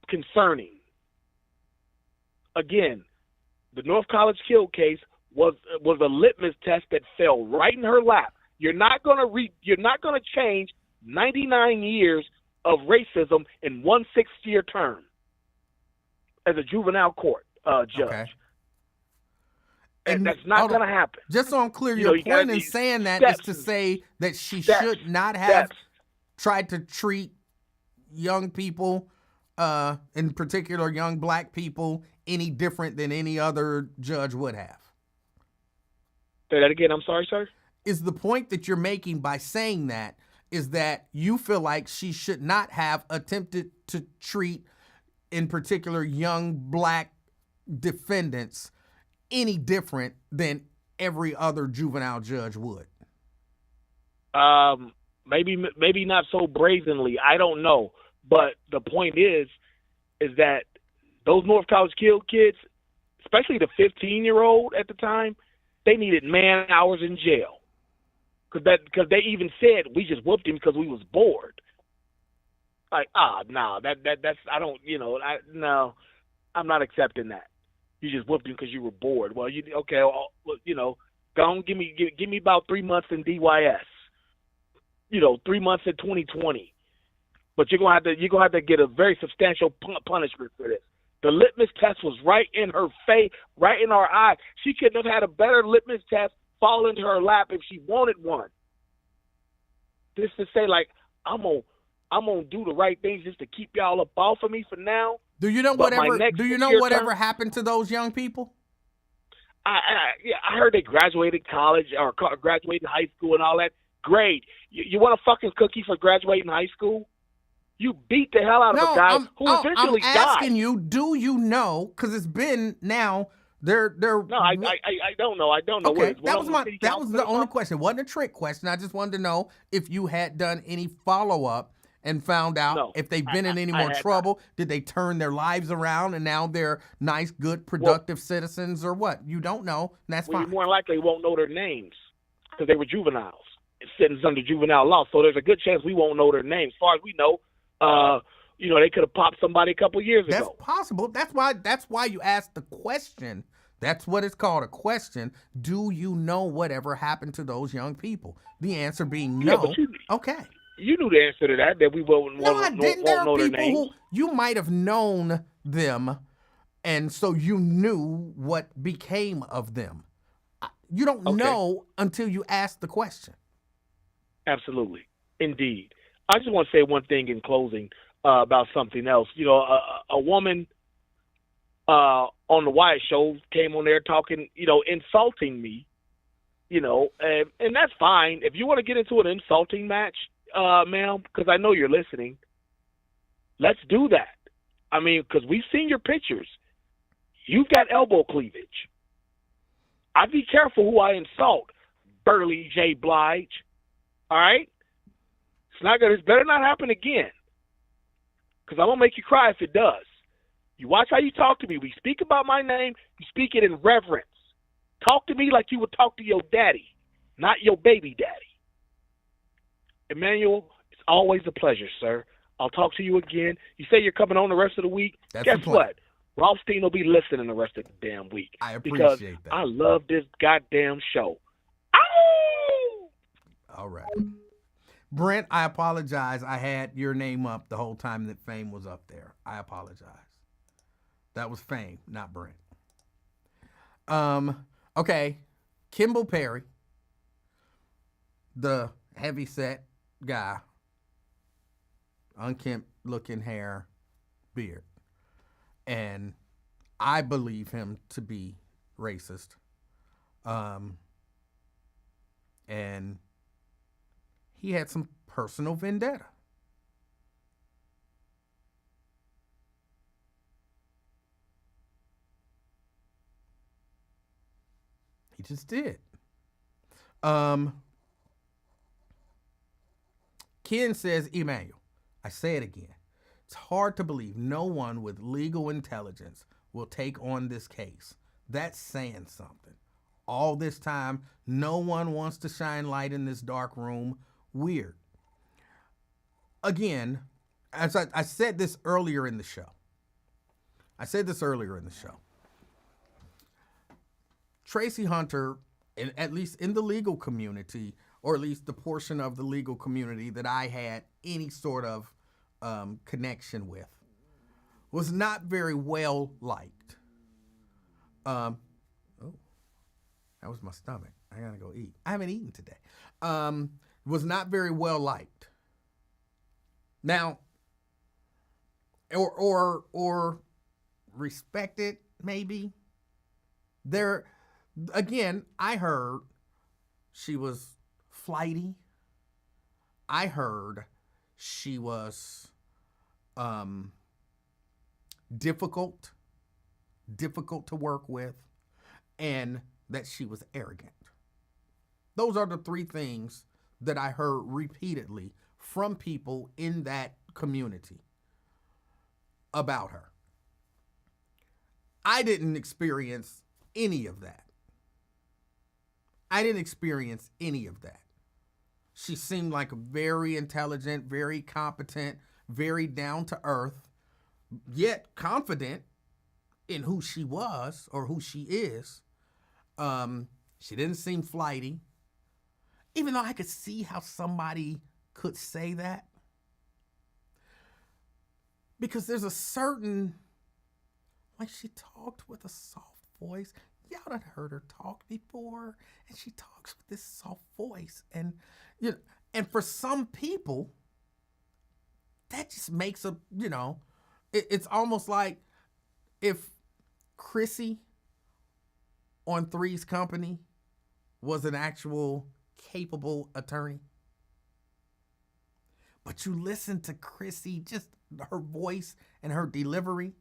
concerning. Again, the North College Kill case was a litmus test that fell right in her lap. You're not gonna change 99 years of racism in one 6-year term as a juvenile court judge. Okay. And that's not going to happen. Just so I'm clear, your point in saying that is to say that she should not have tried to treat young people, in particular young black people, any different than any other judge would have. Say that again. I'm sorry, sir. Is the point that you're making by saying that is that you feel like she should not have attempted to treat, in particular, young black defendants any different than every other juvenile judge would. Maybe not so brazenly. I don't know. But the point is that those North College kids, especially the 15-year-old at the time, they needed man hours in jail. Because they even said we just whooped him because we was bored. Like, no, that's I don't, no, I'm not accepting that. You just whooped him because you were bored. Well, go on, give me about 3 months in DYS. 3 months in 2020. But you're gonna have to get a very substantial punishment for this. The litmus test was right in her face, right in our eye. She couldn't have had a better litmus test fall into her lap if she wanted one. Just to say, like, I'm gonna do the right things just to keep y'all up off of me for now. Do you know whatever happened to those young people? I heard they graduated college or graduated high school and all that. Great. You want a fucking cookie for graduating high school? You beat the hell out of a guy who eventually died. I'm asking you, do you know? Because it's been now. They're No, I don't know. I don't know. Okay, that was the only question. It wasn't a trick question. I just wanted to know if you had done any follow-up and found out if they've been in any more trouble. Did they turn their lives around and now they're nice, good, productive citizens or what? You don't know, and that's fine. You more likely won't know their names because they were juveniles. Sentenced under juvenile law, so there's a good chance we won't know their names. As far as we know, they could have popped somebody a couple years ago. That's possible. That's why you asked the question. That's what it's called, a question. Do you know whatever happened to those young people? The answer being no. Okay. You knew the answer to that we won't know their names. There are people who you might have known them, and so you knew what became of them. You don't know until you ask the question. Absolutely. Indeed. I just want to say one thing in closing about something else. A woman on the Wyatt Show came on there talking, insulting me, and that's fine. If you want to get into an insulting match, ma'am, because I know you're listening, let's do that. I mean, because we've seen your pictures. You've got elbow cleavage. I'd be careful who I insult, Burley J. Blige. All right? It's better not happen again. Because I'm going to make you cry if it does. You watch how you talk to me. We speak about my name. You speak it in reverence. Talk to me like you would talk to your daddy, not your baby daddy. Emmanuel, it's always a pleasure, sir. I'll talk to you again. You say you're coming on the rest of the week. Guess what? Rothstein will be listening the rest of the damn week. I appreciate that. I love this goddamn show. All right. Brent, I apologize. I had your name up the whole time that Fame was up there. I apologize. That was Fame, not Brent. Okay. Kimball Perry, the heavy-set guy, unkempt looking hair, beard. And I believe him to be racist. And he had some personal vendetta. He just did. Ken says, Emanuel, I say it again. It's hard to believe no one with legal intelligence will take on this case. That's saying something. All this time, no one wants to shine light in this dark room. Weird. Again, as I said this earlier in the show. Tracy Hunter, at least in the legal community, or at least the portion of the legal community that I had any sort of connection with, was not very well liked. Oh, that was my stomach. I gotta go eat. I haven't eaten today. Was not very well liked. Now, or respected, maybe. There, again, I heard she was flighty. I heard she was difficult to work with, and that she was arrogant. Those are the three things that I heard repeatedly from people in that community about her. I didn't experience any of that. She seemed like a very intelligent, very competent, very down to earth, yet confident in who she was or who she is. She didn't seem flighty, even though I could see how somebody could say that. Because there's a certain, like, she talked with a soft voice. Y'all done heard her talk before, and she talks with this soft voice. And, you know, and for some people, that just makes a, you know, it's almost like if Chrissy on Three's Company was an actual capable attorney. But you listen to Chrissy, just her voice and her delivery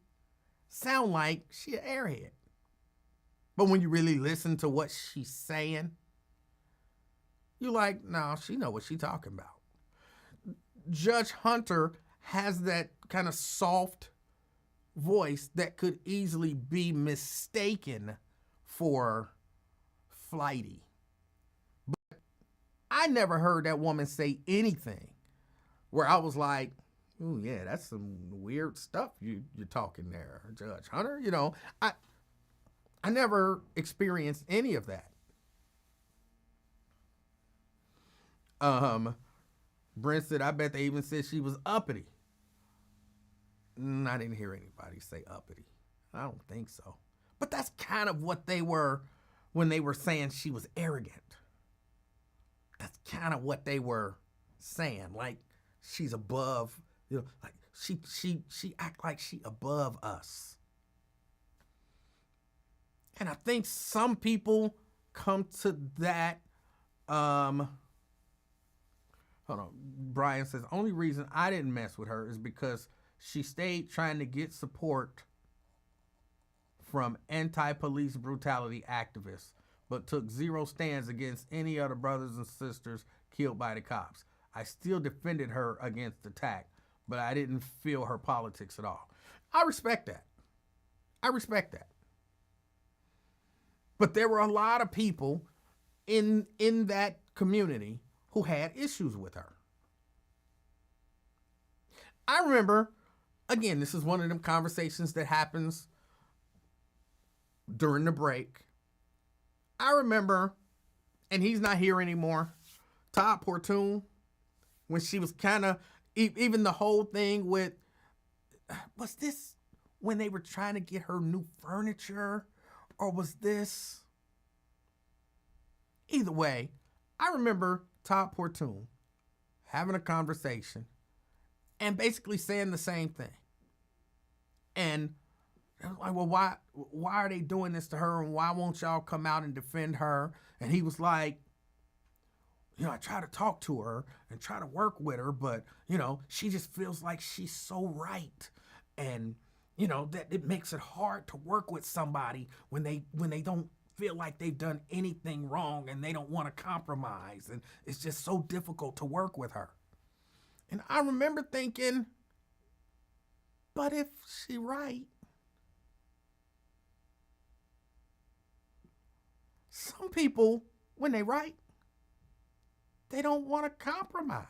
sound like she an airhead. But when you really listen to what she's saying, you're like, no, she know what she's talking about. Judge Hunter has that kind of soft voice that could easily be mistaken for flighty. But I never heard that woman say anything where I was like, oh yeah, that's some weird stuff you're talking there, Judge Hunter. You know, I never experienced any of that. Brent said, I bet they even said she was uppity. I didn't hear anybody say uppity. I don't think so. But that's kind of what they were when they were saying she was arrogant. That's kind of what they were saying. Like she's above, you know, like she act like she above us. And I think some people come to that. Hold on. Brian says, only reason I didn't mess with her is because she stayed trying to get support from anti-police brutality activists, but took zero stands against any other brothers and sisters killed by the cops. I still defended her against attack, but I didn't feel her politics at all. I respect that. But there were a lot of people in that community who had issues with her. I remember, again, this is one of them conversations that happens during the break. I remember, and he's not here anymore, Todd Portune, when she was kind of, even the whole thing with, was this when they were trying to get her new furniture? Or was this? Either way, I remember Todd Portune having a conversation and basically saying the same thing. And I was like, well, why are they doing this to her? And why won't y'all come out and defend her? And he was like, you know, I try to talk to her and try to work with her, but, you know, she just feels like she's so right. And, you know, that it makes it hard to work with somebody when they don't feel like they've done anything wrong and they don't want to compromise. And it's just so difficult to work with her. And I remember thinking, but if she right, some people, when they right, they don't want to compromise.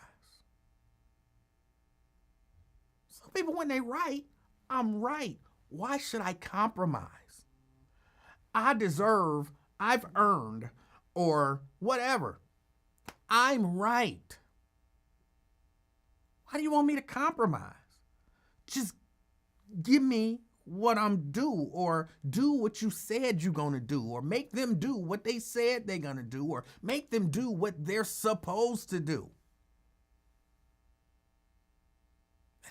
Some people, when they right, I'm right. Why should I compromise? I've earned, or whatever. I'm right. Why do you want me to compromise? Just give me what I'm due, or do what you said you're going to do, or make them do what they said they're going to do, or make them do what they're supposed to do.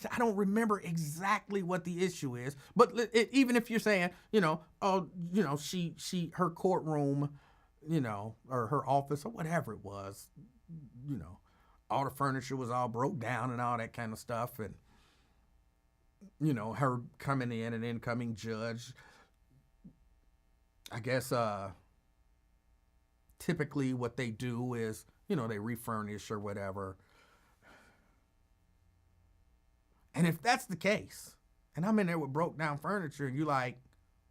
I don't remember exactly what the issue is, but even if you're saying, you know, oh, you know, her courtroom, you know, or her office or whatever it was, you know, all the furniture was all broke down and all that kind of stuff. And, you know, her coming in, an incoming judge, I guess typically what they do is, you know, they refurnish or whatever. And if that's the case, and I'm in there with broke down furniture, and you're like,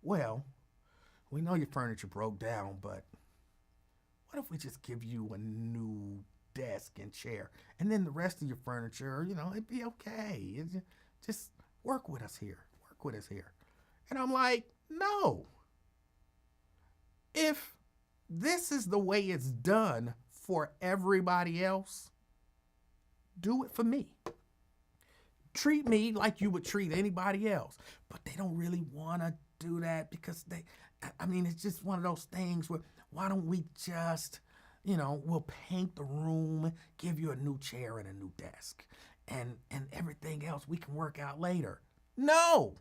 well, we know your furniture broke down, but what if we just give you a new desk and chair, and then the rest of your furniture, you know, it'd be okay. Just work with us here. Work with us here. And I'm like, no. If this is the way it's done for everybody else, do it for me. Treat me like you would treat anybody else. But they don't really want to do that because it's just one of those things where, why don't we just, you know, we'll paint the room, give you a new chair and a new desk, and everything else we can work out later. No.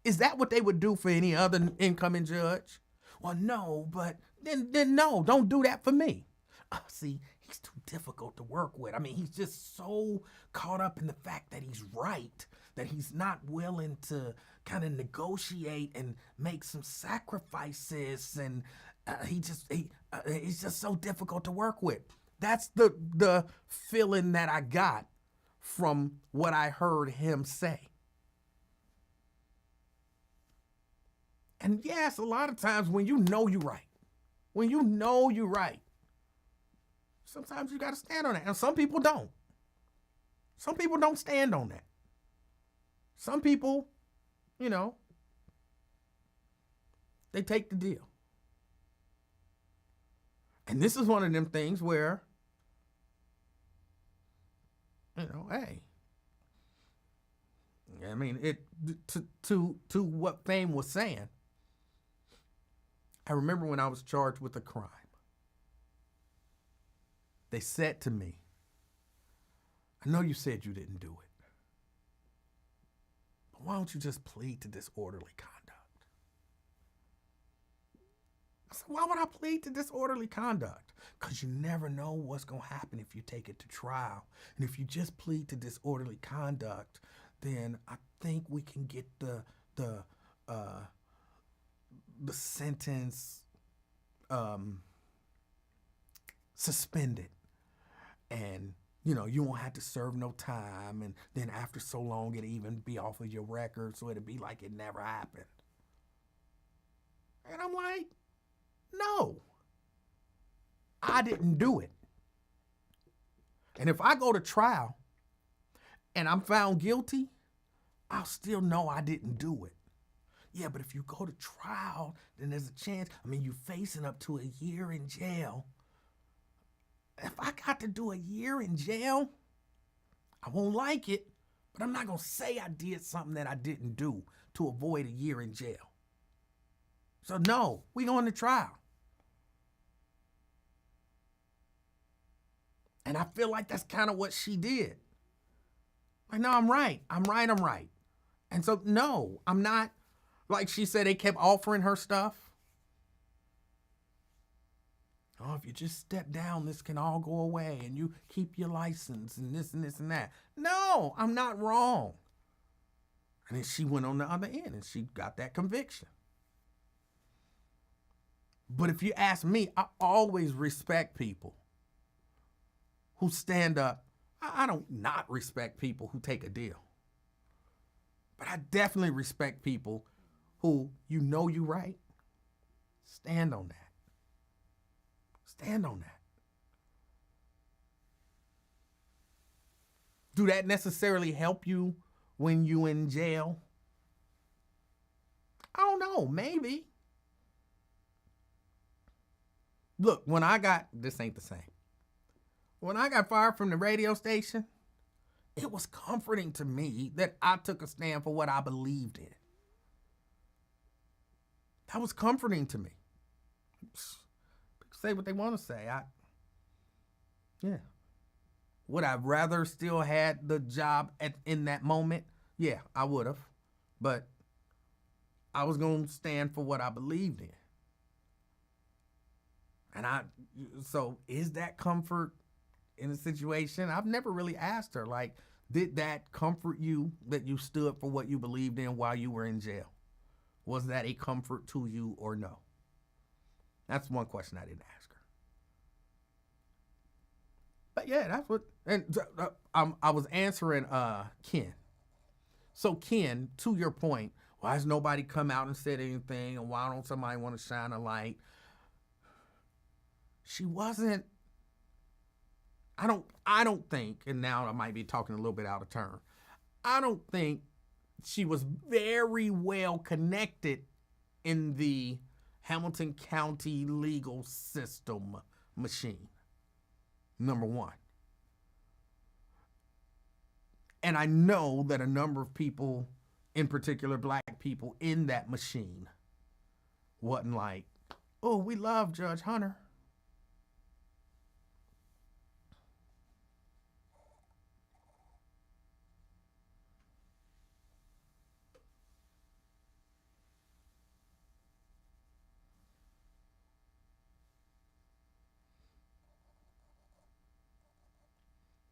Is that what they would do for any other incoming judge? Well, no, but then no, don't do that for me. See, he's too difficult to work with. I mean, he's just so caught up in the fact that he's right, that he's not willing to kind of negotiate and make some sacrifices, and he's just so difficult to work with. That's the feeling that I got from what I heard him say. And yes, a lot of times when you know you're right, sometimes you got to stand on that. And some people don't. Some people don't stand on that. Some people, you know, they take the deal. And this is one of them things where, you know, hey, I mean, it to what Fame was saying. I remember when I was charged with a crime. They said to me, I know you said you didn't do it, but why don't you just plead to disorderly conduct? I said, why would I plead to disorderly conduct? Because you never know what's going to happen if you take it to trial. And if you just plead to disorderly conduct, then I think we can get the sentence suspended. And, you know, you won't have to serve no time. And then after so long, it'll even be off of your record. So it'll be like it never happened. And I'm like, no, I didn't do it. And if I go to trial and I'm found guilty, I'll still know I didn't do it. Yeah, but if you go to trial, then there's a chance. I mean, you're facing up to a year in jail. If I got to do a year in jail, I won't like it, but I'm not going to say I did something that I didn't do to avoid a year in jail. So no, we going to trial. And I feel like that's kind of what she did. Like, no, I'm right. And so, no, I'm not. Like she said, they kept offering her stuff. Oh, if you just step down, this can all go away and you keep your license and this and this and that. No, I'm not wrong. And then she went on the other end and she got that conviction. But if you ask me, I always respect people who stand up. I don't not respect people who take a deal. But I definitely respect people who, you know, you right. Stand on that. Stand on that. Do that necessarily help you when you in jail? I don't know, maybe. Look, this ain't the same. When I got fired from the radio station, it was comforting to me that I took a stand for what I believed in. That was comforting to me. People say what they want to say. Yeah. Would I rather still had the job in that moment? Yeah, I would have. But I was going to stand for what I believed in. And so is that comfort? in a situation. I've never really asked her, like, did that comfort you that you stood for what you believed in while you were in jail? Was that a comfort to you or no? That's one question I didn't ask her. But yeah, that's what, and I was answering Ken. So Ken, to your point, why has nobody come out and said anything, and why don't somebody want to shine a light? She wasn't, I don't think, and now I might be talking a little bit out of turn, I don't think she was very well connected in the Hamilton County legal system machine. Number one. And I know that a number of people, in particular black people in that machine, wasn't like, oh, we love Judge Hunter.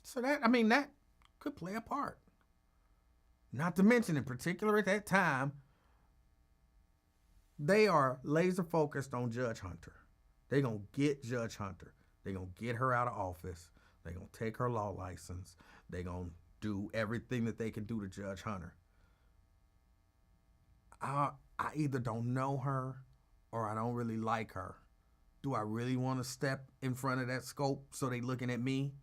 So that could play a part. Not to mention, in particular at that time, they are laser focused on Judge Hunter. They're going to get Judge Hunter. They're going to get her out of office. They're going to take her law license. They're going to do everything that they can do to Judge Hunter. I either don't know her or I don't really like her. Do I really want to step in front of that scope so they looking at me?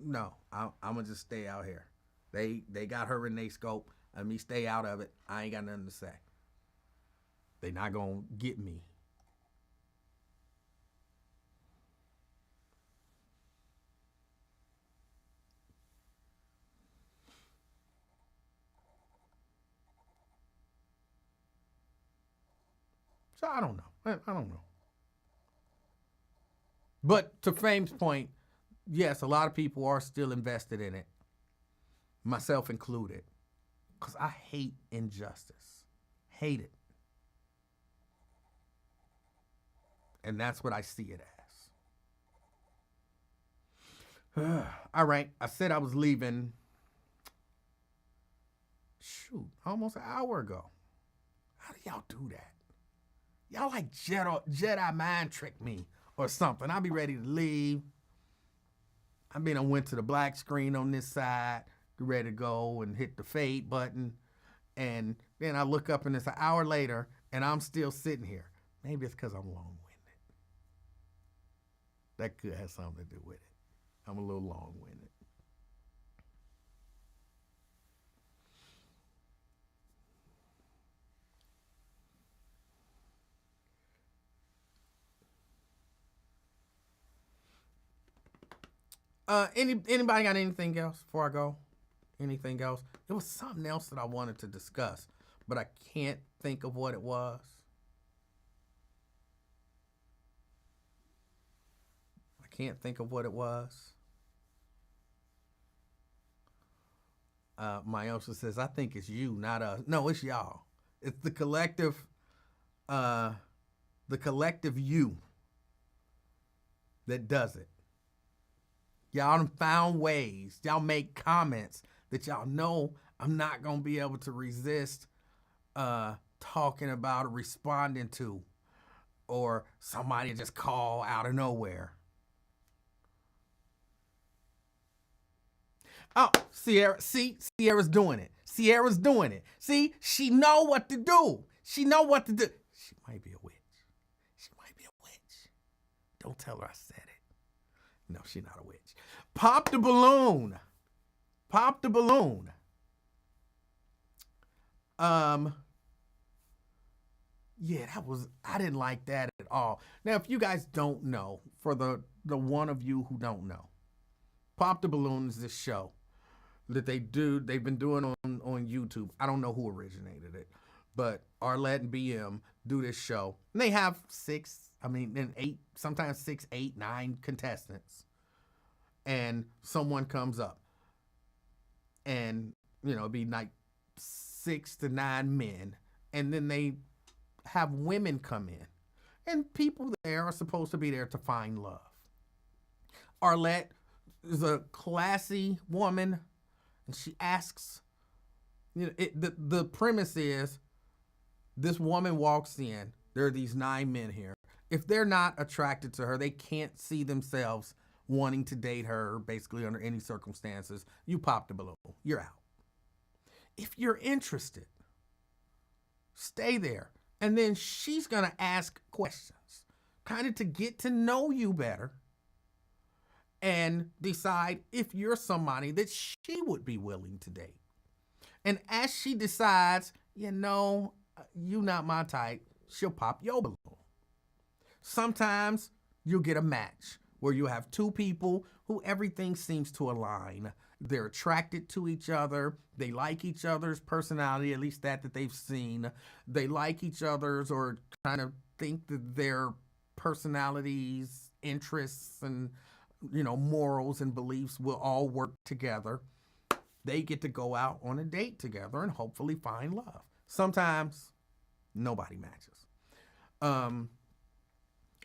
No, I'm going to just stay out here. They got her in their scope. Let me stay out of it. I ain't got nothing to say. They not going to get me. So I don't know. I don't know. But to Fame's point, yes, a lot of people are still invested in it, myself included, because I hate injustice. Hate it. And that's what I see it as. All right, I said I was leaving, almost an hour ago. How do y'all do that? Y'all like Jedi mind trick me or something. I'll be ready to leave. I went to the black screen on this side, ready to go and hit the fade button. And then I look up and it's an hour later and I'm still sitting here. Maybe it's because I'm long-winded. That could have something to do with it. I'm a little long-winded. Anybody got anything else before I go? Anything else? There was something else that I wanted to discuss, but I can't think of what it was. Myosa says, I think it's you, not us. No, it's y'all. It's the collective you that does it. Y'all done found ways. Y'all make comments that y'all know I'm not going to be able to resist talking about or responding to, or somebody just call out of nowhere. Oh, Sierra, see, Sierra's doing it. See, she know what to do. She might be a witch. Don't tell her I said it. No, she's not a witch. Pop the balloon. Yeah, I didn't like that at all. Now, if you guys don't know, for the one of you who don't know, Pop the Balloon is this show that they've been doing on YouTube. I don't know who originated it, but Arlette and BM do this show. And they have 8, sometimes 6, 8, 9 contestants. And someone comes up. And, it'd be like 6 to 9 men. And then they have women come in. And people there are supposed to be there to find love. Arlette is a classy woman, and she asks, the premise is this woman walks in. There are these 9 men here. If they're not attracted to her, they can't see themselves wanting to date her basically under any circumstances. You pop the balloon. You're out. If you're interested, stay there. And then she's going to ask questions, kind of to get to know you better and decide if you're somebody that she would be willing to date. And as she decides, you not my type, she'll pop your balloon. Sometimes you'll get a match where you have 2 people who everything seems to align. They're attracted to each other. They like each other's personality, at least that they've seen. They like each other's or kind of think that their personalities, interests, and morals and beliefs will all work together. They get to go out on a date together and hopefully find love. Sometimes nobody matches.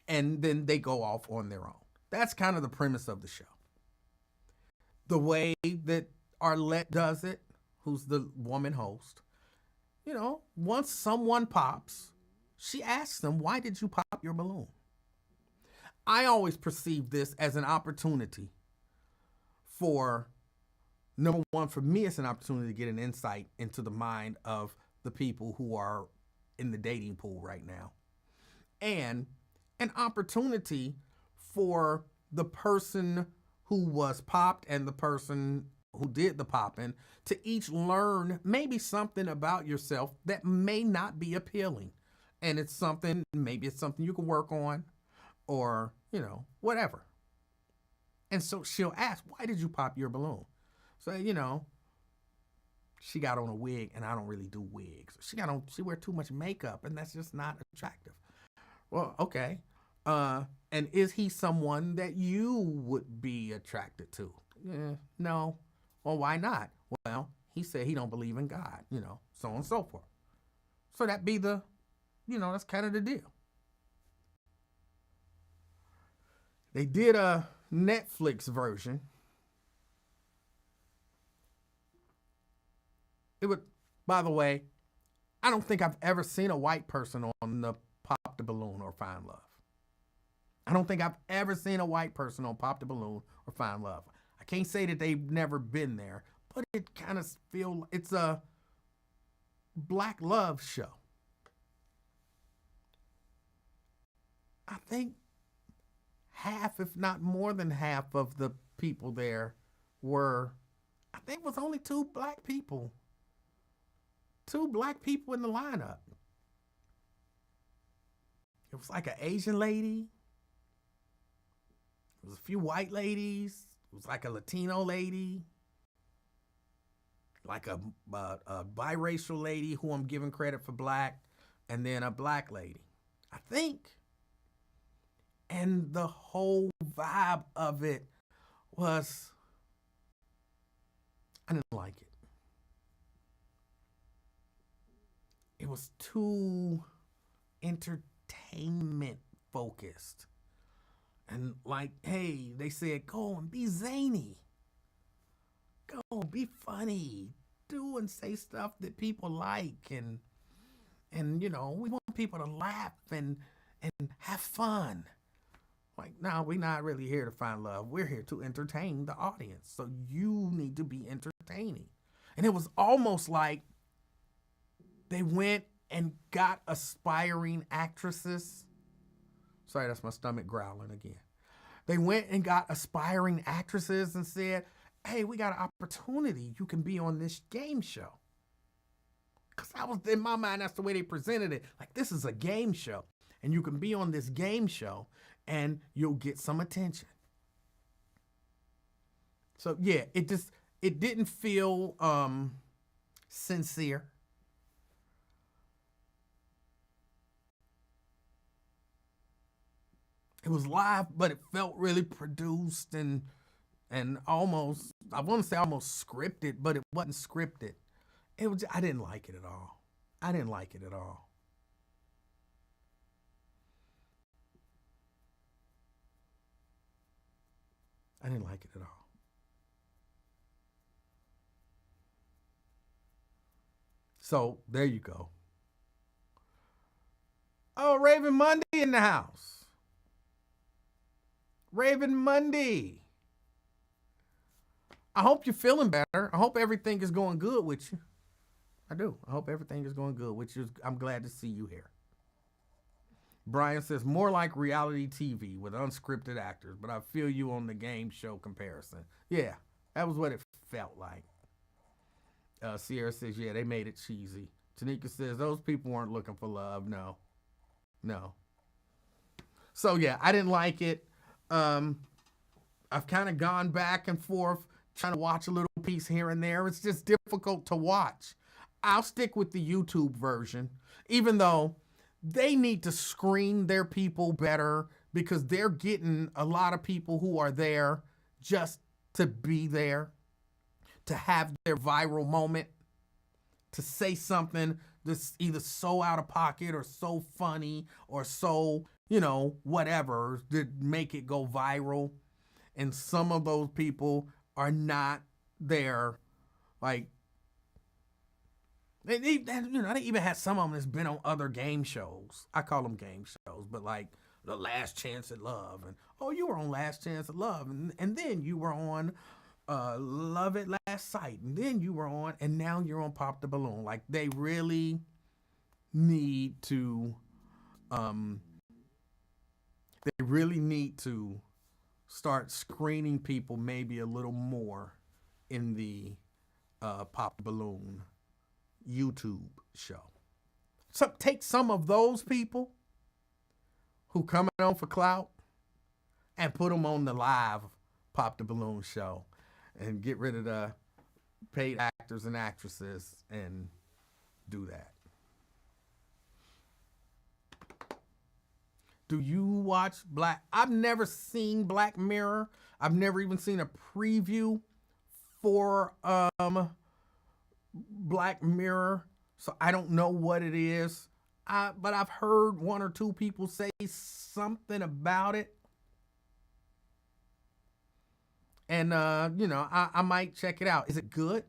And then they go off on their own. That's kind of the premise of the show. The way that Arlette does it, who's the woman host, once someone pops, she asks them, why did you pop your balloon? I always perceive this as an opportunity for, number one, for me, it's an opportunity to get an insight into the mind of the people who are in the dating pool right now. And an opportunity for the person who was popped and the person who did the popping to each learn maybe something about yourself that may not be appealing. And maybe it's something you can work on or, whatever. And so she'll ask, why did you pop your balloon? So, she got on a wig and I don't really do wigs. She wear too much makeup and that's just not attractive. Well, okay. And is he someone that you would be attracted to? No. Well, why not? Well, he said he don't believe in God, so on and so forth. So that be that's kind of the deal. They did a Netflix version. By the way, I don't think I've ever seen a white person on the Pop the Balloon or Find Love. I don't think I've ever seen a white person on Pop the Balloon or Find Love. I can't say that they've never been there, but it kind of feels it's a black love show. I think half, if not more than half of the people there I think it was only 2 black people. 2 black people in the lineup. It was like an Asian lady. It was a few white ladies. It was like a Latino lady. Like a biracial lady who I'm giving credit for black. And then a black lady, I think. And the whole vibe of it was, I didn't like it. It was too entertainment focused. And hey, they said, go and be zany. Go be funny. Do and say stuff that people like. And we want people to laugh and have fun. No, we're not really here to find love. We're here to entertain the audience. So you need to be entertaining. And it was almost like they went and got aspiring actresses. Sorry, that's my stomach growling again. They went and got aspiring actresses and said, hey, we got an opportunity. You can be on this game show. Because in my mind, that's the way they presented it. This is a game show. And you can be on this game show and you'll get some attention. So yeah, it didn't feel sincere. It was live, but it felt really produced and almost, I want to say almost scripted, but it wasn't scripted. I didn't like it at all. I didn't like it at all. I didn't like it at all. So there you go. Oh, Raven Monday in the house. Raven Monday. I hope you're feeling better. I hope everything is going good with you. I do. I hope everything is going good with you. I'm glad to see you here. Brian says, more like reality TV with unscripted actors, but I feel you on the game show comparison. Yeah, that was what it felt like. Sierra says, yeah, they made it cheesy. Tanika says, those people weren't looking for love. No. So, yeah, I didn't like it. I've kind of gone back and forth trying to watch a little piece here and there. It's just difficult to watch. I'll stick with the YouTube version, even though they need to screen their people better because they're getting a lot of people who are there just to be there, to have their viral moment, to say something that's either so out of pocket or so funny or so, whatever, to make it go viral. And some of those people are not there. Like, they even had some of them that's been on other game shows. I call them game shows, but like The Last Chance at Love. And, oh, you were on Last Chance at Love. And then you were on Love at Last Sight. And then you were on, and now you're on Pop the Balloon. Like, they really need to, start screening people maybe a little more in the Pop the Balloon YouTube show. So take some of those people who coming on for clout and put them on the live Pop the Balloon show and get rid of the paid actors and actresses and do that. Do you watch I've never seen Black Mirror. I've never even seen a preview for Black Mirror, so I don't know what it is. But I've heard one or two people say something about it. And, I might check it out. Is it good?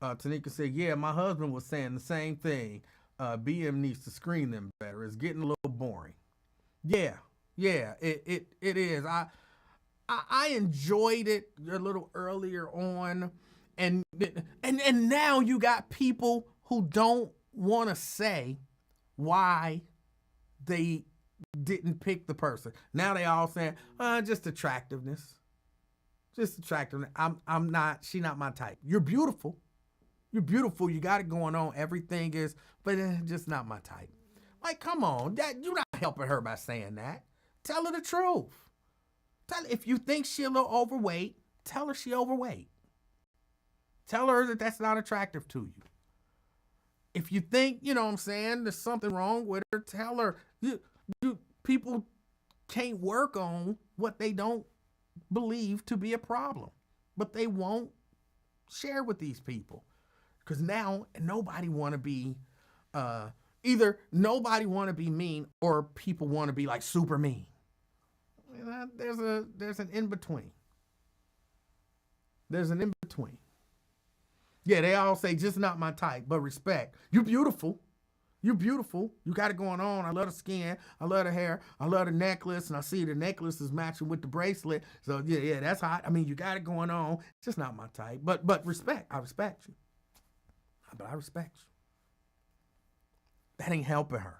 Tanika said, yeah, my husband was saying the same thing. BM needs to screen them better. It's getting a little boring. Yeah, it is. I enjoyed it a little earlier on, and now you got people who don't want to say why they didn't pick the person. Now they all saying, just attractiveness. I'm not. She not my type. You're beautiful. You got it going on. Everything is, but just not my type. Like, come on. You're not helping her by saying that. Tell her the truth. If you think she's a little overweight, tell her she's overweight. Tell her that that's not attractive to you. If you think, there's something wrong with her, tell her. People can't work on what they don't believe to be a problem, but they won't share with these people. Because now nobody want to be, either nobody want to be mean or people want to be like super mean. There's an in-between. Yeah, they all say just not my type, but respect. You're beautiful. You got it going on. I love the skin. I love the hair. I love the necklace. And I see the necklace is matching with the bracelet. So yeah, that's hot. I mean, you got it going on. It's just not my type. But respect. I respect you. But I respect you. That ain't helping her.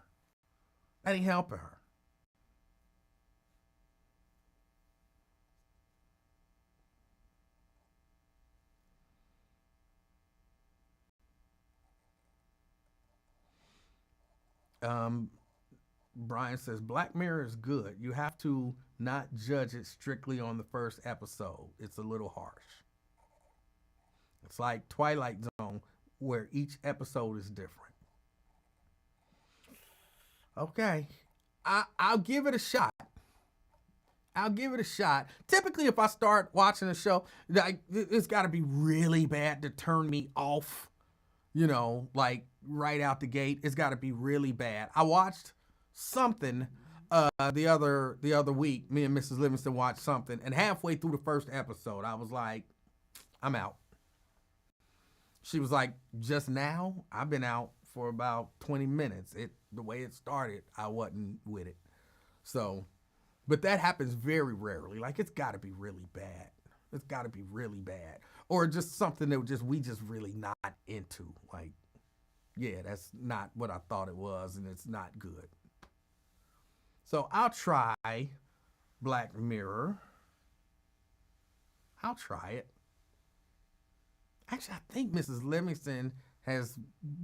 Brian says, Black Mirror is good. You have to not judge it strictly on the first episode. It's a little harsh. It's like Twilight Zone, where each episode is different. Okay. I'll give it a shot. Typically, if I start watching a show, it's got to be really bad to turn me off, like right out the gate. It's got to be really bad. I watched something the other week, me and Mrs. Livingston watched something, and halfway through the first episode, I was like, I'm out. She was like, just now? I've been out for about 20 minutes. The way it started, I wasn't with it. So, but that happens very rarely. Like, it's got to be really bad. It's got to be really bad. Or just something that we just really not into. Like, yeah, that's not what I thought it was, and it's not good. So I'll try Black Mirror. I'll try it. Actually, I think Mrs. Livingston has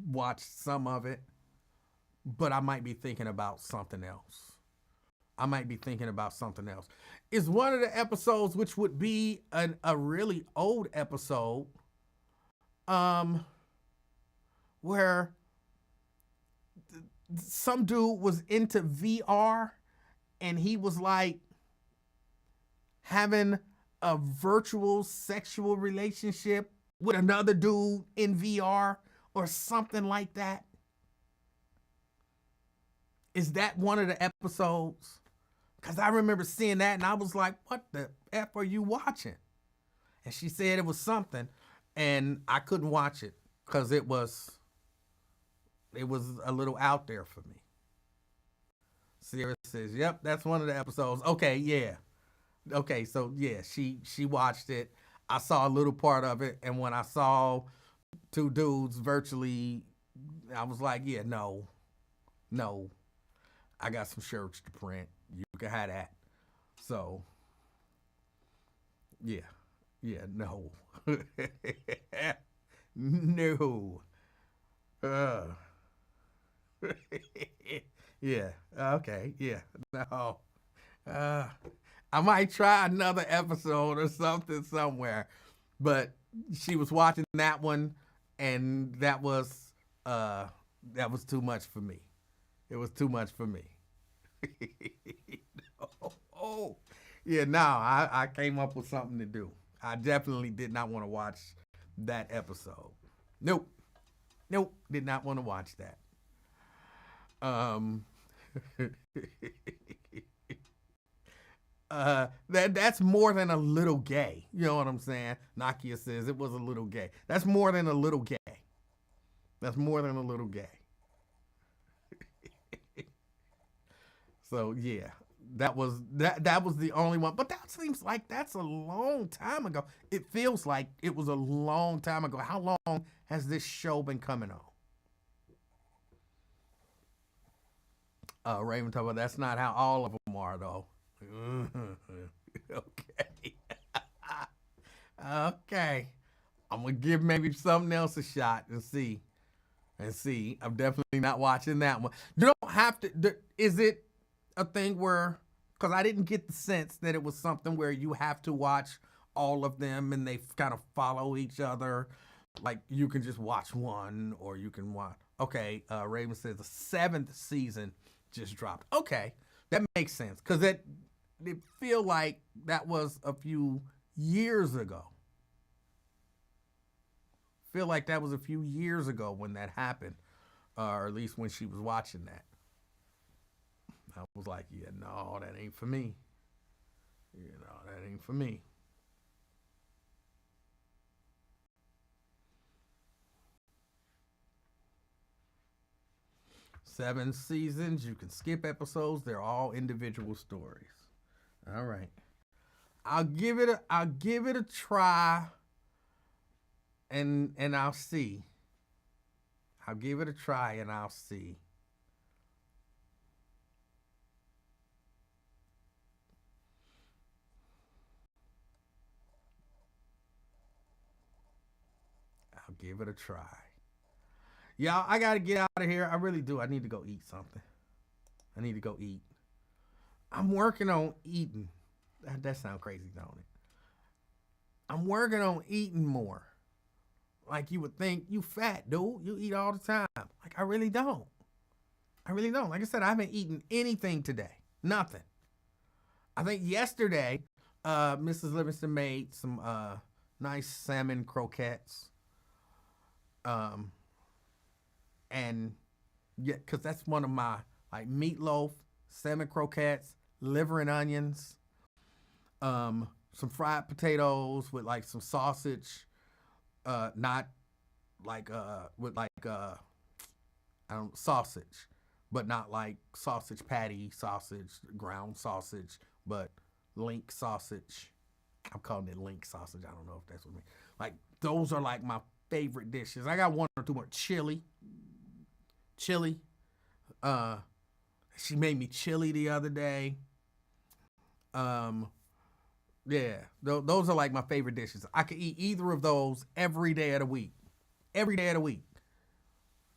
watched some of it, but I might be thinking about something else. It's one of the episodes, which would be a really old episode, where some dude was into VR and he was like having a virtual sexual relationship with another dude in VR or something like that. Is that one of the episodes? Because I remember seeing that and I was like, what the F are you watching? And she said it was something, and I couldn't watch it because it was a little out there for me. Sierra says, yep, that's one of the episodes. Okay, yeah. Okay, so yeah, she watched it. I saw a little part of it, and when I saw two dudes virtually, I was like, yeah, no. I got some shirts to print. You can have that. So, yeah, no. No. Yeah, okay, yeah, no. I might try another episode or something somewhere, but she was watching that one, and that was too much for me. It was too much for me. Oh, yeah, no, I came up with something to do. I definitely did not want to watch that episode. Nope, did not want to watch that. That's more than a little gay. You know what I'm saying? Nakia says it was a little gay. That's more than a little gay. So yeah, that was the only one. But that seems like that's a long time ago. It feels like it was a long time ago. How long has this show been coming on? Raven talk about that's not how all of them are though. Okay. Okay. I'm gonna give maybe something else a shot and see. I'm definitely not watching that one. You don't have to. Is it a thing where? Because I didn't get the sense that it was something where you have to watch all of them and they kind of follow each other. Like you can just watch one or you can watch. Okay. Raven says the 7th season just dropped. Okay, that makes sense because it feel like that was a few years ago. Feel like that was a few years ago when that happened, or at least when she was watching that. I was like, yeah, no, that ain't for me. That ain't for me. Seven seasons. You can skip episodes. They're all individual stories. All right. I'll give it a try. And I'll see. I'll give it a try and I'll see. I'll give it a try. Y'all, I gotta get out of here. I really do. I need to go eat something. I need to go eat. I'm working on eating. That sounds crazy, don't it? I'm working on eating more. Like you would think, you fat, dude. You eat all the time. Like I really don't. Like I said, I haven't eaten anything today. Nothing. I think yesterday, Mrs. Livingston made some nice salmon croquettes. And yeah, because that's one of my, like meatloaf salmon croquettes, liver and onions, some fried potatoes with like some sausage, not like with like I don't sausage, but not like sausage patty sausage, ground sausage, but link sausage. I'm calling it link sausage. I don't know if that's what I mean. Like those are like my favorite dishes. I got one or two more. Chili. She made me chili the other day. Yeah, those are like my favorite dishes. I could eat either of those every day of the week. Every day of the week.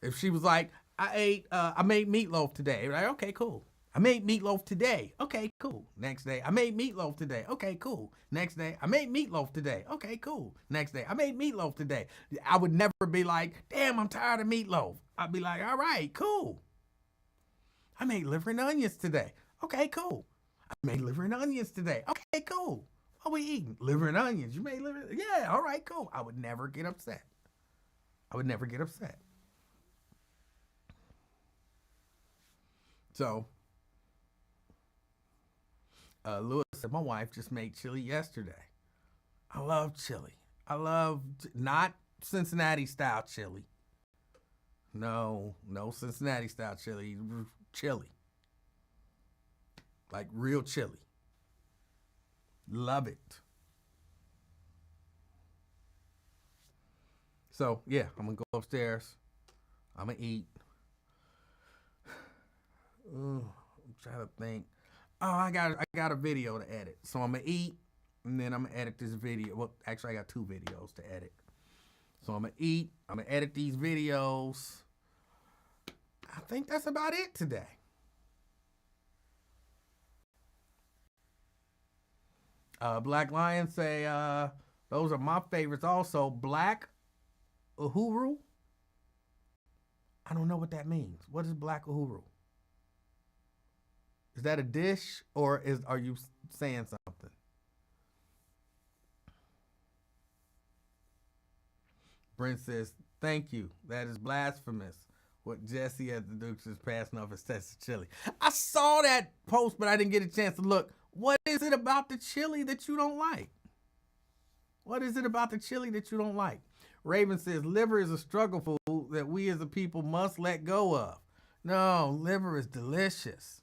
If she was like, I made meatloaf today. Like, okay, cool. I made meatloaf today. Okay, cool. Next day, I made meatloaf today. Okay, cool. Next day, I made meatloaf today. Okay, cool. Next day, I made meatloaf today. I would never be like, damn, I'm tired of meatloaf. I'd be like, all right, cool. I made liver and onions today. Okay, cool. I made liver and onions today. Okay, cool. What are we eating? Liver and onions. You made liver? Yeah, all right, cool. I would never get upset. So, Lewis said, my wife just made chili yesterday. I love chili. I love not Cincinnati style chili. No Cincinnati style chili. Chili. Like real chili. Love it. So, yeah, I'm going to go upstairs. I'm going to eat. I'm trying to think. Oh, I got a video to edit. So I'm going to eat, and then I'm going to edit this video. Well, actually, I got 2 videos to edit. So I'm going to eat. I'm going to edit these videos. I think that's about it today. Black Lion say, those are my favorites also. Black Uhuru. I don't know what that means. What is Black Uhuru? Is that a dish or are you saying something? Brent says, thank you. That is blasphemous. What Jesse at the Dukes is passing off as Texas chili. I saw that post, but I didn't get a chance to look. What is it about the chili that you don't like? What is it about the chili that you don't like? Raven says, liver is a struggle food that we as a people must let go of. No, liver is delicious.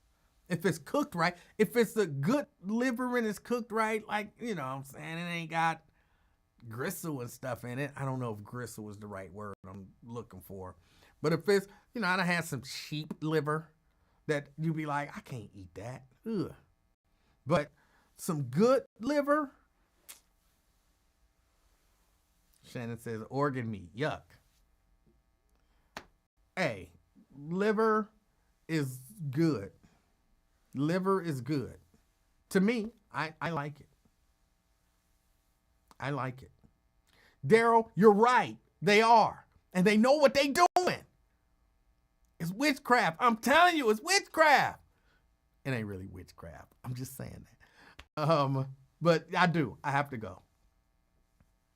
If it's cooked right, if it's a good liver and it's cooked right, like, you know what I'm saying, it ain't got gristle and stuff in it. I don't know if gristle is the right word I'm looking for. But if it's, you know, I done had some cheap liver that you be like, I can't eat that. Ugh. But some good liver. Shannon says organ meat. Yuck. Hey, liver is good. Liver is good. To me, I like it. I like it. Daryl, you're right. They are. And they know what they doing. It's witchcraft. I'm telling you, it's witchcraft. It ain't really witchcraft. I'm just saying that. But I do. I have to go.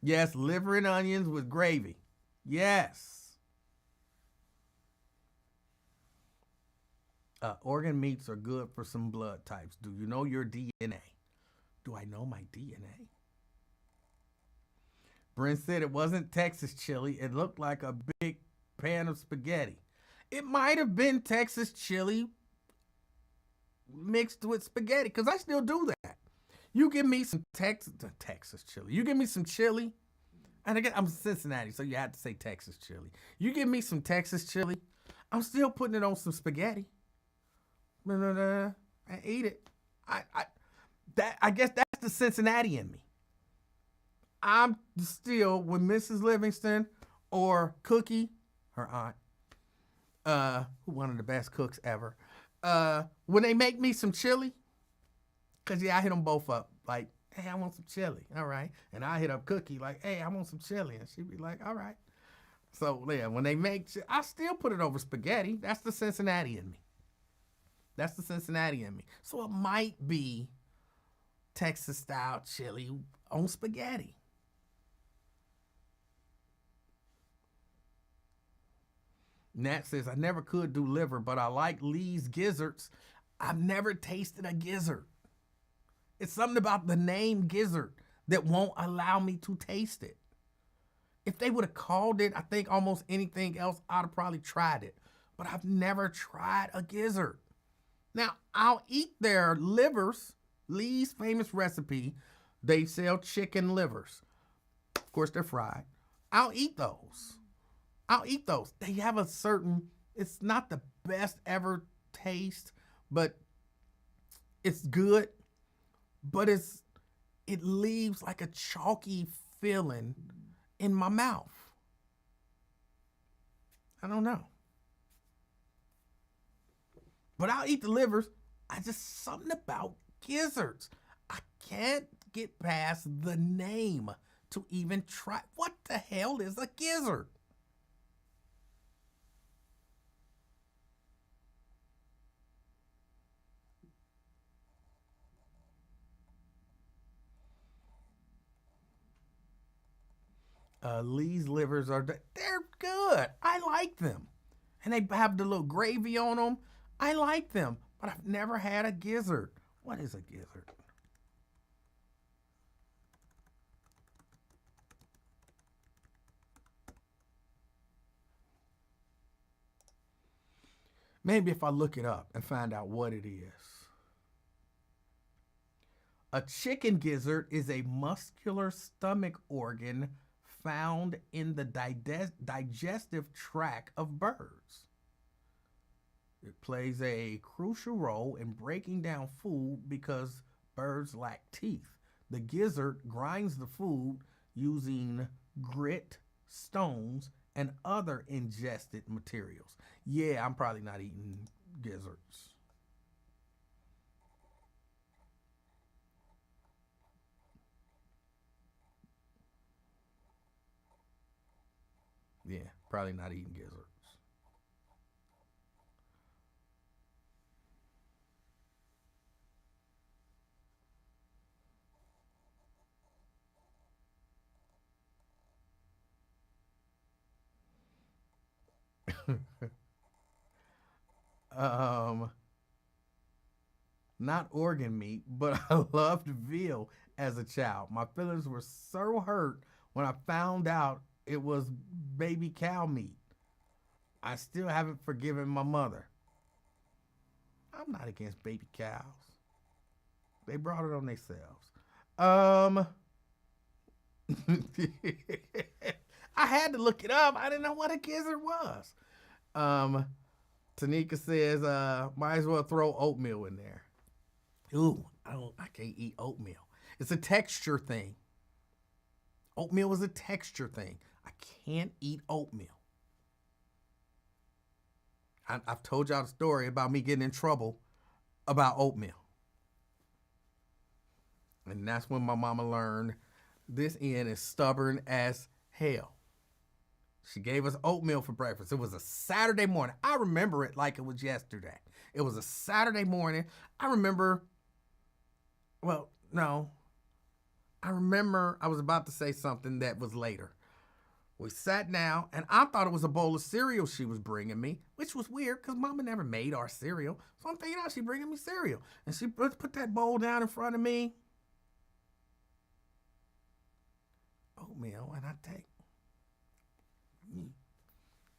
Yes, liver and onions with gravy. Yes. Organ meats are good for some blood types. Do you know your DNA? Do I know my DNA? Brent said it wasn't Texas chili. It looked like a big pan of spaghetti. It might have been Texas chili mixed with spaghetti, because I still do that. You give me some Texas chili. You give me some chili, and again, I'm Cincinnati, so you have to say Texas chili. You give me some Texas chili, I'm still putting it on some spaghetti. And eat it. I guess that's the Cincinnati in me. I'm still with Mrs. Livingston or Cookie, her aunt, one of the best cooks ever. When they make me some chili, because I hit them both up. Like, hey, I want some chili. All right. And I hit up Cookie like, hey, I want some chili. And she'd be like, all right. So, yeah, when they make, I still put it over spaghetti. That's the Cincinnati in me. That's the Cincinnati in me. So it might be Texas style chili on spaghetti. Nat says, I never could do liver, but I like Lee's gizzards. I've never tasted a gizzard. It's something about the name gizzard that won't allow me to taste it. If they would have called it, I think almost anything else, I'd have probably tried it. But I've never tried a gizzard. Now, I'll eat their livers. Lee's famous recipe, they sell chicken livers. Of course, they're fried. I'll eat those. They have a certain, it's not the best ever taste, but it's good. But it leaves like a chalky feeling in my mouth. I don't know. But I'll eat the livers. Something about gizzards. I can't get past the name to even try. What the hell is a gizzard? Lee's livers they're good. I like them. And they have the little gravy on them. I like them, but I've never had a gizzard. What is a gizzard? Maybe if I look it up and find out what it is. A chicken gizzard is a muscular stomach organ found in the digestive tract of birds. It plays a crucial role in breaking down food because birds lack teeth. The gizzard grinds the food using grit, stones, and other ingested materials. Yeah, I'm probably not eating gizzards. Yeah, probably not eating gizzards. Not organ meat, but I loved veal as a child. My feelings were so hurt when I found out it was baby cow meat. I still haven't forgiven my mother. I'm not against baby cows. They brought it on themselves. I had to look it up. I didn't know what a gizzard was. Tanika says, might as well throw oatmeal in there. Ooh, I can't eat oatmeal. It's a texture thing. Oatmeal is a texture thing. I can't eat oatmeal. I've told y'all the story about me getting in trouble about oatmeal. And that's when my mama learned this Ian is stubborn as hell. She gave us oatmeal for breakfast. It was a Saturday morning. I remember it like it was yesterday. It was a Saturday morning. I remember I was about to say something that was later. We sat down, and I thought it was a bowl of cereal she was bringing me, which was weird because Mama never made our cereal. So I'm thinking, she's bringing me cereal. And she put that bowl down in front of me. Oatmeal, and I take.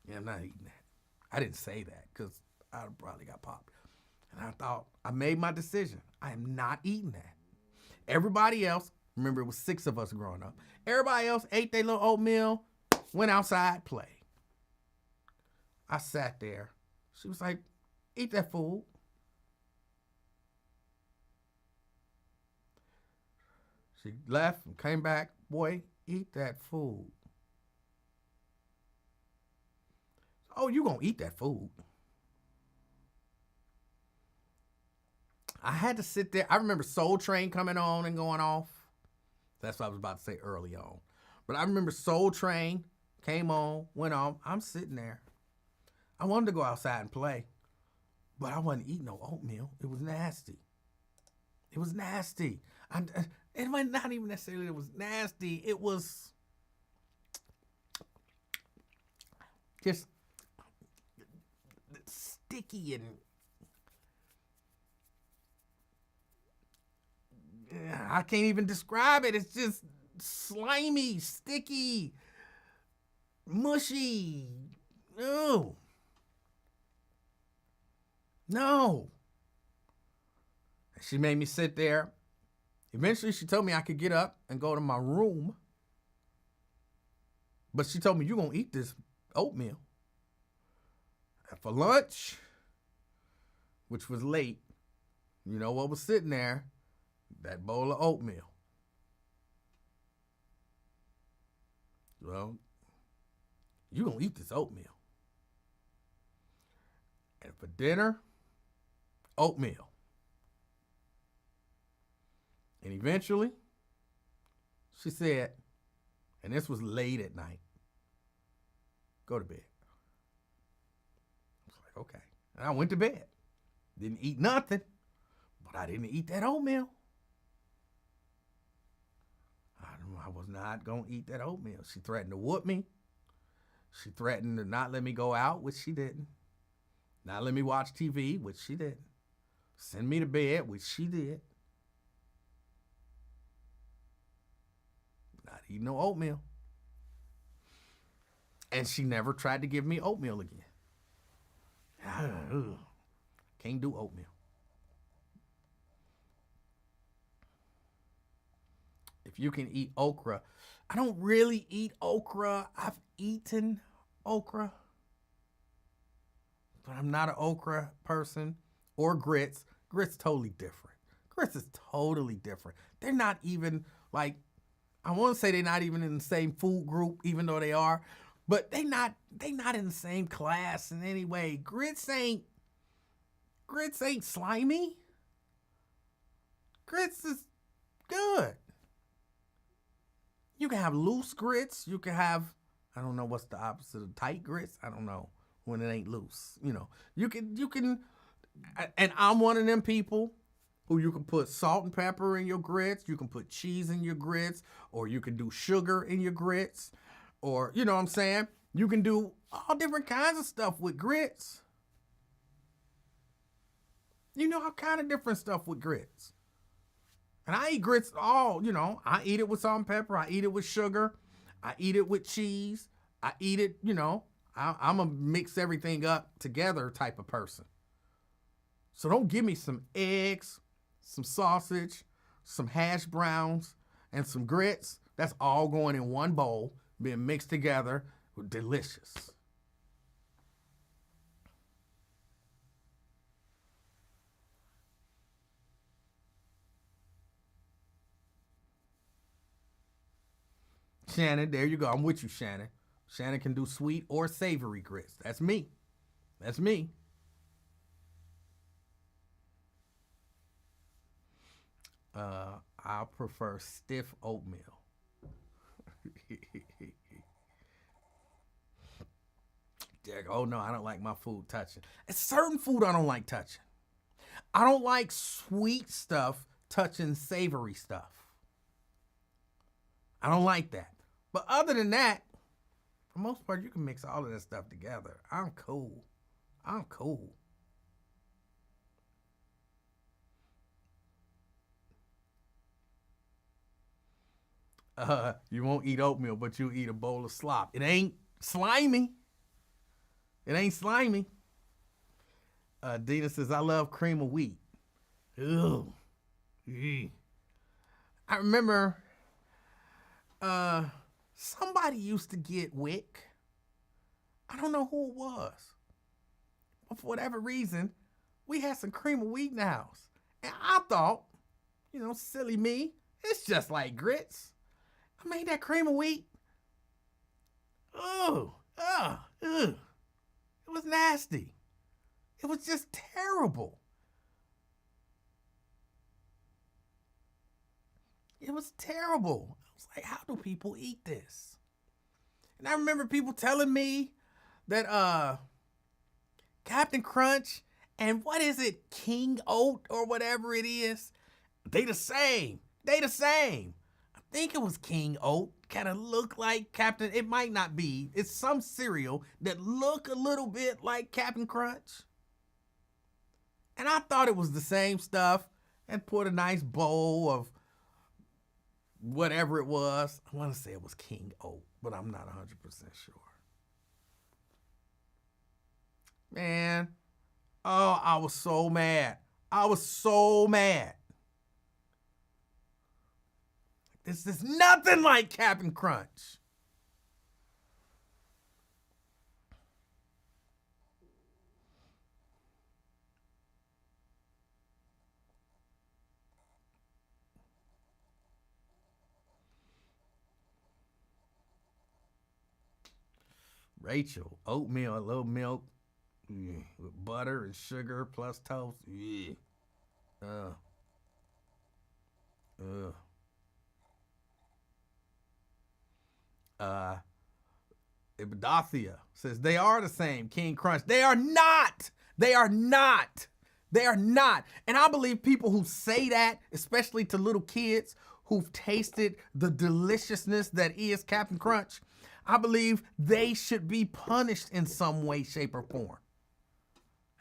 Yeah, I'm not eating that. I didn't say that because I probably got popped. And I thought, I made my decision. I am not eating that. Everybody else, remember it was 6 of us growing up. Everybody else ate their little oatmeal, went outside, played. I sat there. She was like, eat that food. She left and came back. Boy, eat that food. Oh, you gonna eat that food. I had to sit there. I remember Soul Train coming on and going off. That's what I was about to say early on. But I remember Soul Train came on, went on. I'm sitting there. I wanted to go outside and play, but I wasn't eating no oatmeal. It was nasty. It was nasty. It was not even necessarily it was nasty. It was just sticky and I can't even describe it. It's just slimy, sticky, mushy. No. No. She made me sit there. Eventually, she told me I could get up and go to my room. But she told me, you're going to eat this oatmeal. And for lunch, which was late, you know what was sitting there? That bowl of oatmeal. Well, you're going to eat this oatmeal. And for dinner, oatmeal. And eventually, she said, and this was late at night, go to bed. I was like, okay. And I went to bed. Didn't eat nothing, but I didn't eat that oatmeal. I was not going to eat that oatmeal. She threatened to whoop me. She threatened to not let me go out, which she didn't. Not let me watch TV, which she didn't. Send me to bed, which she did. Not eating no oatmeal. And she never tried to give me oatmeal again. Can't do oatmeal. If you can eat okra. I don't really eat okra. I've eaten okra. But I'm not an okra person. Or grits. Grits totally different. Grits is totally different. They're not even like, I want to say they're not even in the same food group, even though they are. But they not in the same class in any way. Grits ain't slimy. Grits is good. You can have loose grits. You can have, I don't know what's the opposite of tight grits. I don't know when it ain't loose. You know, you can, and I'm one of them people who you can put salt and pepper in your grits. You can put cheese in your grits, or you can do sugar in your grits, or, you know what I'm saying? You can do all different kinds of stuff with grits. You know, all kind of different stuff with grits. And I eat grits all, you know, I eat it with salt and pepper. I eat it with sugar. I eat it with cheese. I eat it, you know, I'm a mix everything up together type of person. So don't give me some eggs, some sausage, some hash browns, and some grits. That's all going in one bowl, being mixed together. Delicious. Shannon, there you go. I'm with you, Shannon. Shannon can do sweet or savory grits. That's me. That's me. I prefer stiff oatmeal. Oh no, I don't like my food touching. It's certain food I don't like touching. I don't like sweet stuff touching savory stuff. I don't like that. But other than that, for the most part, you can mix all of that stuff together. I'm cool. I'm cool. You won't eat oatmeal, but you eat a bowl of slop. It ain't slimy. It ain't slimy. Dina says, I love cream of wheat. Ew. I remember somebody used to get WIC. I don't know who it was. But for whatever reason, we had some cream of wheat in the house. And I thought, you know, silly me, it's just like grits. I made that cream of wheat. It was nasty. It was just terrible. It was terrible. I was like, how do people eat this? And I remember people telling me that Captain Crunch and what is it, King Oat or whatever it is, they the same. They the same. I think it was King Oat. Kind of look like Captain, it might not be. It's some cereal that look a little bit like Captain Crunch. And I thought it was the same stuff and put a nice bowl of whatever it was. I want to say it was King Oat, but I'm not 100% sure. Man, oh, I was so mad. I was so mad. This is nothing like Cap'n Crunch. Rachel, oatmeal, a little milk, with butter and sugar plus toast. Yeah. Ibadathia says they are the same. King Crunch. They are not. They are not. They are not. And I believe people who say that, especially to little kids who've tasted the deliciousness that is Cap'n Crunch, I believe they should be punished in some way, shape, or form.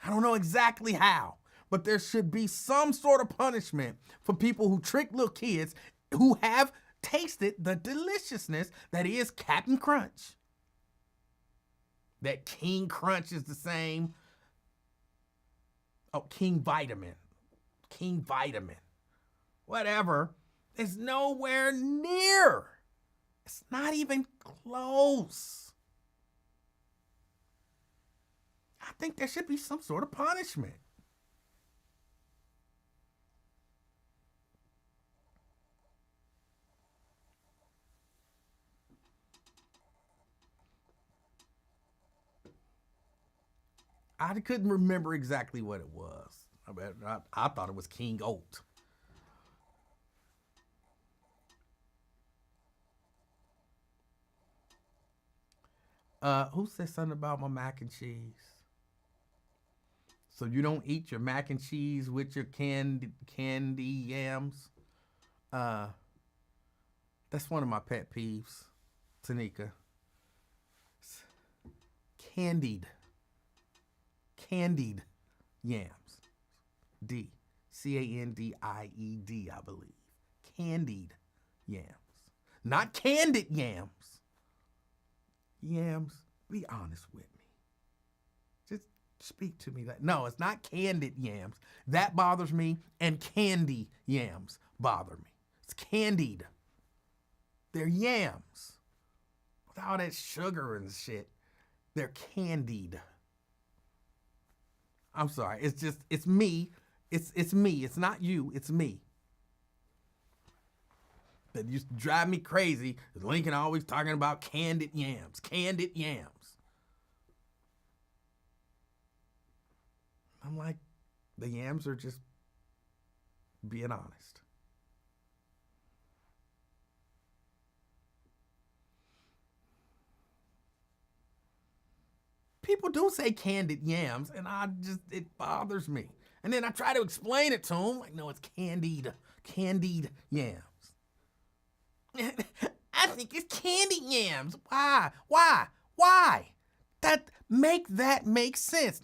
I don't know exactly how, but there should be some sort of punishment for people who trick little kids who have tasted the deliciousness that is Cap'n Crunch. That King Crunch is the same. Oh, King Vitamin. King Vitamin. Whatever. It's nowhere near. It's not even close. I think there should be some sort of punishment. I couldn't remember exactly what it was. I thought it was King Oat. Who said something about my mac and cheese? So you don't eat your mac and cheese with your candy yams? That's one of my pet peeves, Tanika. Candied yams. Candied, I believe. Candied yams. Not candid yams. Yams, be honest with me. Just speak to me. No, it's not candid yams. That bothers me, and candy yams bother me. It's candied. They're yams. With all that sugar and shit. They're candied. I'm sorry. It's me. It's me. It's not you. It's me. That used to drive me crazy. Lincoln always talking about candied yams. Candied yams. I'm like, the yams are just being honest. People do say candied yams, and it bothers me. And then I try to explain it to them, like, no, it's candied yams. I think it's candied yams. Why? Make that make sense.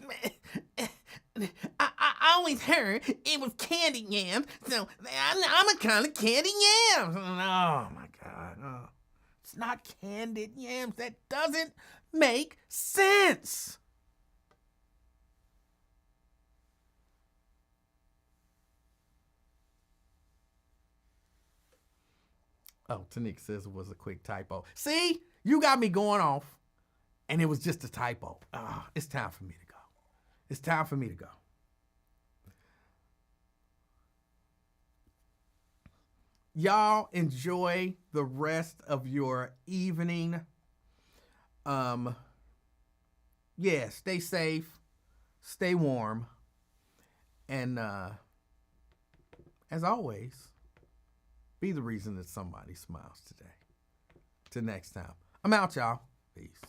I always heard it was candied yams, so I'm a kind of candied yams. Oh my God. Oh. It's not candied yams. That doesn't make sense. Oh, Tanik says it was a quick typo. See, you got me going off, and it was just a typo. It's time for me to go. It's time for me to go. Y'all enjoy the rest of your evening. Yeah, stay safe, stay warm, and as always, be the reason that somebody smiles today. Till next time. I'm out, y'all. Peace.